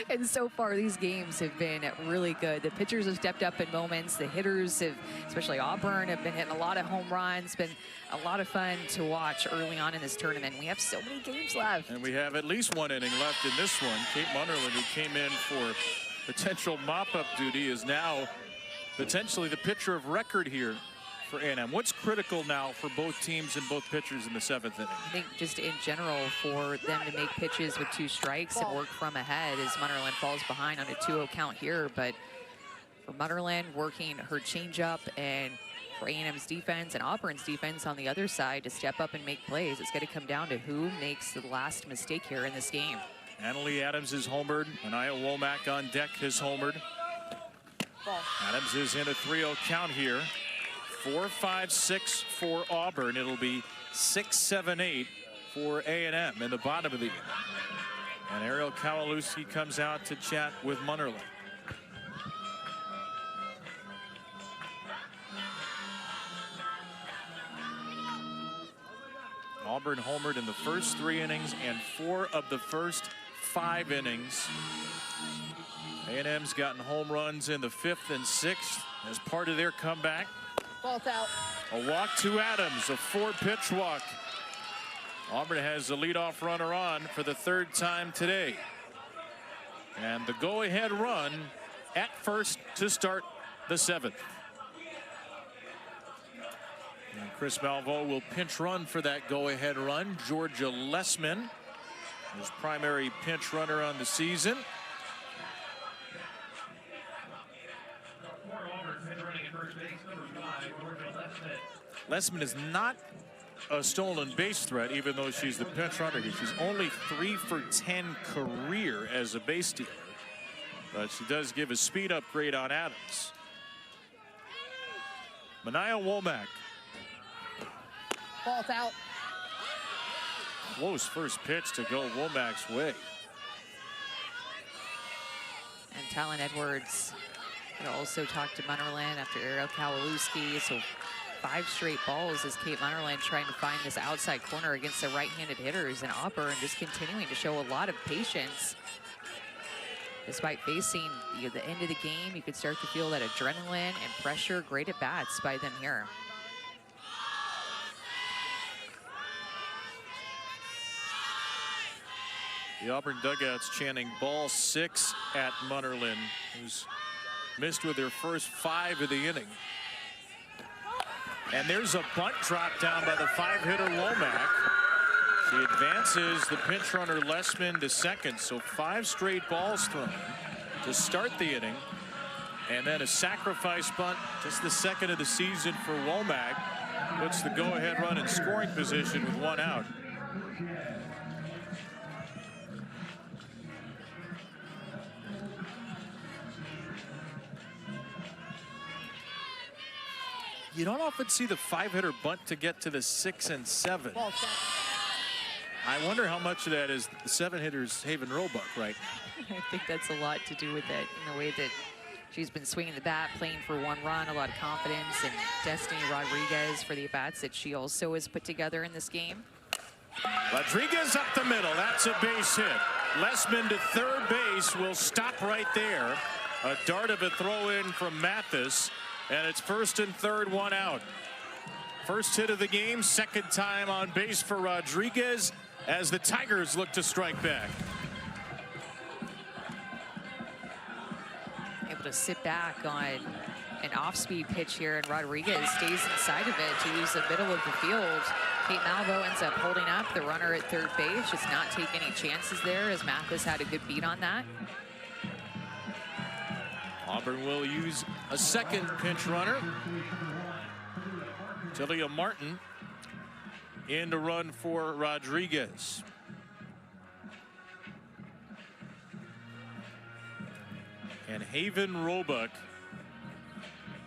And so far, these games have been really good. The pitchers have stepped up in moments. The hitters have, especially Auburn, have been hitting a lot of home runs. Been a lot of fun to watch early on in this tournament. We have so many games left. And we have at least 1 inning left in this one. Kate Munnerlyn, who came in for potential mop-up duty, is now potentially the pitcher of record here for A&M. What's critical now for both teams and both pitchers in the 7th inning? I think just in general for them to make pitches with 2 strikes and work from ahead as Munnerlyn falls behind on a 2-0 count here. But for Munnerlyn, working her changeup and for A&M's defense and Auburn's defense on the other side to step up and make plays. It's going to come down to who makes the last mistake here in this game. Annalie Adams is homered. Anaya Womack on deck has homered. Adams is in a 3-0 count here. 4-5-6 for Auburn. It'll be 6-7-8 for A&M in the bottom of the inning. And Ariel Kowalewski comes out to chat with Munnerlyn. Auburn homered in the first 3 innings and 4 of the first 5 innings. A&M's gotten home runs in the 5th and 6th as part of their comeback. Ball's out. A walk to Adams, a 4-pitch walk. Auburn has the leadoff runner on for the 3rd time today. And the go-ahead run at first to start the 7th. And Chris Malveaux will pinch run for that go-ahead run. Georgia Lessman, his primary pinch runner on the season. Lessman is not a stolen base threat, even though she's the pinch runner. She's only 3 for 10 career as a base stealer, but she does give a speed upgrade on Adams. Anaya Womack. Ball's out. Close first pitch to go Womack's way. And Talon Edwards could also talk to Munnerlyn after Ariel Kowalewski. So 5 straight balls as Kate Munnerlyn trying to find this outside corner against the right-handed hitters, and Auburn just continuing to show a lot of patience. Despite facing the end of the game, you could start to feel that adrenaline and pressure. Great at bats by them here. The Auburn dugouts chanting ball 6 at Munnerlyn, who's missed with her first 5 of the inning. And there's a bunt drop down by the 5-hitter Womack. She advances the pinch runner Lessman to second. So 5 straight balls thrown to start the inning. And then a sacrifice bunt, just the 2nd of the season for Womack. Puts the go-ahead run in scoring position with 1 out. You don't often see the 5-hitter bunt to get to the 6 and 7. I wonder how much of that is the 7-hitter's Haven Roebuck right now. I think that's a lot to do with it, in the way that she's been swinging the bat, playing for 1 run, a lot of confidence, and Destiny Rodriguez for the at-bats that she also has put together in this game. Rodriguez up the middle. That's a base hit. Lessman to third base will stop right there. A dart of a throw in from Mathis. And it's 1st and 3rd, 1 out. First hit of the game, 2nd time on base for Rodriguez as the Tigers look to strike back. Able to sit back on an off-speed pitch here, and Rodriguez stays inside of it to use the middle of the field. Kate Malveaux ends up holding up the runner at third base, just not take any chances there, as Mathis had a good beat on that. Auburn will use a 2nd pinch runner. Talia Martin in to run for Rodriguez. And Haven Roebuck,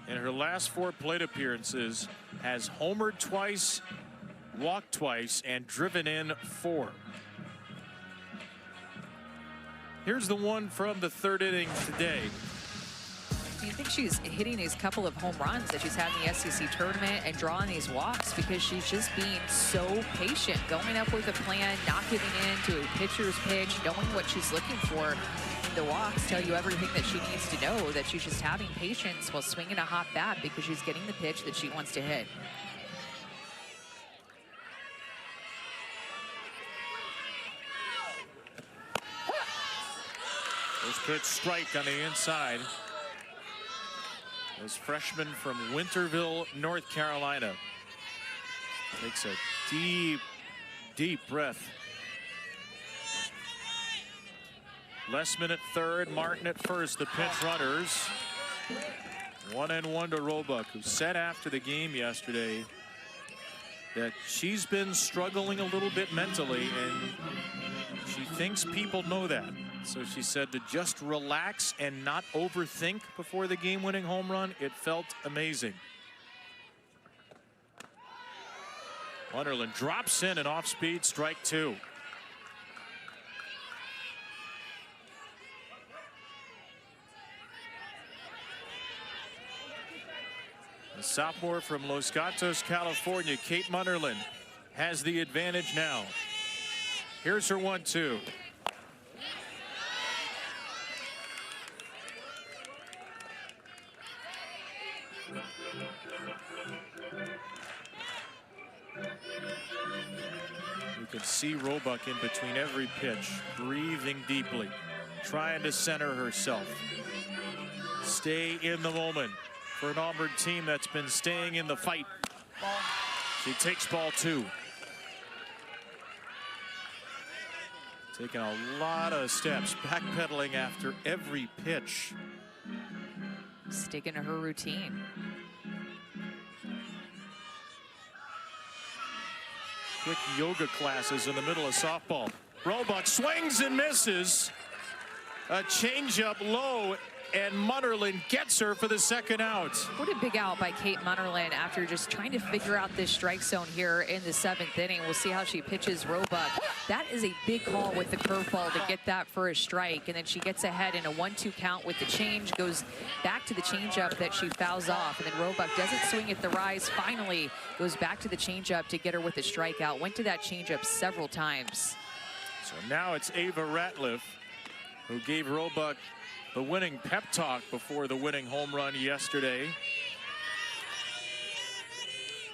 in her last 4 plate appearances, has homered twice, walked twice, and driven in 4. Here's the one from the 3rd inning today. You think she's hitting these couple of home runs that she's had in the SEC tournament and drawing these walks because she's just being so patient, going up with a plan, not giving in to a pitcher's pitch, knowing what she's looking for. The walks tell you everything that she needs to know, that she's just having patience while swinging a hot bat because she's getting the pitch that she wants to hit. First pitch strike on the inside. This freshman from Winterville, North Carolina, takes a deep, deep breath. Lessman at third, Martin at first, the pinch runners. 1-1 to Roebuck, who said after the game yesterday that she's been struggling a little bit mentally, and she thinks people know that. So she said to just relax and not overthink before the game-winning home run. It felt amazing. Wonderland drops in an off-speed, strike 2. The sophomore from Los Gatos, California, Kate Munnerlyn, has the advantage now. Here's her 1-2. You can see Roebuck in between every pitch, breathing deeply, trying to center herself. Stay in the moment for an Auburn team that's been staying in the fight. She takes ball 2. Taking a lot of steps, backpedaling after every pitch. Sticking to her routine. Quick yoga classes in the middle of softball. Roebuck swings and misses. A changeup low, and Munnerlyn gets her for the second out. What a big out by Kate Munnerlyn after just trying to figure out this strike zone here in the 7th inning. We'll see how she pitches Roebuck. That is a big call with the curveball to get that for a strike, and then she gets ahead in a 1-2 count with the change, goes back to the changeup that she fouls off, and then Roebuck doesn't swing at the rise, finally goes back to the changeup to get her with a strikeout. Went to that changeup several times. So now it's Ava Ratliff, who gave Roebuck the winning pep talk before the winning home run yesterday.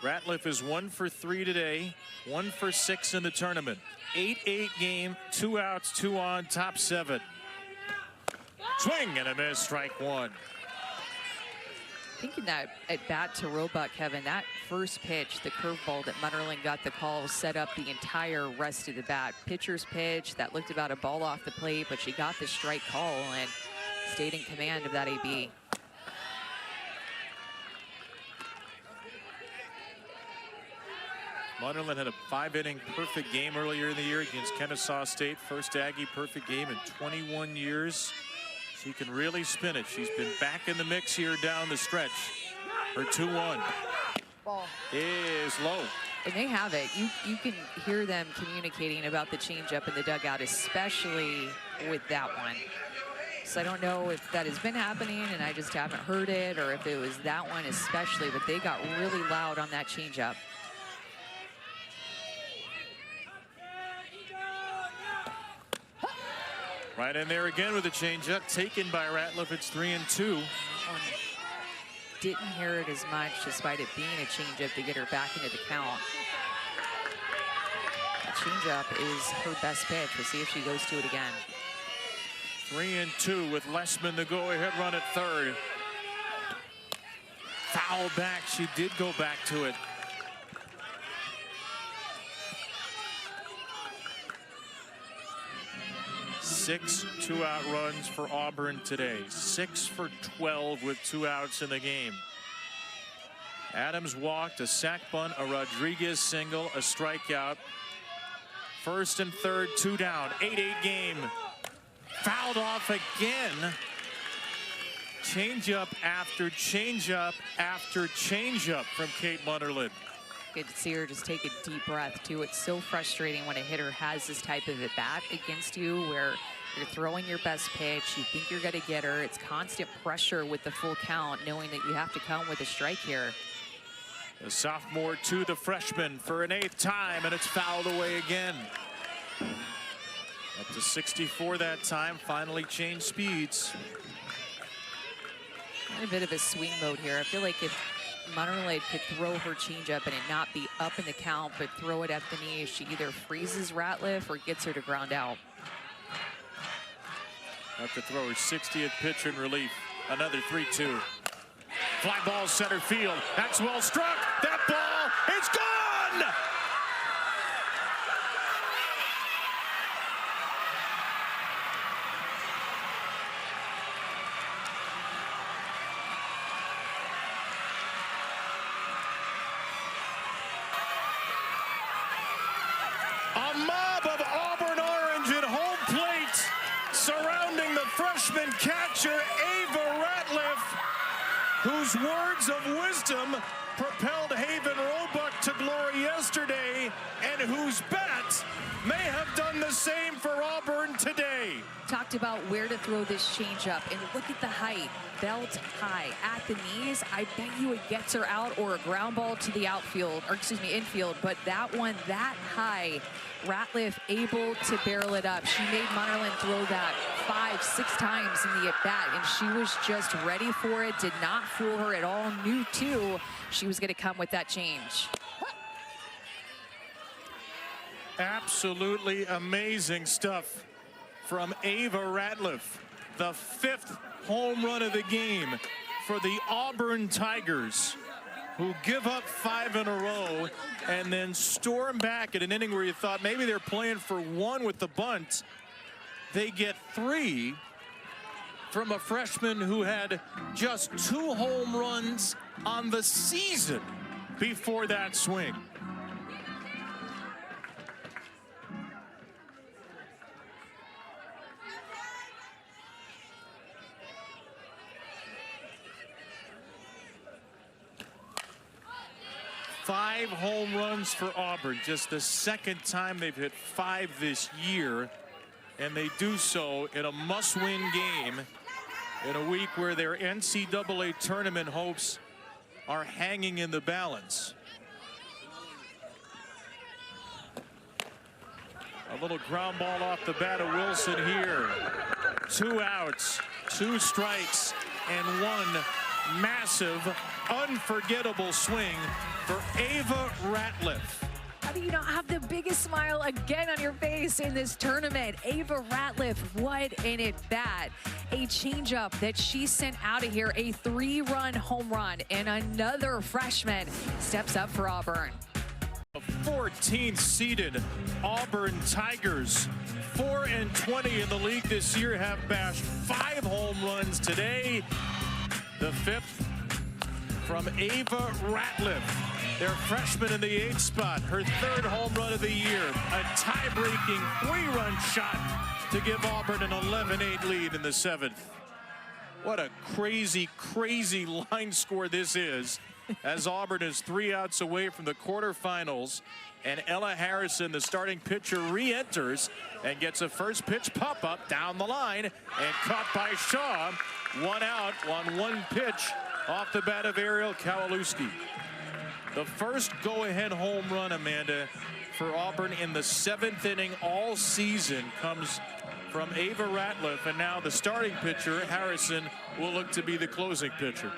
Ratliff is 1 for 3 today, 1 for 6 in the tournament. 8-8 game, 2 outs, 2 on, top 7. Swing and a miss, strike 1. Thinking that at bat to Roebuck, Kevin, that first pitch, the curveball that Munnerlyn got the call, set up the entire rest of the bat. Pitcher's pitch that looked about a ball off the plate, but she got the strike call and stayed in command of that AB. Munnerlyn had a 5-inning perfect game earlier in the year against Kennesaw State. First Aggie perfect game in 21 years. She can really spin it. She's been back in the mix here down the stretch. Her 2-1 is low. And they have it. You can hear them communicating about the changeup in the dugout, especially with that one. So I don't know if that has been happening and I just haven't heard it, or if it was that one especially, but they got really loud on that changeup. Right in there again with a changeup taken by Ratliff. It's 3-2. Didn't hear it as much despite it being a changeup to get her back into the count. That changeup is her best pitch. We'll see if she goes to it again. 3-2 with Lessman the go-ahead run at third. Foul back. She did go back to it. Six 2-out runs for Auburn today. 6 for 12 with 2 outs in the game. Adams walked, a sac bunt, a Rodriguez single, a strikeout. First and third, 2 down. 8-8 game. Fouled off again. Changeup after changeup after changeup from Kate Munnerlyn. Good to see her just take a deep breath too. It's so frustrating when a hitter has this type of at bat against you where you're throwing your best pitch, you think you're going to get her. It's constant pressure with the full count, knowing that you have to come with a strike here. The sophomore to the freshman for an 8th time, and it's fouled away again. Up to 64 that time, finally changed speeds. A bit of a swing mode here. I feel like if Munnerlyn could throw her changeup and it not be up in the count, but throw it at the knees, she either freezes Ratliff or gets her to ground out. Have to throw her 60th pitch in relief. Another 3-2. Fly ball center field. That's well struck. That ball is gone! freshman catcher Ava Ratliff, whose words of wisdom propelled Haven Roebuck to glory yesterday, and whose bat may have done the same for Auburn today. Talked about where to throw this changeup, and look at the height, belt high at the knees. I bet you it gets her out or a ground ball to the outfield, or excuse me, infield, but that one that high, Ratliff able to barrel it up. She made Munnerlyn throw that 5-6 times in the at-bat, and she was just ready for it, did not fool her at all, knew too she was going to come with that change. Absolutely amazing stuff from Ava Ratliff. The 5th home run of the game for the Auburn Tigers, who give up 5 in a row and then storm back at an inning where you thought maybe they're playing for 1 with the bunt. They get 3 from a freshman who had just 2 home runs on the season before that swing. Five home runs for Auburn, just the 2nd time they've hit 5 this year, and they do so in a must-win game in a week where their NCAA tournament hopes are hanging in the balance. A little ground ball off the bat of Wilson here. 2 outs, 2 strikes, and 1 massive, unforgettable swing for Ava Ratliff. How do you not have the biggest smile again on your face in this tournament? Ava Ratliff, what an at-bat. A changeup that she sent out of here, a 3-run home run, and another freshman steps up for Auburn. The 14th seeded Auburn Tigers, 4-20 in the league this year, have bashed 5 home runs today. The 5th from Ava Ratliff, their freshman in the 8th spot, her 3rd home run of the year, a tie-breaking 3-run shot to give Auburn an 11-8 lead in the 7th. What a crazy, crazy line score this is, as Auburn is 3 outs away from the quarterfinals, and Ella Harrison, the starting pitcher, re-enters and gets a first pitch pop-up down the line and caught by Shaw. 1 out on 1 pitch off the bat of Ariel Kowalewski. The first go-ahead home run, Amanda, for Auburn in the 7th inning all season comes from Ava Ratliff, and now the starting pitcher, Harrison, will look to be the closing pitcher.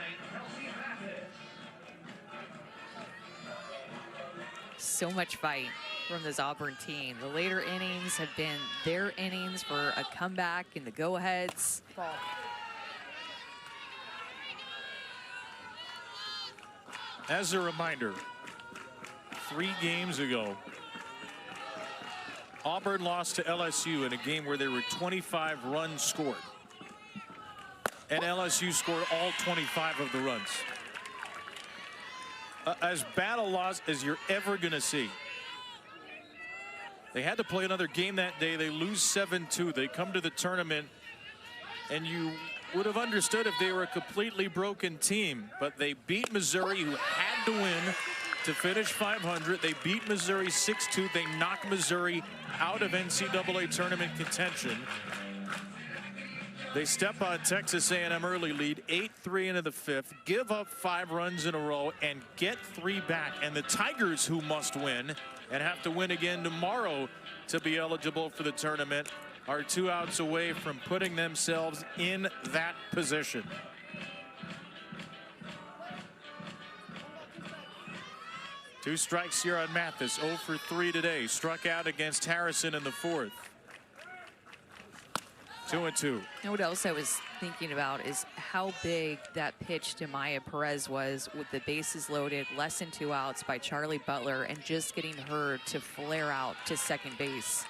So much fight from this Auburn team. The later innings have been their innings for a comeback in the go-aheads. As a reminder, 3 games ago, Auburn lost to LSU in a game where there were 25 runs scored. And LSU scored all 25 of the runs. As bad a loss as you're ever going to see. They had to play another game that day. They lose 7-2. They come to the tournament, and you would have understood if they were a completely broken team, but they beat Missouri, who had to win to finish 500. They beat Missouri 6-2. They knocked Missouri out of NCAA tournament contention. They step on Texas A&M early lead, 8-3 into the 5th, give up 5 runs in a row and get 3 back. And the Tigers, who must win and have to win again tomorrow to be eligible for the tournament, are 2 outs away from putting themselves in that position. Two strikes here on Mathis, 0 for 3 today. Struck out against Harrison in the 4th. 2-2. You know what else I was thinking about is how big that pitch to Maya Perez was with the bases loaded, less than 2 outs by Charlie Butler, and just getting her to flare out to second base.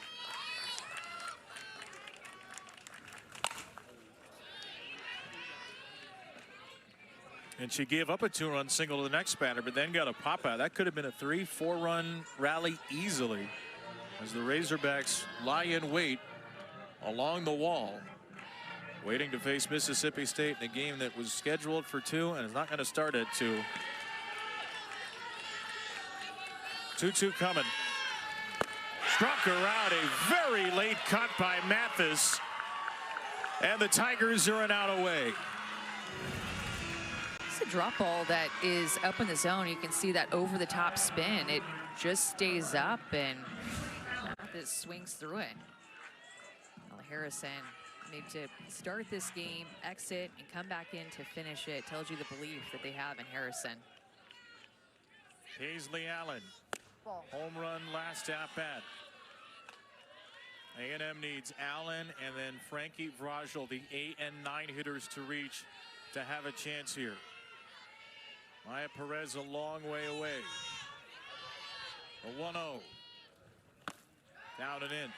And she gave up a 2-run single to the next batter, but then got a pop out. That could have been a 3-4 run rally easily, as the Razorbacks lie in wait along the wall. waiting to face Mississippi State in a game that was scheduled for 2 and is not going to start at 2. 2-2 coming. Struck her out. A very late cut by Mathis. And the Tigers are an out away. It's a drop ball that is up in the zone. You can see that over the top spin. It just stays up and Mathis swings through it. Well, Harrison need to start this game, exit, and come back in to finish it. Tells you the belief that they have in Harrison. Paisley Allen. Home run last at bat. A&M needs Allen and then Frankie Vrajel, the 8 and 9 hitters to reach to have a chance here. Maya Perez a long way away. A 1-0. Down and in.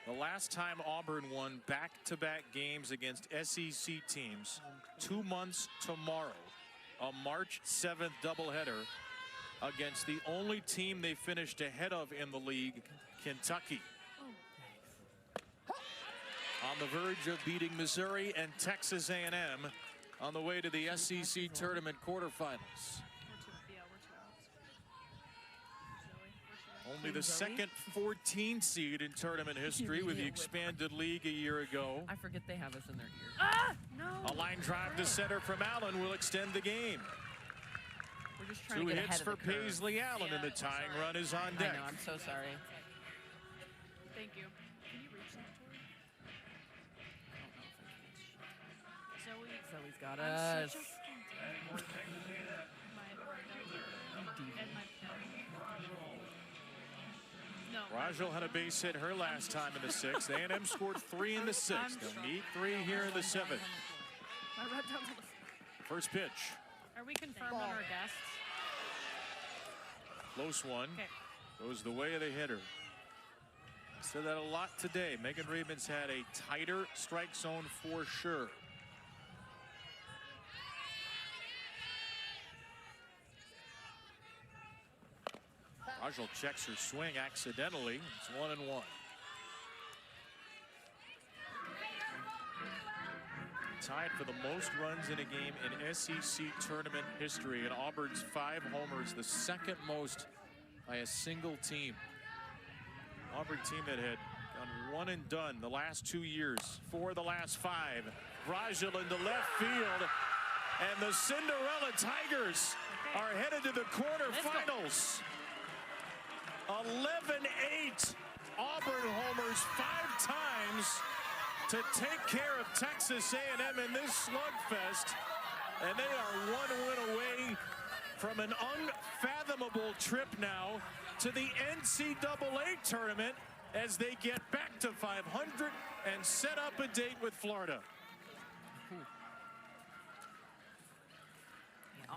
The last time Auburn won back-to-back games against SEC teams, 2 months tomorrow, a March 7th doubleheader against the only team they finished ahead of in the league, Kentucky. On the verge of beating Missouri and Texas A&M on the way to the SEC tournament quarterfinals. Only the second 14 seed in tournament history with the expanded league a year ago. I forget they have us in their ear. Ah, no. A line drive to center from Allen will extend the game. We're just trying 2 to get hits ahead for of the curve. Paisley Allen, and the tying run is on deck. I know, I'm so sorry. Thank you. Can you reach that, Tori? Zoe's got I'm us. such a No. Vrajel had a base hit her last time in the 6th. A&M scored 3 in the 6th. They'll need 3 here in the 7th. I wrote down the First pitch. Are we confirmed on our guests? Close one. Okay. Goes the way of the hitter. Said that a lot today. Megan Reedman's had a tighter strike zone for sure. Vrajel checks her swing accidentally. It's 1-1. Tied for the most runs in a game in SEC tournament history. And Auburn's 5 homers, the second most by a single team. Auburn team that had gone one and done the last 2 years. 4 of the last 5. Vrajel into left field. And the Cinderella Tigers are headed to the quarterfinals. 11-8 Auburn homers 5 times to take care of Texas A&M in this slugfest, and they are 1 win away from an unfathomable trip now to the NCAA tournament as they get back to 500 and set up a date with Florida.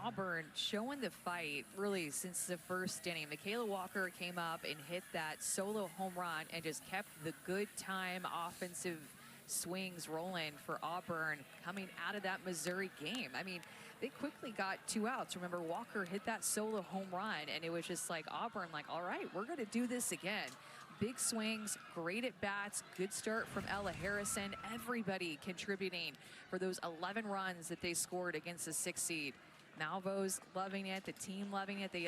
Auburn showing the fight really since the first inning. Michaela Walker came up and hit that solo home run and just kept the good time offensive swings rolling for Auburn coming out of that Missouri game. I mean, they quickly got 2 outs. Remember, Walker hit that solo home run, and it was just like Auburn, like, all right, we're going to do this again. Big swings, great at bats, good start from Ella Harrison. Everybody contributing for those 11 runs that they scored against the 6th seed. Malvo's loving it, the team loving it. They